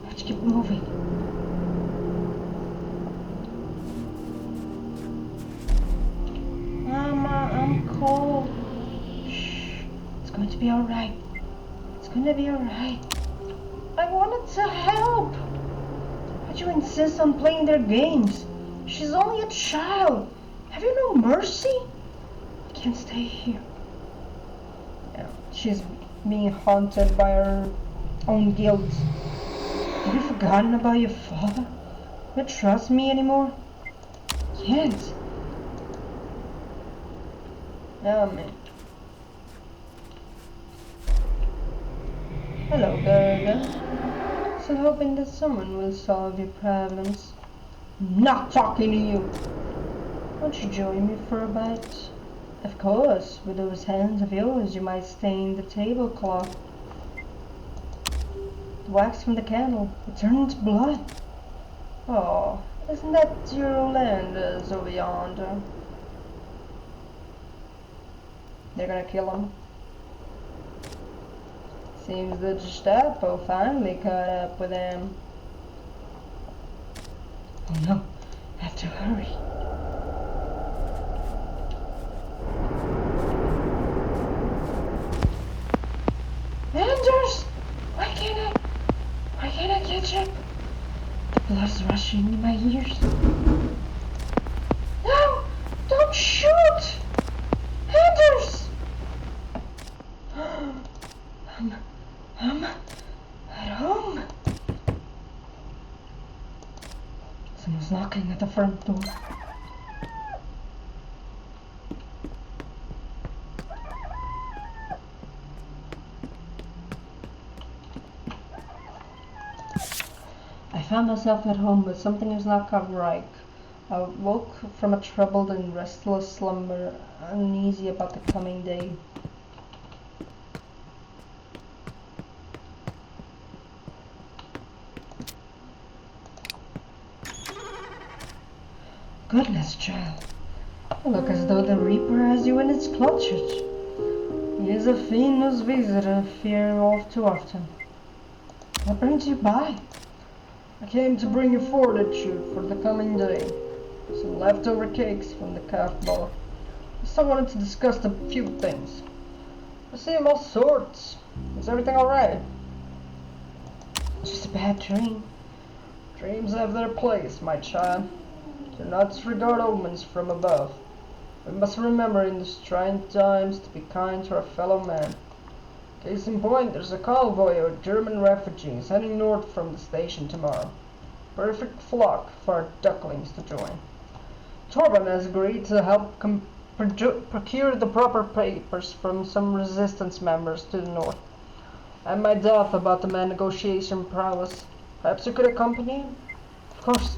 Let's keep moving. Mama, I'm cold. Shh. It's going to be alright. It's going to be alright. I wanted to help. Why'd you insist on playing their games? She's only a child. Have you no mercy? I can't stay here. Yeah, she's being haunted by her own guilt. Have you forgotten about your father? You don't trust me anymore? Can't. Yeah, man. Hello, Gerda. So hoping that someone will solve your problems. I'm not talking to you. Won't you join me for a bite? Of course, with those hands of yours you might stain the tablecloth. The wax from the candle will turn into blood. Oh, isn't that your Landers over yonder? They're gonna kill him. Seems the Gestapo finally caught up with them. Oh no, I have to hurry. Anders! Why can't I catch up? The blood's rushing in my ears. No! Don't shoot! Anders! I'm at home. Someone's knocking at the front door. I found myself at home, but something was not quite right. I woke from a troubled and restless slumber, uneasy about the coming day. Goodness, child. You look as though the Reaper has you in its clutches. He is a fiend whose visits I fear all too often. What brings you by? I came to bring you fortitude for the coming day. Some leftover cakes from the calf ball. I still wanted to discuss a few things. I see all sorts. Is everything alright? Just a bad dream. Dreams have their place, my child. Do not disregard omens from above. We must remember in these trying times to be kind to our fellow man. Case in point, there's a convoy of German refugees heading north from the station tomorrow. Perfect flock for our ducklings to join. Torben has agreed to help procure the proper papers from some resistance members to the north. I have my doubt about the man's negotiation prowess. Perhaps you could accompany him? Of course.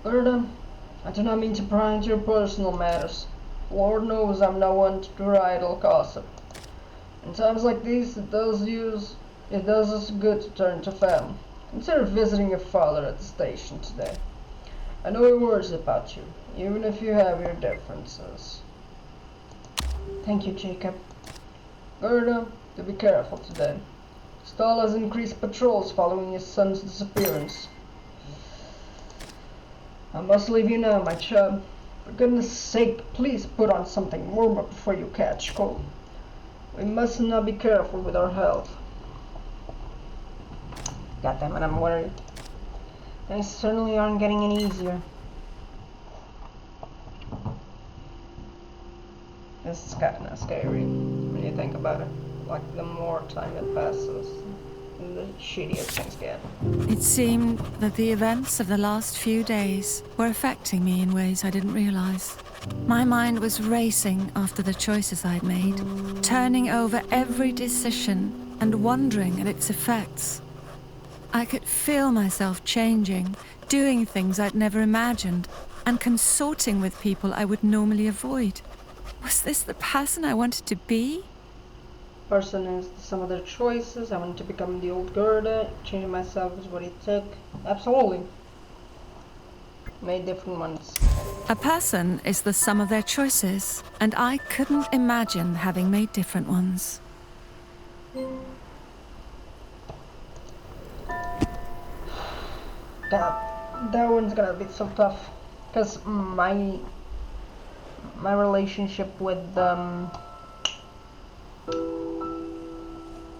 Gerda, I do not mean to pry into your personal matters. Lord knows I'm no one to draw idle gossip. In times like these, it does us good to turn to family. Consider visiting your father at the station today. I know he worries about you, even if you have your differences. Thank you, Jacob. Gerda, to be careful today. Stahl has increased patrols following his son's disappearance. I must leave you now, my chum. For goodness sake, please put on something warmer before you catch cold. We must not be careful with our health. God damn it, I'm worried. They certainly aren't getting any easier. This is kinda scary when you think about it. Like, the more time that passes, the shittier things get. It seemed that the events of the last few days were affecting me in ways I didn't realize. My mind was racing after the choices I'd made, turning over every decision and wondering at its effects. I could feel myself changing, doing things I'd never imagined, and consorting with people I would normally avoid. Was this the person I wanted to be? Person is some of their choices. I wanted to become the old Gerda. Changing myself is what it took. Absolutely. Made different ones. A person is the sum of their choices, and I couldn't imagine having made different ones. God, that one's gonna be so tough. Because my relationship with the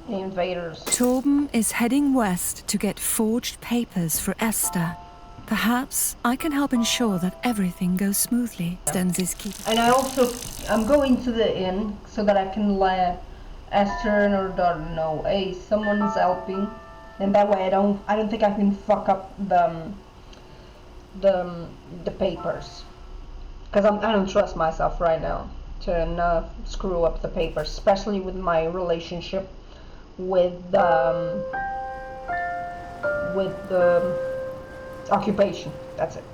invaders. Torben is heading west to get forged papers for Esther. Perhaps I can help ensure that everything goes smoothly. Stens is key. And I'm going to the inn so that I can let Esther and her daughter know, hey, someone's helping, and that way I don't think I can fuck up the papers, because I don't trust myself right now to not screw up the papers, especially with my relationship with the occupation. That's it.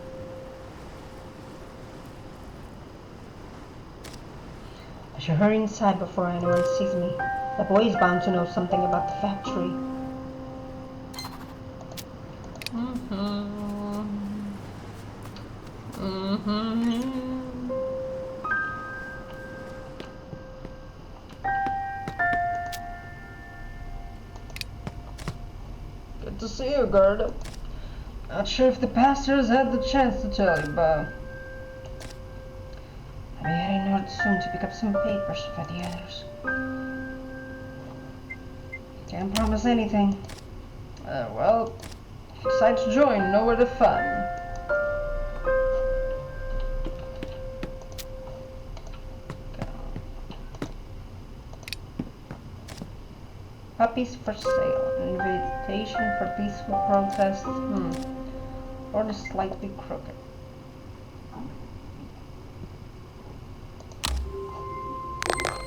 I should hurry inside before anyone sees me. The boy is bound to know something about the factory. Good to see you, Gerda. Not sure if the pastor has had the chance to tell you, but I'll be heading north soon to pick up some papers for the others. Can't promise anything. well, if you decide to join, know where to find me. Puppies for sale. An invitation for peaceful protest. Or slightly crooked.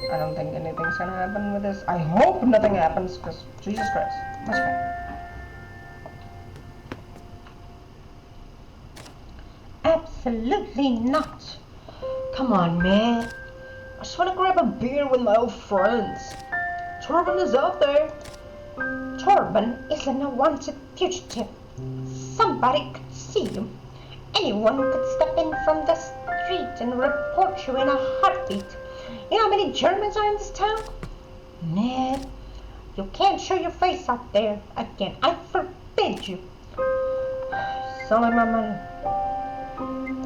I don't think anything's gonna happen with this. I hope nothing happens, because Jesus Christ. That's fine. Absolutely not. Come on, man. I just want to grab a beer with my old friends. Torben is out there. Torben isn't a wanted fugitive. Somebody could see you. Anyone could step in from the street and report you in a heartbeat. You know how many Germans are in this town? Ned, you can't show your face out there again. I forbid you. Sound like my mother.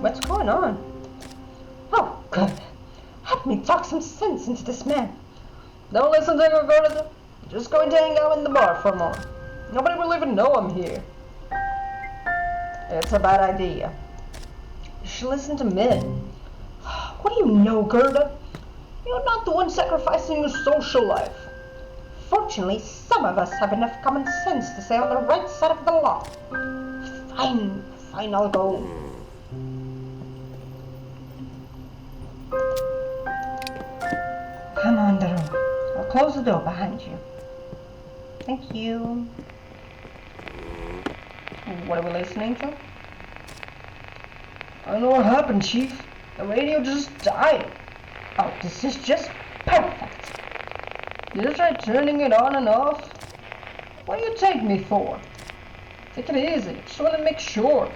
What's going on? Oh, good. Help me talk some sense into this man. Don't listen to her, Gerda. I'm just going to hang out in the bar for a moment. Nobody will even know I'm here. It's a bad idea. You should listen to me. What do you know, Gerda? You're not the one sacrificing your social life. Fortunately, some of us have enough common sense to stay on the right side of the law. Fine, I'll go. Come on, Drew. I'll close the door behind you. Thank you. What are we listening to? I know what happened, Chief. The radio just died. Oh, this is just perfect. You just tried turning it on and off? What do you take me for? Take it easy. Just want to make sure.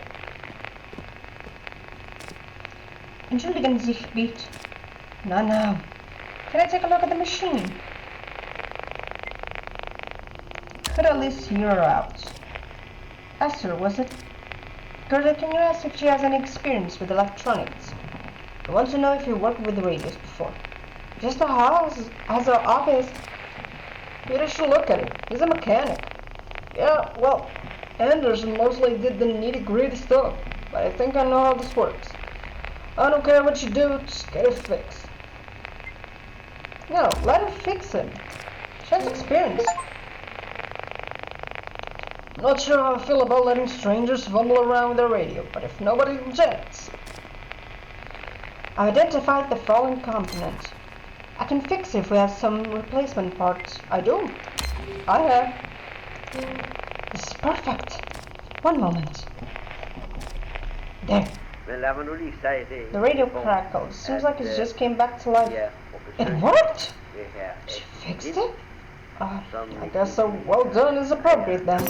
Entschuldigen Sie bitte. No, no. Can I take a look at the machine? Could at least hear her out. Esther, was it? Gerda, can you ask if she has any experience with electronics? I want to know if you worked with radios before. Just a house has an office. Peter should look at it. He's a mechanic. Yeah, well, Anderson mostly did the nitty-gritty stuff, but I think I know how this works. I don't care what you do, just get it fixed. No, let her fix it. She has experience. I'm not sure how I feel about letting strangers fumble around with their radio, but if nobody objects. I identified the fallen component. I can fix it if we have some replacement parts. I do. I have. This is perfect. One moment. There. The radio crackles. Seems like it just came back to life. It worked? She fixed it? I guess so. Well done is appropriate then.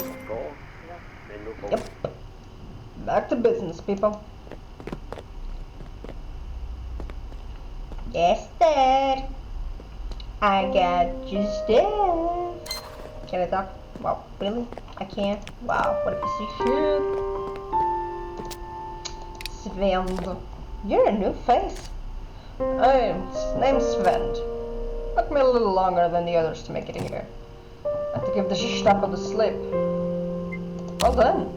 Yep. Back to business, people. Yes, Dad. I got your stuff. Can I talk? Wow, really? I can't? Wow, what a piece of shit. Sven. You're a new face. Name's Sven. Took me a little longer than the others to make it here. Had to give the Gestapo the slip. Well done.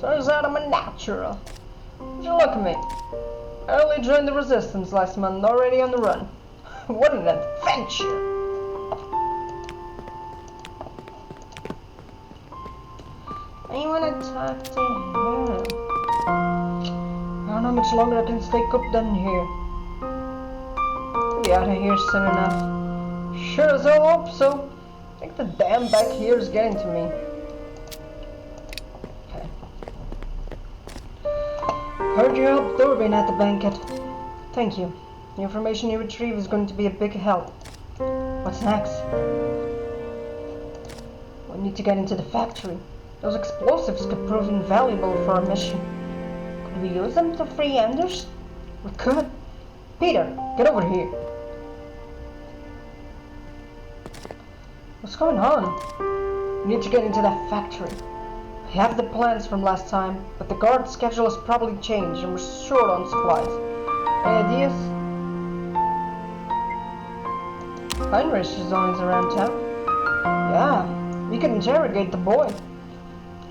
Turns out I'm a natural. Would you look at me? I only joined the resistance last month, already on the run. What an adventure! I want to talk to him. I don't know how much longer I can stay cooped down here. I'll be out of here soon enough. Sure as hell hope so. I think the damn back here is getting to me. Okay. Heard you helped Durbin at the banquet. Thank you. The information you retrieve is going to be a big help. What's next? We need to get into the factory. Those explosives could prove invaluable for our mission. Could we use them to free Anders? We could. Peter, get over here. What's going on? We need to get into that factory. I have the plans from last time, but the guard schedule has probably changed and we're short on supplies. Any ideas? Heinrich is always around town. Yeah, we could interrogate the boy.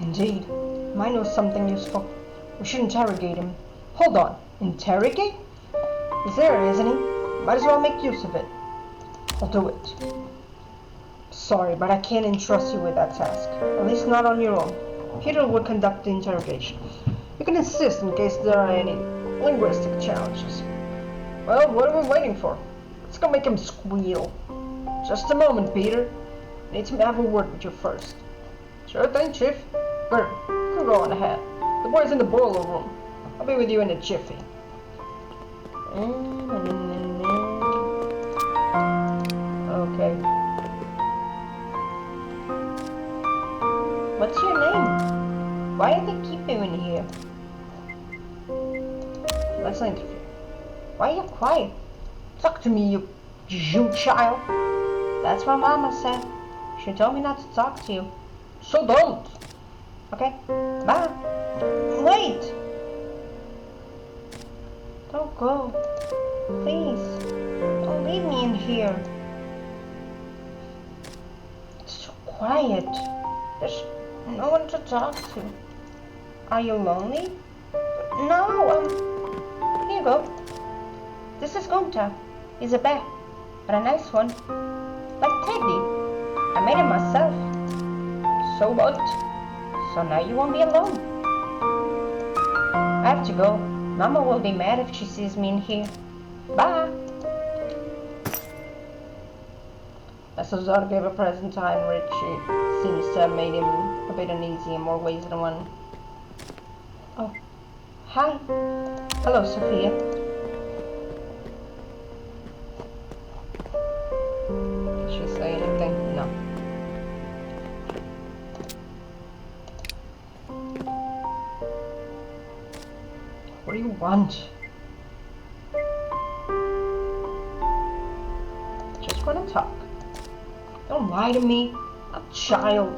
Indeed. Might know something useful. We should interrogate him. Hold on, interrogate? He's there, isn't he? Might as well make use of it. I'll do it. Sorry, but I can't entrust you with that task. At least not on your own. Peter will conduct the interrogation. You can assist in case there are any linguistic challenges. Well, what are we waiting for? Let's go make him squeal. Just a moment, Peter. I need to have a word with you first. Sure thing, Chief. Bert, you can go on ahead. The boy's in the boiler room. I'll be with you in a jiffy. Okay. What's your name? Why do they keep you in here? Let's not interfere. Why are you quiet? Talk to me, you Jew child. That's what Mama said. She told me not to talk to you. So don't. Okay, bye. Wait! Don't go. Please. Don't leave me in here. It's so quiet. There's no one to talk to. Are you lonely? No, here you go. This is Gunta. He's a bear, but a nice one. Like Teddy. I made him myself. So what? So now you won't be alone. I have to go. Mama will be mad if she sees me in here. Bye. Cesar gave a present to Heinrich. seems to have made him a bit uneasy in more ways than one. Oh, hi. Hello, Sophia. Did she say anything? No. What do you want? Just want to talk. Don't lie to me. I'm a child.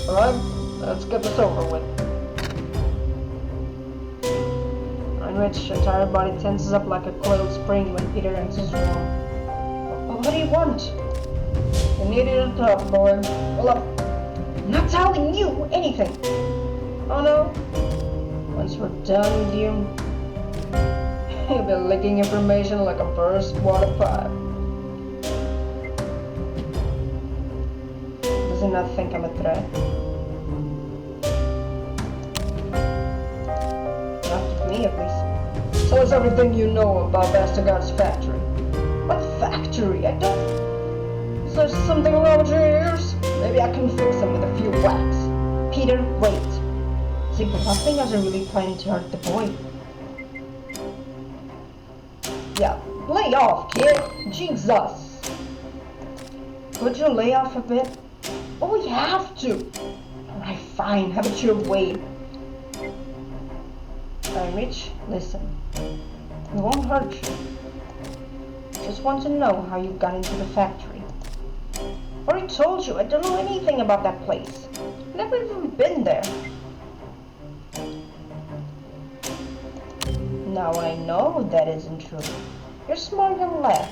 Alright, let's get this over with. In which entire body tenses up like a coiled spring when Peter enters the room. What do you want? You needed to talk, boy. Well, I'm not telling you anything. Oh no? Once we're done with you, you'll be licking information like a burst water pipe. Does he not think I'm a threat? Not to me, at least. Tell us everything you know about Vestergaard's factory. What factory? I don't... Is there something wrong with your ears? Maybe I can fix them with a few whacks. Peter, wait. See, but nothing are really planning to hurt the boy. Yeah, lay off, kid. Jesus. Could you lay off a bit? Oh, we have to. Alright, fine. Have it your way. Rich, listen. It won't hurt you. Just want to know how you got into the factory. Already told you, I don't know anything about that place. Never even been there. Now I know that isn't true. You're a smart young lad.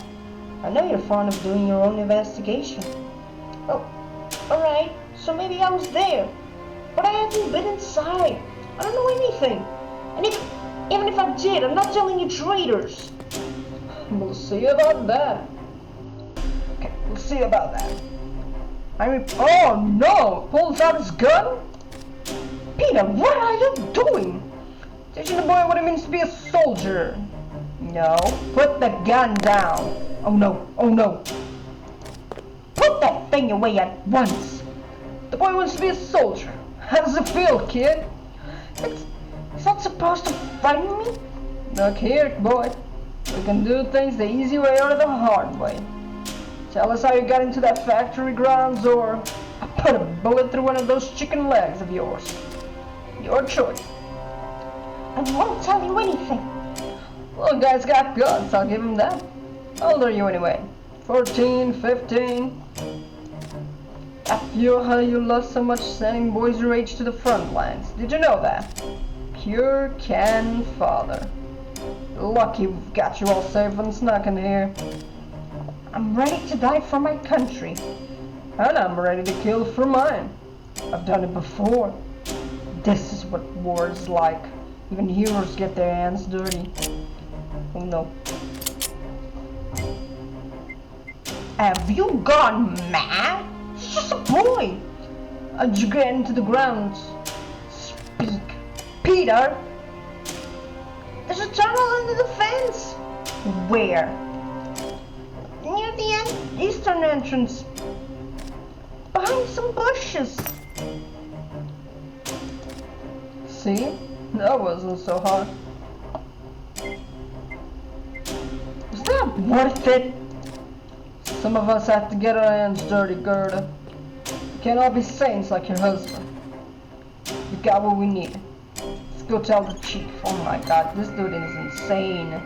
I know you're fond of doing your own investigation. Oh, alright, so maybe I was there. But I haven't been inside. I don't know anything. And even if I did, I'm not telling you traitors. We'll see about that. Okay, we'll see about that. Oh no! Pulls out his gun? Peter, what are you doing? Teaching the boy what it means to be a soldier. No, put the gun down. Oh no, oh no. Put that thing away at once. The boy wants to be a soldier. How does it feel, kid? Is that supposed to frighten me? Look here, boy. We can do things the easy way or the hard way. Tell us how you got into that factory grounds, or I'll put a bullet through one of those chicken legs of yours. Your choice. I won't tell you anything. Well, guy's got guts, I'll give him that. How old are you anyway? 14, 15? I feel how you love so much sending boys your age to the front lines. Did you know that? Pure cannon father. Lucky we've got you all safe and snug in here. I'm ready to die for my country. And I'm ready to kill for mine. I've done it before. This is what war is like. Even heroes get their hands dirty. Oh no. Have you gone mad? He's just a boy. How'd you get into the grounds? Speak. Peter! There's a tunnel under the fence! Where? Near the eastern entrance. Behind some bushes. See? That wasn't so hard. Was that worth it? Some of us have to get our hands dirty, Gerda. We can't all be saints like your husband. We got what we need. Let's go tell the chief. Oh my god, this dude is insane.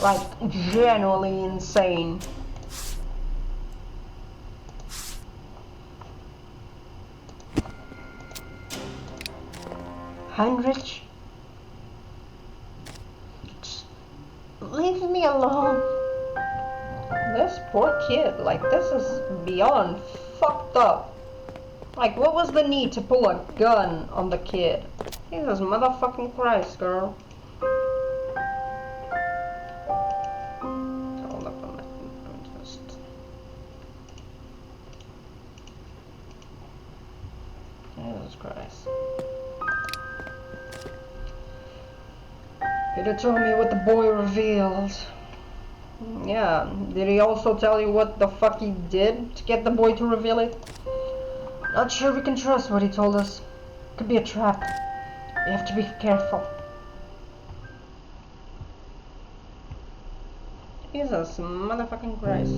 Like, genuinely insane. Heinrich? Just leave me alone. This poor kid, like, this is beyond fucked up. Like, what was the need to pull a gun on the kid? Jesus motherfucking Christ, girl. Hold up a minute. Just... Jesus Christ. Peter told me what the boy revealed. Yeah, did he also tell you what the fuck he did to get the boy to reveal it? Not sure we can trust what he told us. Could be a trap. We have to be careful. Jesus motherfucking Christ.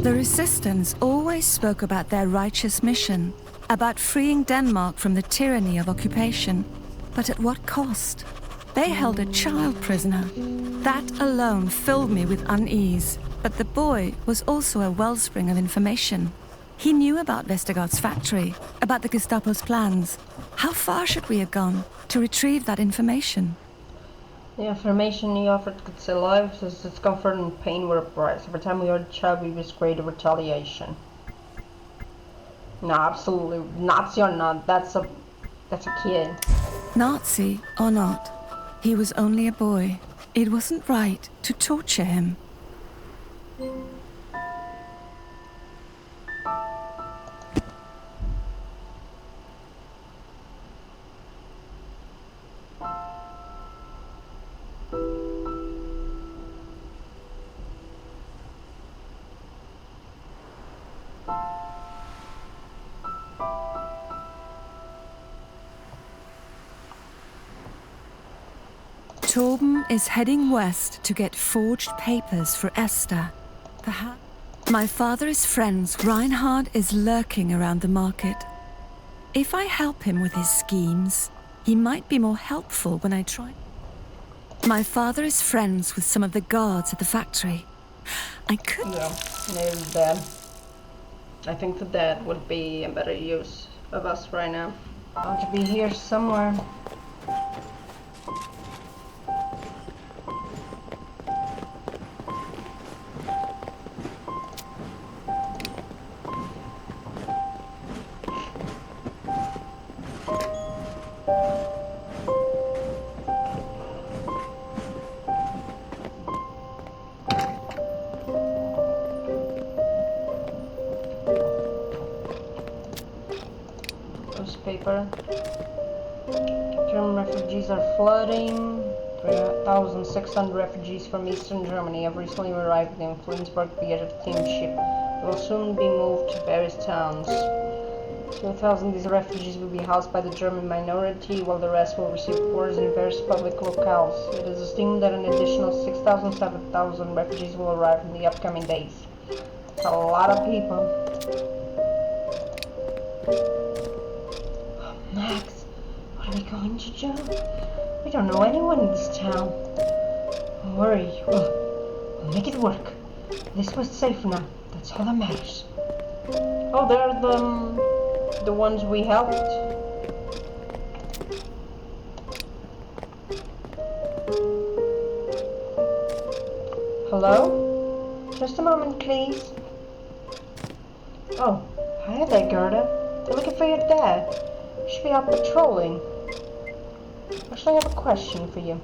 The resistance always spoke about their righteous mission, about freeing Denmark from the tyranny of occupation. But at what cost? They held a child prisoner. That alone filled me with unease. But the boy was also a wellspring of information. He knew about Vestergaard's factory, about the Gestapo's plans. How far should we have gone to retrieve that information? The information he offered could save lives, as discomfort and pain were a price. Every time we heard a child, we risked greater retaliation. No, absolutely. Nazi or not, that's a kid. Nazi or not, he was only a boy. It wasn't right to torture him. Torben is heading west to get forged papers for Esther. Perhaps my father is friends. Reinhard is lurking around the market. If I help him with his schemes, he might be more helpful when I try. My father is friends with some of the guards at the factory. I could... Yeah, maybe dad. I think the dad would be a better use of us right now. Ought to be here somewhere. Paper. German refugees are flooding. 3,600 refugees from eastern Germany have recently arrived in Flensburg via the steamship. They will soon be moved to various towns. 2,000 of these refugees will be housed by the German minority, while the rest will receive quarters in various public locales. It is esteemed that an additional 6,000 to 7,000 refugees will arrive in the upcoming days. It's a lot of people. Max, what are we going to do? We don't know anyone in this town. Don't worry, we'll make it work. This was safe now. That's all that matters. Oh, they're the ones we helped. Hello? Just a moment, please. Oh, hi there, Gerda. You're looking for your dad. You should be out patrolling. Actually, I have a question for you.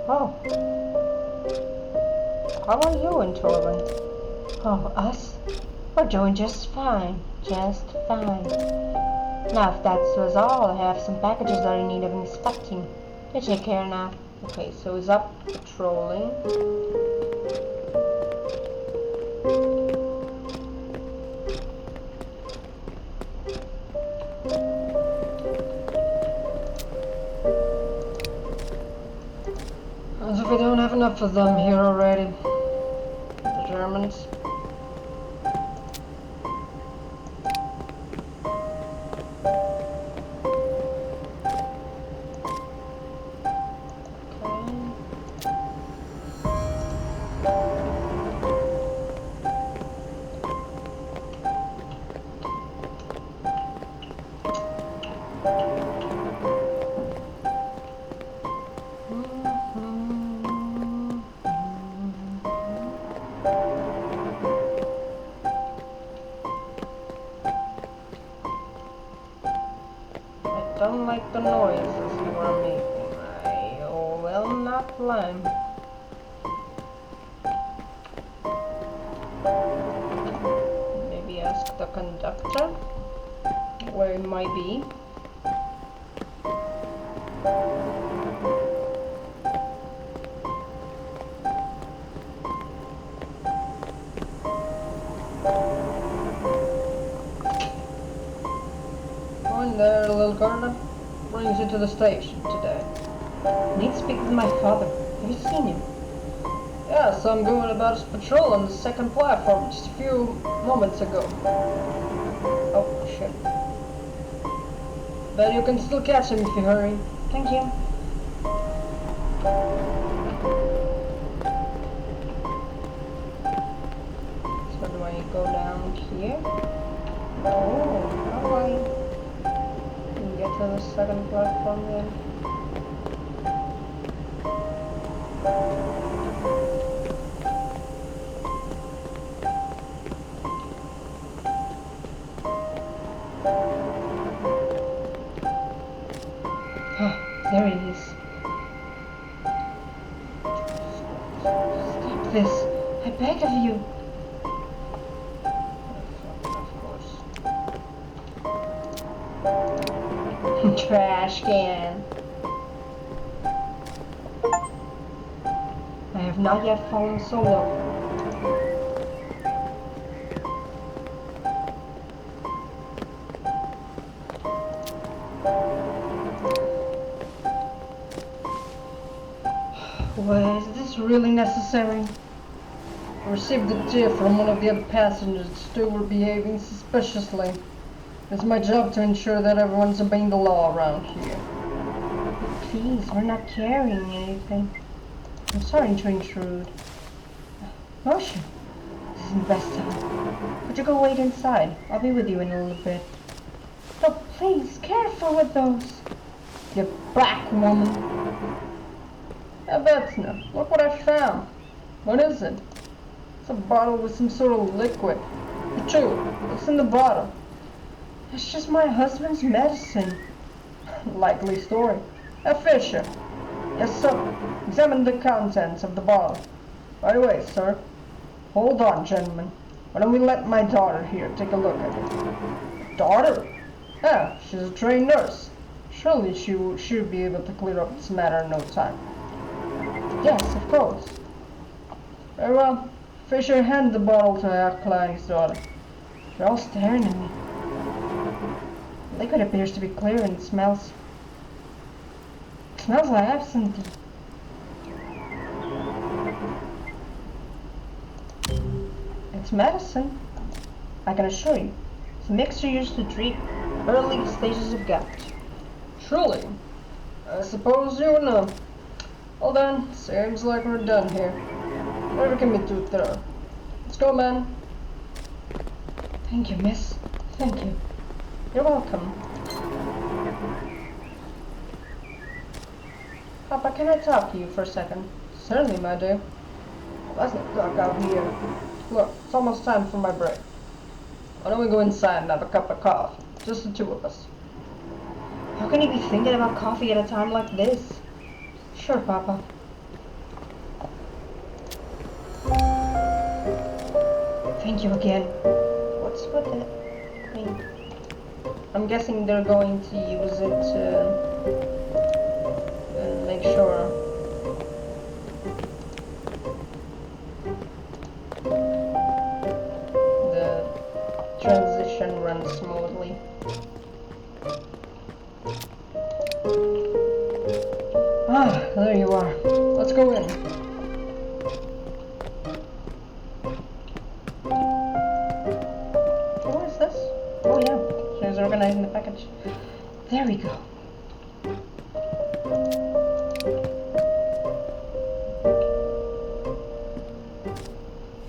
Oh. How are you and Torben? Oh, us? We're doing just fine. Just fine. Now, if that was all, I have some packages that are in need of inspecting. You take care now. Okay, so he's up patrolling. As if we don't have enough of them here already. The Germans. I don't like the noises you are making. I will not lie. Maybe ask the conductor where it might be. there, little Gerda. Brings you to the station today. I need to speak with my father. Have you seen him? Yes, I'm going about his patrol on the second platform just a few moments ago. Oh, shit. But you can still catch him if you hurry. Thank you. So do I go down here? Oh, how do I get to the second platform then? Oh, there he is. Stop this. I beg of you. Of course. Trash can. I have not yet fallen so low. Why is this really necessary? I received a tip from one of the other passengers that still were behaving suspiciously. It's my job to ensure that everyone's obeying the law around here. Please, we're not carrying anything. I'm sorry to intrude. Motion. This isn't the best time. Would you go wait inside? I'll be with you in a little bit. Oh, please, careful with those. Get back, woman! Now, look what I found. What is it? It's a bottle with some sort of liquid. Chew, what's in the bottle? It's just my husband's medicine. Likely story. Fisher. Yes, sir. Examine the contents of the bottle. By the way, sir. Hold on, gentlemen. Why don't we let my daughter here take a look at it? Daughter? Yeah, she's a trained nurse. Surely she should be able to clear up this matter in no time. Yes, of course. Very well. Fisher, hand the bottle to our client's daughter. They're all staring at me. The liquid appears to be clear and it smells like absinthe. It's medicine, I can assure you. It's a mixture used to treat early stages of gout. Truly. I suppose you know. Well then, seems like we're done here. Never can be too thorough. Let's go, man. Thank you, miss. Thank you. You're welcome. Papa, can I talk to you for a second? Certainly, my dear. Let's not talk out here. Look, it's almost time for my break. Why don't we go inside and have a cup of coffee? Just the two of us. How can you be thinking about coffee at a time like this? Sure, Papa. Thank you again. What's with it? I mean, I'm guessing they're going to use it to make sure the transition runs smoothly. Ah, there you are. Let's go in. What is this? Oh yeah, she's organizing the package. There we go.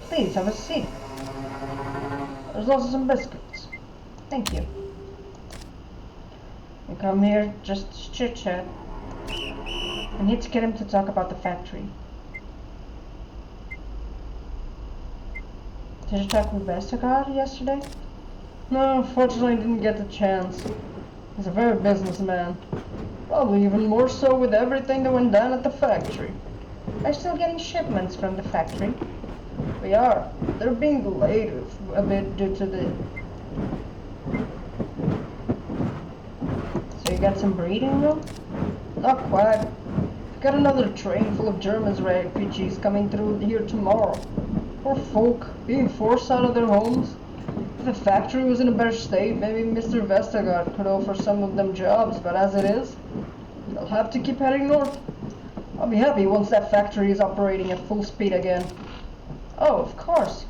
Please have a seat. There's also some biscuits. Thank you. We come here just to chit-chat. I need to get him to talk about the factory. Did you talk with Vestergaard yesterday? No, unfortunately I didn't get the chance. He's a very businessman. Probably even more so with everything that went down at the factory. Are you still getting shipments from the factory? We are. They're being delayed a bit due to the... So you got some breathing room? Not quite. We've got another train full of German refugees coming through here tomorrow. Poor folk, being forced out of their homes. the factory was in a better state, maybe Mr. Vestergaard could offer some of them jobs, but as it is, they'll have to keep heading north. I'll be happy once that factory is operating at full speed again. Oh, of course.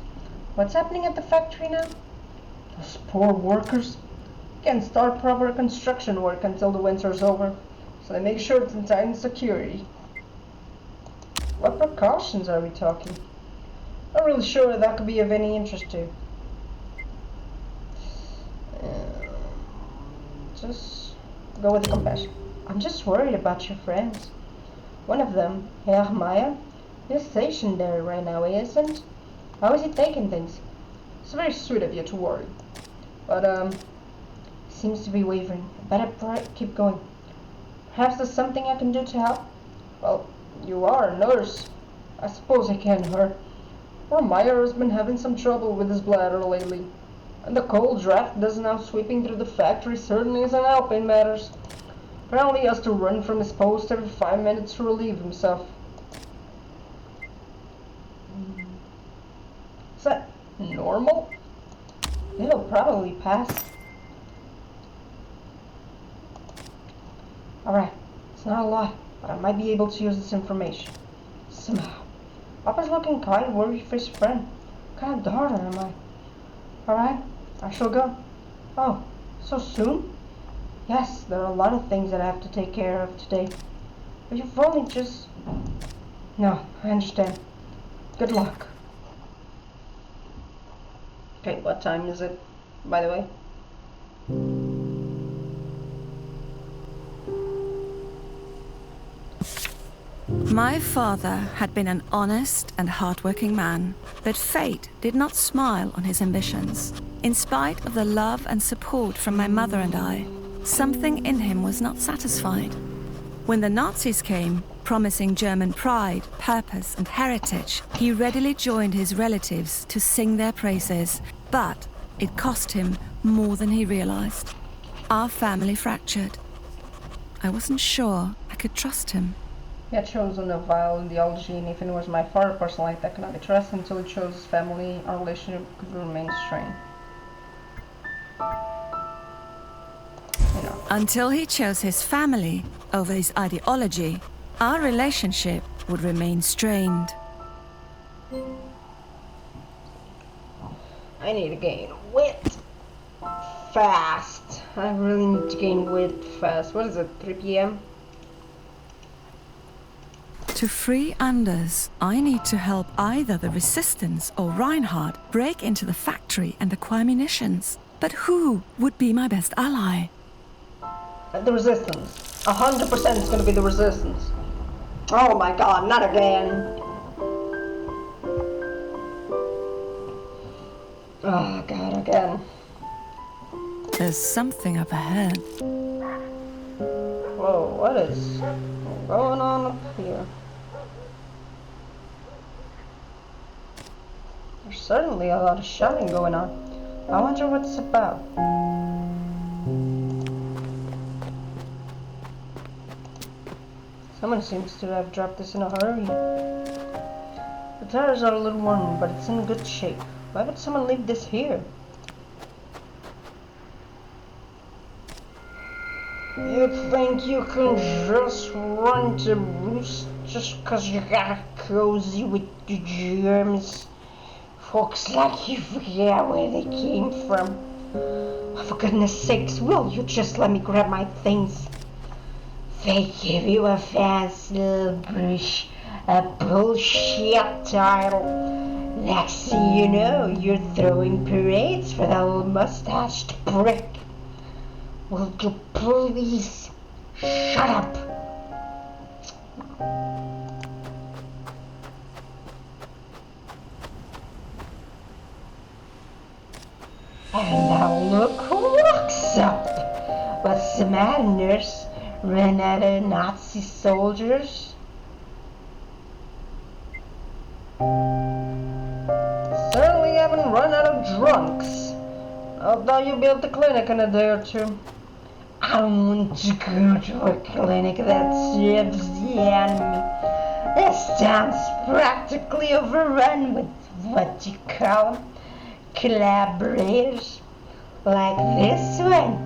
What's happening at the factory now? Those poor workers can't start proper construction work until the winter's over, so they make sure it's in tight security. What precautions are we talking? Not really sure that could be of any interest to you. Just go with the compassion. I'm just worried about your friends. One of them, Herr Meyer, is stationed there right now, isn't? How is he taking things? It's very sweet of you to worry. But, seems to be wavering. I better keep going. Perhaps there's something I can do to help? Well, you are a nurse. I suppose it can't hurt. Poor Meyer has been having some trouble with his bladder lately. And the cold draft that's now sweeping through the factory certainly isn't helping matters. Apparently he has to run from his post every 5 minutes to relieve himself. Is that normal? It'll probably pass. Alright, it's not a lot, but I might be able to use this information. Somehow. Papa's looking kind of worried for his friend. What kind of daughter am I? Alright, I shall go. Oh, so soon? Yes, there are a lot of things that I have to take care of today. But you've only just... No, I understand. Good luck. Okay, what time is it, by the way? My father had been an honest and hard-working man, but fate did not smile on his ambitions. In spite of the love and support from my mother and I, something in him was not satisfied. When the Nazis came, promising German pride, purpose, and heritage, he readily joined his relatives to sing their praises, but it cost him more than he realized. Our family fractured. I wasn't sure I could trust him. He had chosen a vile ideology, and if it was my father personally, that could not be trusted until he chose his family. Our relationship could remain strained. Until he chose his family over his ideology, our relationship would remain strained. I need to gain weight fast. I really need to gain weight fast. What is it, 3 p.m.? To free Anders, I need to help either the Resistance or Reinhard break into the factory and acquire munitions. But who would be my best ally? The Resistance. 100% it's gonna be the Resistance. Oh my god, not again. Oh god, again. There's something up ahead. Whoa, what is going on up here? There's certainly a lot of shouting going on. I wonder what it's about. Someone seems to have dropped this in a hurry. The tires are a little worn, but it's in good shape. Why would someone leave this here? You think you can just run to roost just 'cause you got cozy with the Germans? Folks like you forget where they came from. Oh, for goodness sakes, will you just let me grab my things? They give you a fancy little brush, a bullshit title. Next thing you know, you're throwing parades for that little mustached prick. Will you please shut up? And now look who walks up. What's the matter, nurse? Ran out of Nazi soldiers? Certainly haven't run out of drunks. Although you'll be at the clinic in a day or two. I don't want to go to a clinic that serves the enemy. This town's practically overrun with what you call collaborators like this one,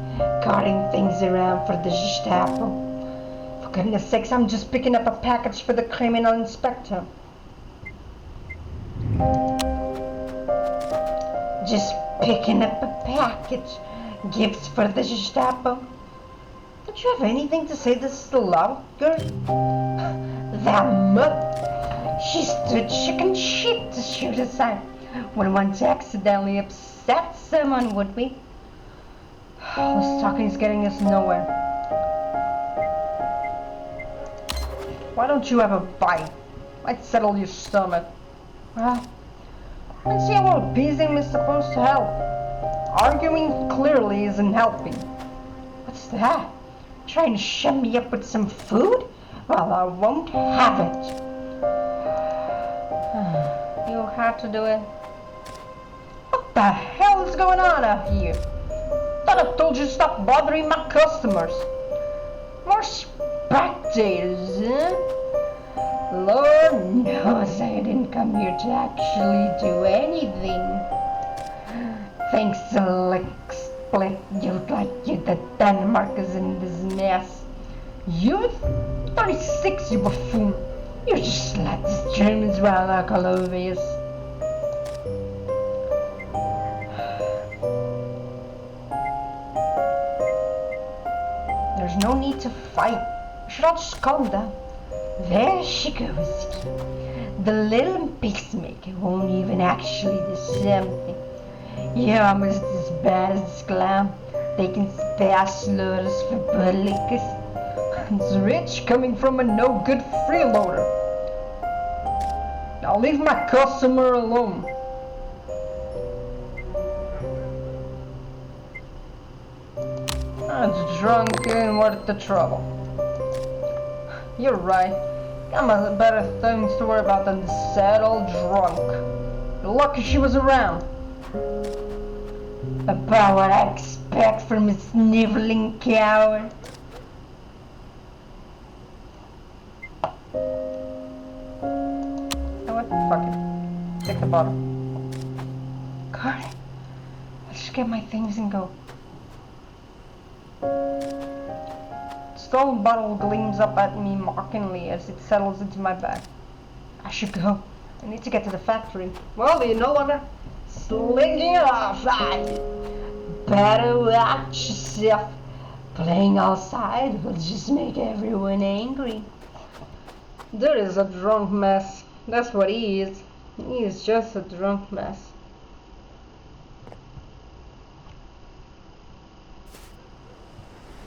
carting things around for the Gestapo. For goodness sakes, I'm just picking up a package for the criminal inspector. Just picking up a package. Gifts for the Gestapo. Don't you have anything to say this is loud, girl? That mother. She stood chicken shit to shoot aside. When one accidentally upset someone, would we? This talking is getting us nowhere. Why don't you have a bite? Might settle your stomach. Well, I don't see how appeasing is supposed to help. Arguing clearly isn't helping. What's that? Trying to shut me up with some food? Well, I won't have it. You had to do it. What the hell is going on out here? Thought I told you to stop bothering my customers. More spectators, huh? Lord knows I didn't come here to actually do anything. Thanks to lick split youth like you that Denmark is in this mess. Youth? 36, you buffoon. You just let these Germans walk all over us. There's no need to fight. We should all just calm down. There she goes. The little peacemaker won't even actually do something. You're almost as bad as this clown, taking special orders for bootlickers. It's rich coming from a no-good freeloader. Now leave my customer alone. It's drunk and worth the trouble. You're right. Got better things to worry about than this sad old drunk. You're lucky she was around. About what I expect from a sniveling coward. You know what? Fuck it. Take the bottle. God, let's just get my things and go. Stolen bottle gleams up at me mockingly as it settles into my bag. I should go. I need to get to the factory. Well, you no longer slinking off. Better watch yourself. Playing outside will just make everyone angry. Dude is a drunk mess. That's what he is. He is just a drunk mess.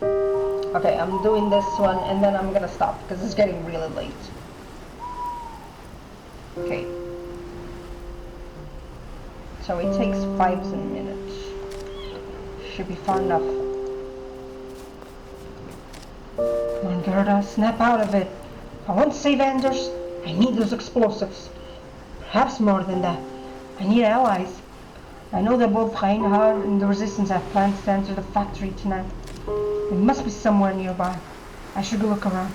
Okay, I'm doing this one and then I'm gonna stop because it's getting really late. Okay. So it takes 5 minutes. Should be far enough. Come on, Gerda, snap out of it. I won't save Anders. I need those explosives. Perhaps more than that. I need allies. I know that both Reinhard and the Resistance have plans to enter the factory tonight. It must be somewhere nearby. I should go look around.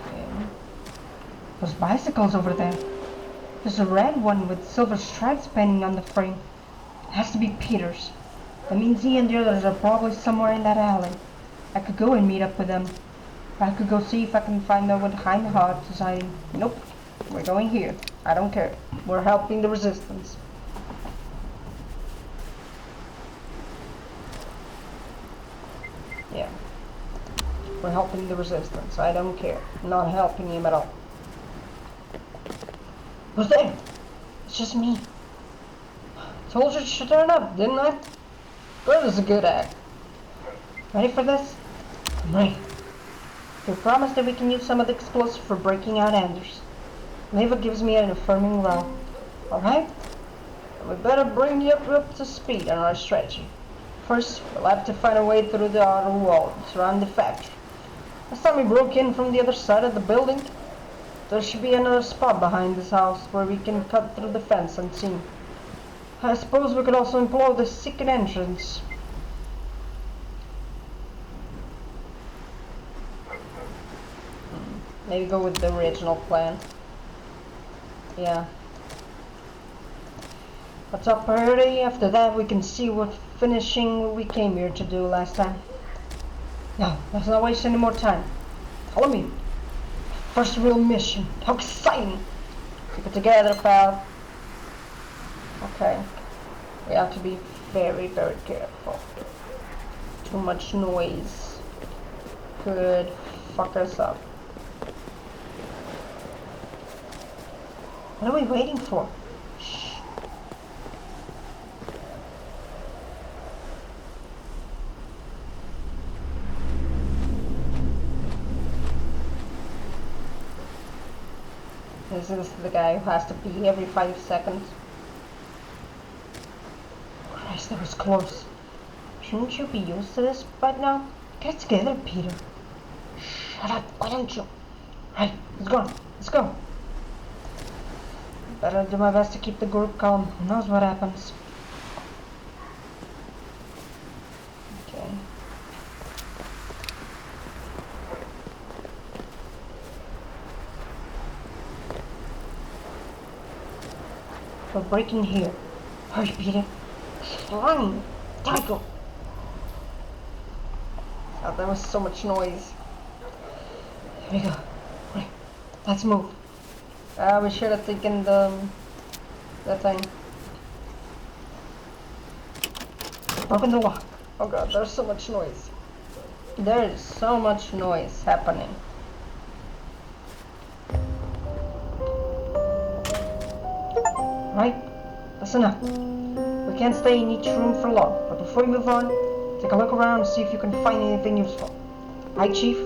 Okay. Those bicycles over there. There's a red one with silver stripes painting on the frame. It has to be Peter's. That means he and the others are probably somewhere in that alley. I could go and meet up with them. I could go see if I can find out what Reinhard is hiding. Nope. We're going here. I don't care. We're helping the Resistance. Yeah. We're helping the Resistance. I don't care. I'm not helping him at all. Who's there? It's just me. Told you to turn up, didn't I? That is a good act. Ready for this? I'm ready. We promise that we can use some of the explosive for breaking out Anders. Leva gives me an affirming row. Alright? We better bring you up to speed on our strategy. First, we'll have to find a way through the outer wall to surround the factory. Last time we broke in from the other side of the building, there should be another spot behind this house where we can cut through the fence unseen. I suppose we could also employ the secret entrance. maybe go with the original plan. Yeah. A top priority. After that, we can see what finishing what we came here to do last time. Now, let's not waste any more time. Follow me. First real mission. How exciting! Keep it together, pal. Okay. We have to be very, very careful. Too much noise could fuck us up. What are we waiting for? Shh. This is the guy who has to pee every 5 seconds. Christ, that was close. Shouldn't you be used to this by now? Get together, Peter. Shut up, why don't you? Right, let's go. Let's go. Better do my best to keep the group calm. Who knows what happens? Okay. We're breaking here. Hurry, Peter. Flying. Tackle. Oh, there was so much noise. Here we go. Right. Let's move. We should have taken the thing. Open the lock. Oh god, there's so much noise. There is so much noise happening. Right? Listen up. We can't stay in each room for long, but before we move on, take a look around and see if you can find anything useful. Right, Chief?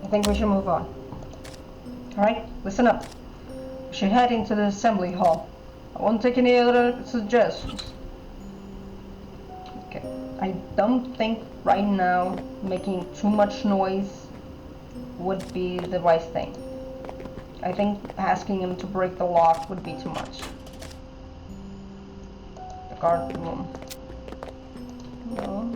I think we should move on. Alright, listen up. We should head into the assembly hall. I won't take any other suggestions. Okay, I don't think right now making too much noise would be the right thing. I think asking him to break the lock would be too much. The guard room. No.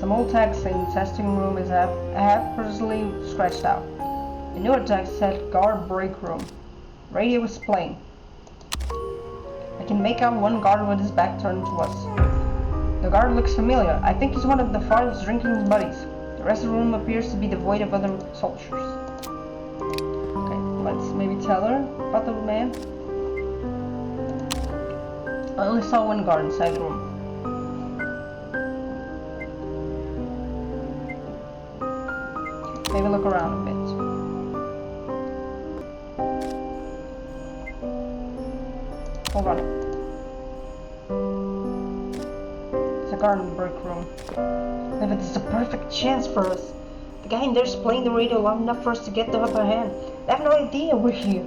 Some old text in the testing room is haphazardly scratched out. The newer text said guard break room. Radio was playing. I can make out one guard with his back turned to us. The guard looks familiar. I think he's one of the father's drinking buddies. The rest of the room appears to be devoid of other soldiers. Okay, let's maybe tell her about the man. I only saw one guard inside the room. Maybe look around a bit. Hold on. It's a garden break room. Maybe this is a perfect chance for us. The guy in there's playing the radio loud enough for us to get the upper hand. They have no idea we're here.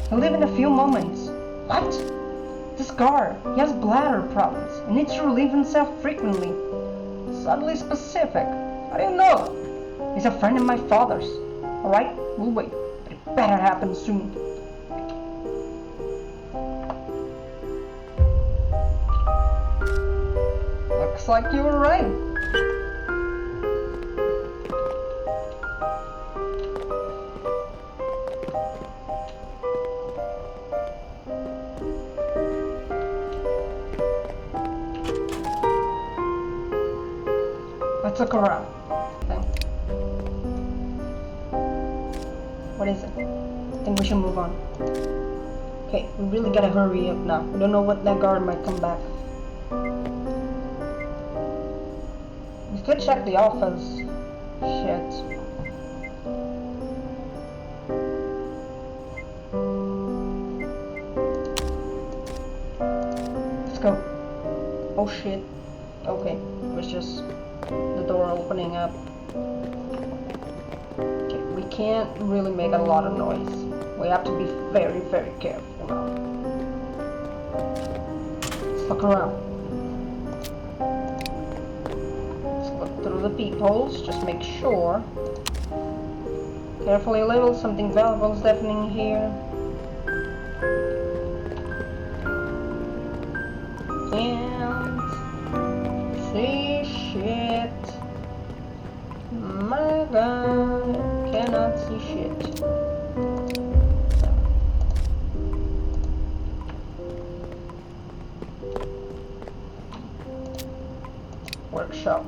He'll leave in a few moments. What? This guard, he has bladder problems and needs to relieve himself frequently. Suddenly specific. How do you know? He's a friend of my father's. Alright, we'll wait. But it better happen soon. Looks like you were right. Let's look around. Okay. What is it? I think we should move on. Okay, we really gotta hurry up now. We don't know what that guard might come back. We could check the office. Shit. Let's go. Oh shit. Okay, it was just the door opening up. Okay, we can't really make a lot of noise. We have to be very, very careful now. Let's look around. Let's look through the peepholes, just make sure. Carefully level, something valuable is deafening here. Holy shit. Workshop.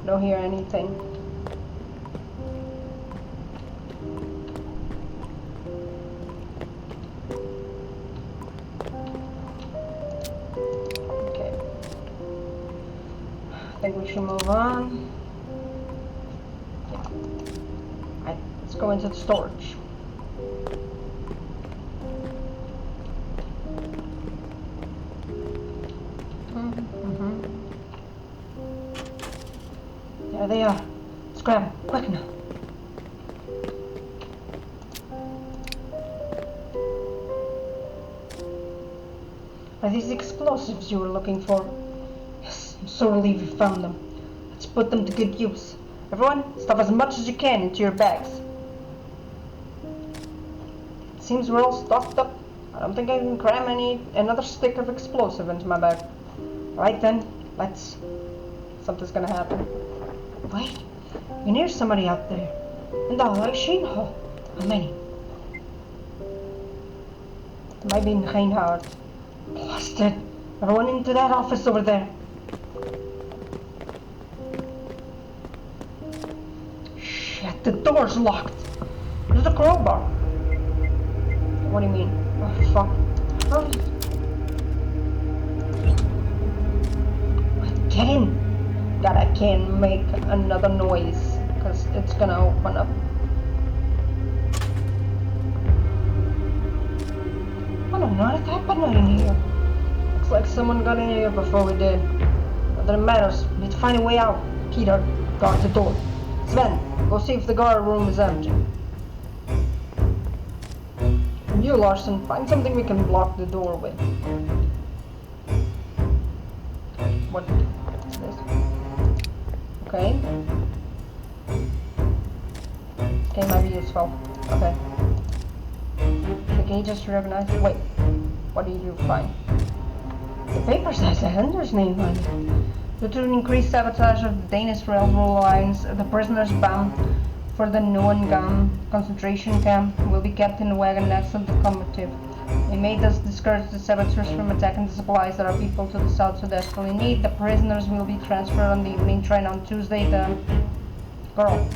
Don't hear anything. Okay. I think we should move on. Right, let's go into the storage. There they are. Let's grab them. Quick now. Are these explosives you were looking for? Yes, I'm so relieved you found them. Let's put them to good use. Everyone, stuff as much as you can into your bags. It seems we're all stocked up. I don't think I can cram another stick of explosive into my bag. Right then, let's... Something's gonna happen. Wait, you near somebody out there. In the machine hall. How many? Might be in Reinhardt. Blasted. Everyone into that office over there. Shit, the door's locked. There's a crowbar. What do you mean? Oh, fuck. Get in. God, I can't make another noise because it's gonna open up. I don't know what happened in here. Looks like someone got in here before we did. Not that it matters. We need to find a way out. Peter, guard the door. Sven, go see if the guard room is empty. And you, Larson, find something we can block the door with. What is this? Okay. Okay, might be useful. Okay. The gauge just recognized. Wait. What did you find? The paper says the Hender's name on it. Due to the increased sabotage of the Danish railroad lines, the prisoners bound for the Neuengamme concentration camp will be kept in the wagon next to the locomotive. They may thus discourage the saboteurs from attacking the supplies that our people to the south so desperately need. The prisoners will be transferred on the evening train on Tuesday. The girl.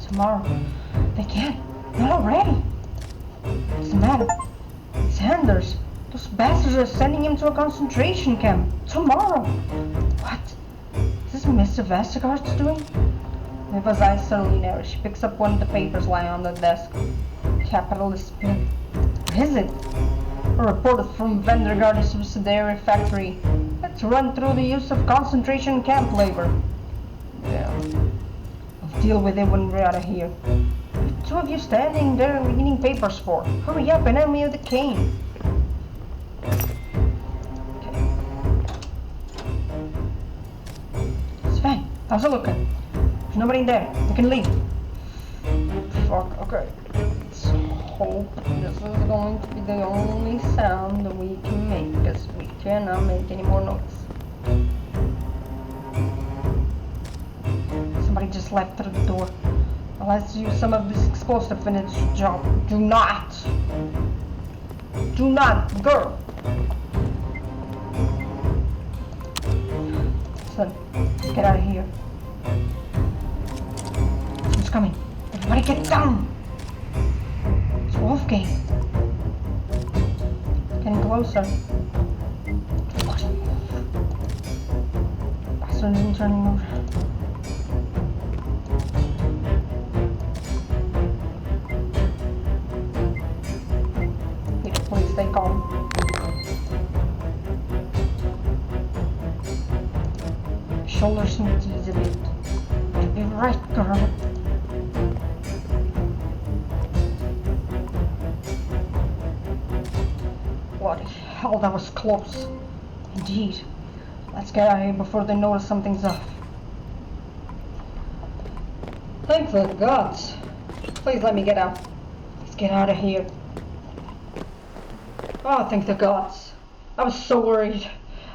Tomorrow. They can't. Not already. What's the matter? It's Anders. Those bastards are sending him to a concentration camp. Tomorrow. What? Is this Mr. Vestergaard's doing? Eva's eyes suddenly narrow. She picks up one of the papers lying on the desk. Capitalist Smith. What is it? A report from Vendergaard's subsidiary factory. Let's run through the use of concentration camp labor. Yeah. I'll deal with it when we're out of here. What are two of you standing there reading papers for? Hurry up and hand me the cane. Okay. Sven, how's it looking? There's nobody there. We can leave. Fuck, okay. Let's hope this is going to be the only sound that we can make, because we cannot make any more noise. Somebody just left through the door. Let's use some of this explosive in its job. Do not! Do not, girl! Listen, let's get out of here. Who's coming? Everybody get down! It's Wolfgang. Getting closer. Bastard isn't turning over. Please stay calm. Shoulders need to ease a bit. You'll be right, girl. Bloody hell, that was close. Indeed. Let's get out of here before they notice something's off. Thank the gods. Please let me get out. Let's get out of here. Oh, thank the gods. I was so worried.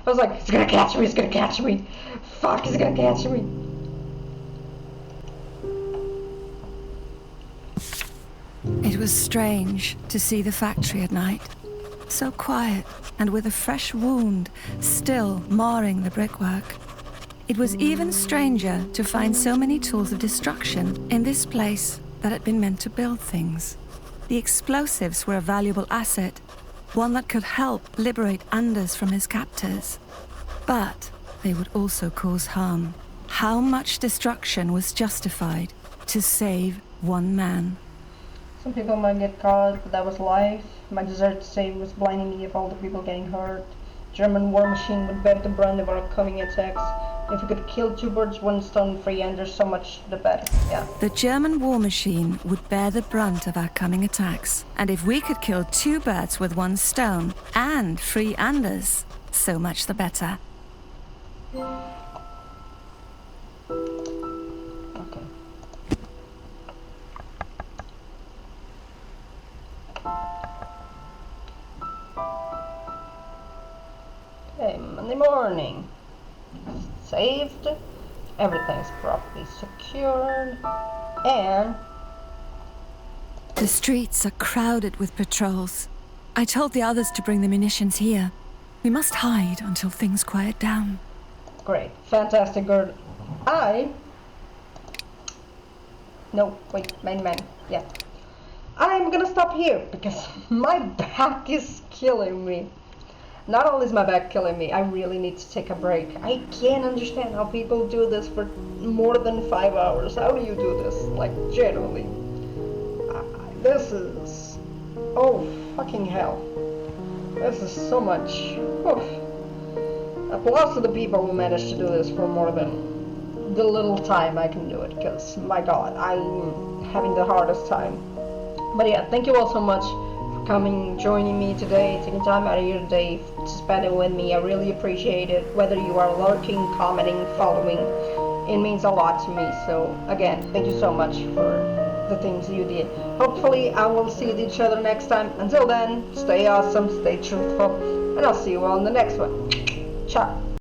I was like, he's gonna catch me, he's gonna catch me. Fuck, he's gonna catch me. It was strange to see the factory at night. So quiet and with a fresh wound still marring the brickwork. It was even stranger to find so many tools of destruction in this place that had been meant to build things. The explosives were a valuable asset, one that could help liberate Anders from his captors. But they would also cause harm. How much destruction was justified to save one man? Some people might get caught, but that was life. My desire to save was blinding me of all the people getting hurt. German war machine would bear the brunt of our upcoming attacks. If we could kill two birds, one stone, free Anders, so much the better. Yeah. The German war machine would bear the brunt of our coming attacks. And if we could kill two birds with one stone and free Anders, so much the better. Okay. Okay, Monday morning. Saved. Everything's properly secured. And The streets are crowded with patrols. I told the others to bring the munitions here. We must hide until things quiet down. great. Fantastic, Gerda. No, wait, man. Yeah. I'm gonna stop here because my back is killing me. Not only is my back killing me, I really need to take a break. I can't understand how people do this for more than 5 hours. How do you do this? Like, genuinely. This is... Oh, fucking hell. This is so much. Oof. Applause to the people who managed to do this for more than the little time I can do it, because, my god, I'm having the hardest time. But yeah, thank you all so much for coming, joining me today, taking time out of your day to spend it with me. I really appreciate it. Whether you are lurking, commenting, following, it means a lot to me. So again, thank you so much for the things you did. Hopefully I will see each other next time. Until then, stay awesome, stay truthful, and I'll see you all in the next one. Ciao.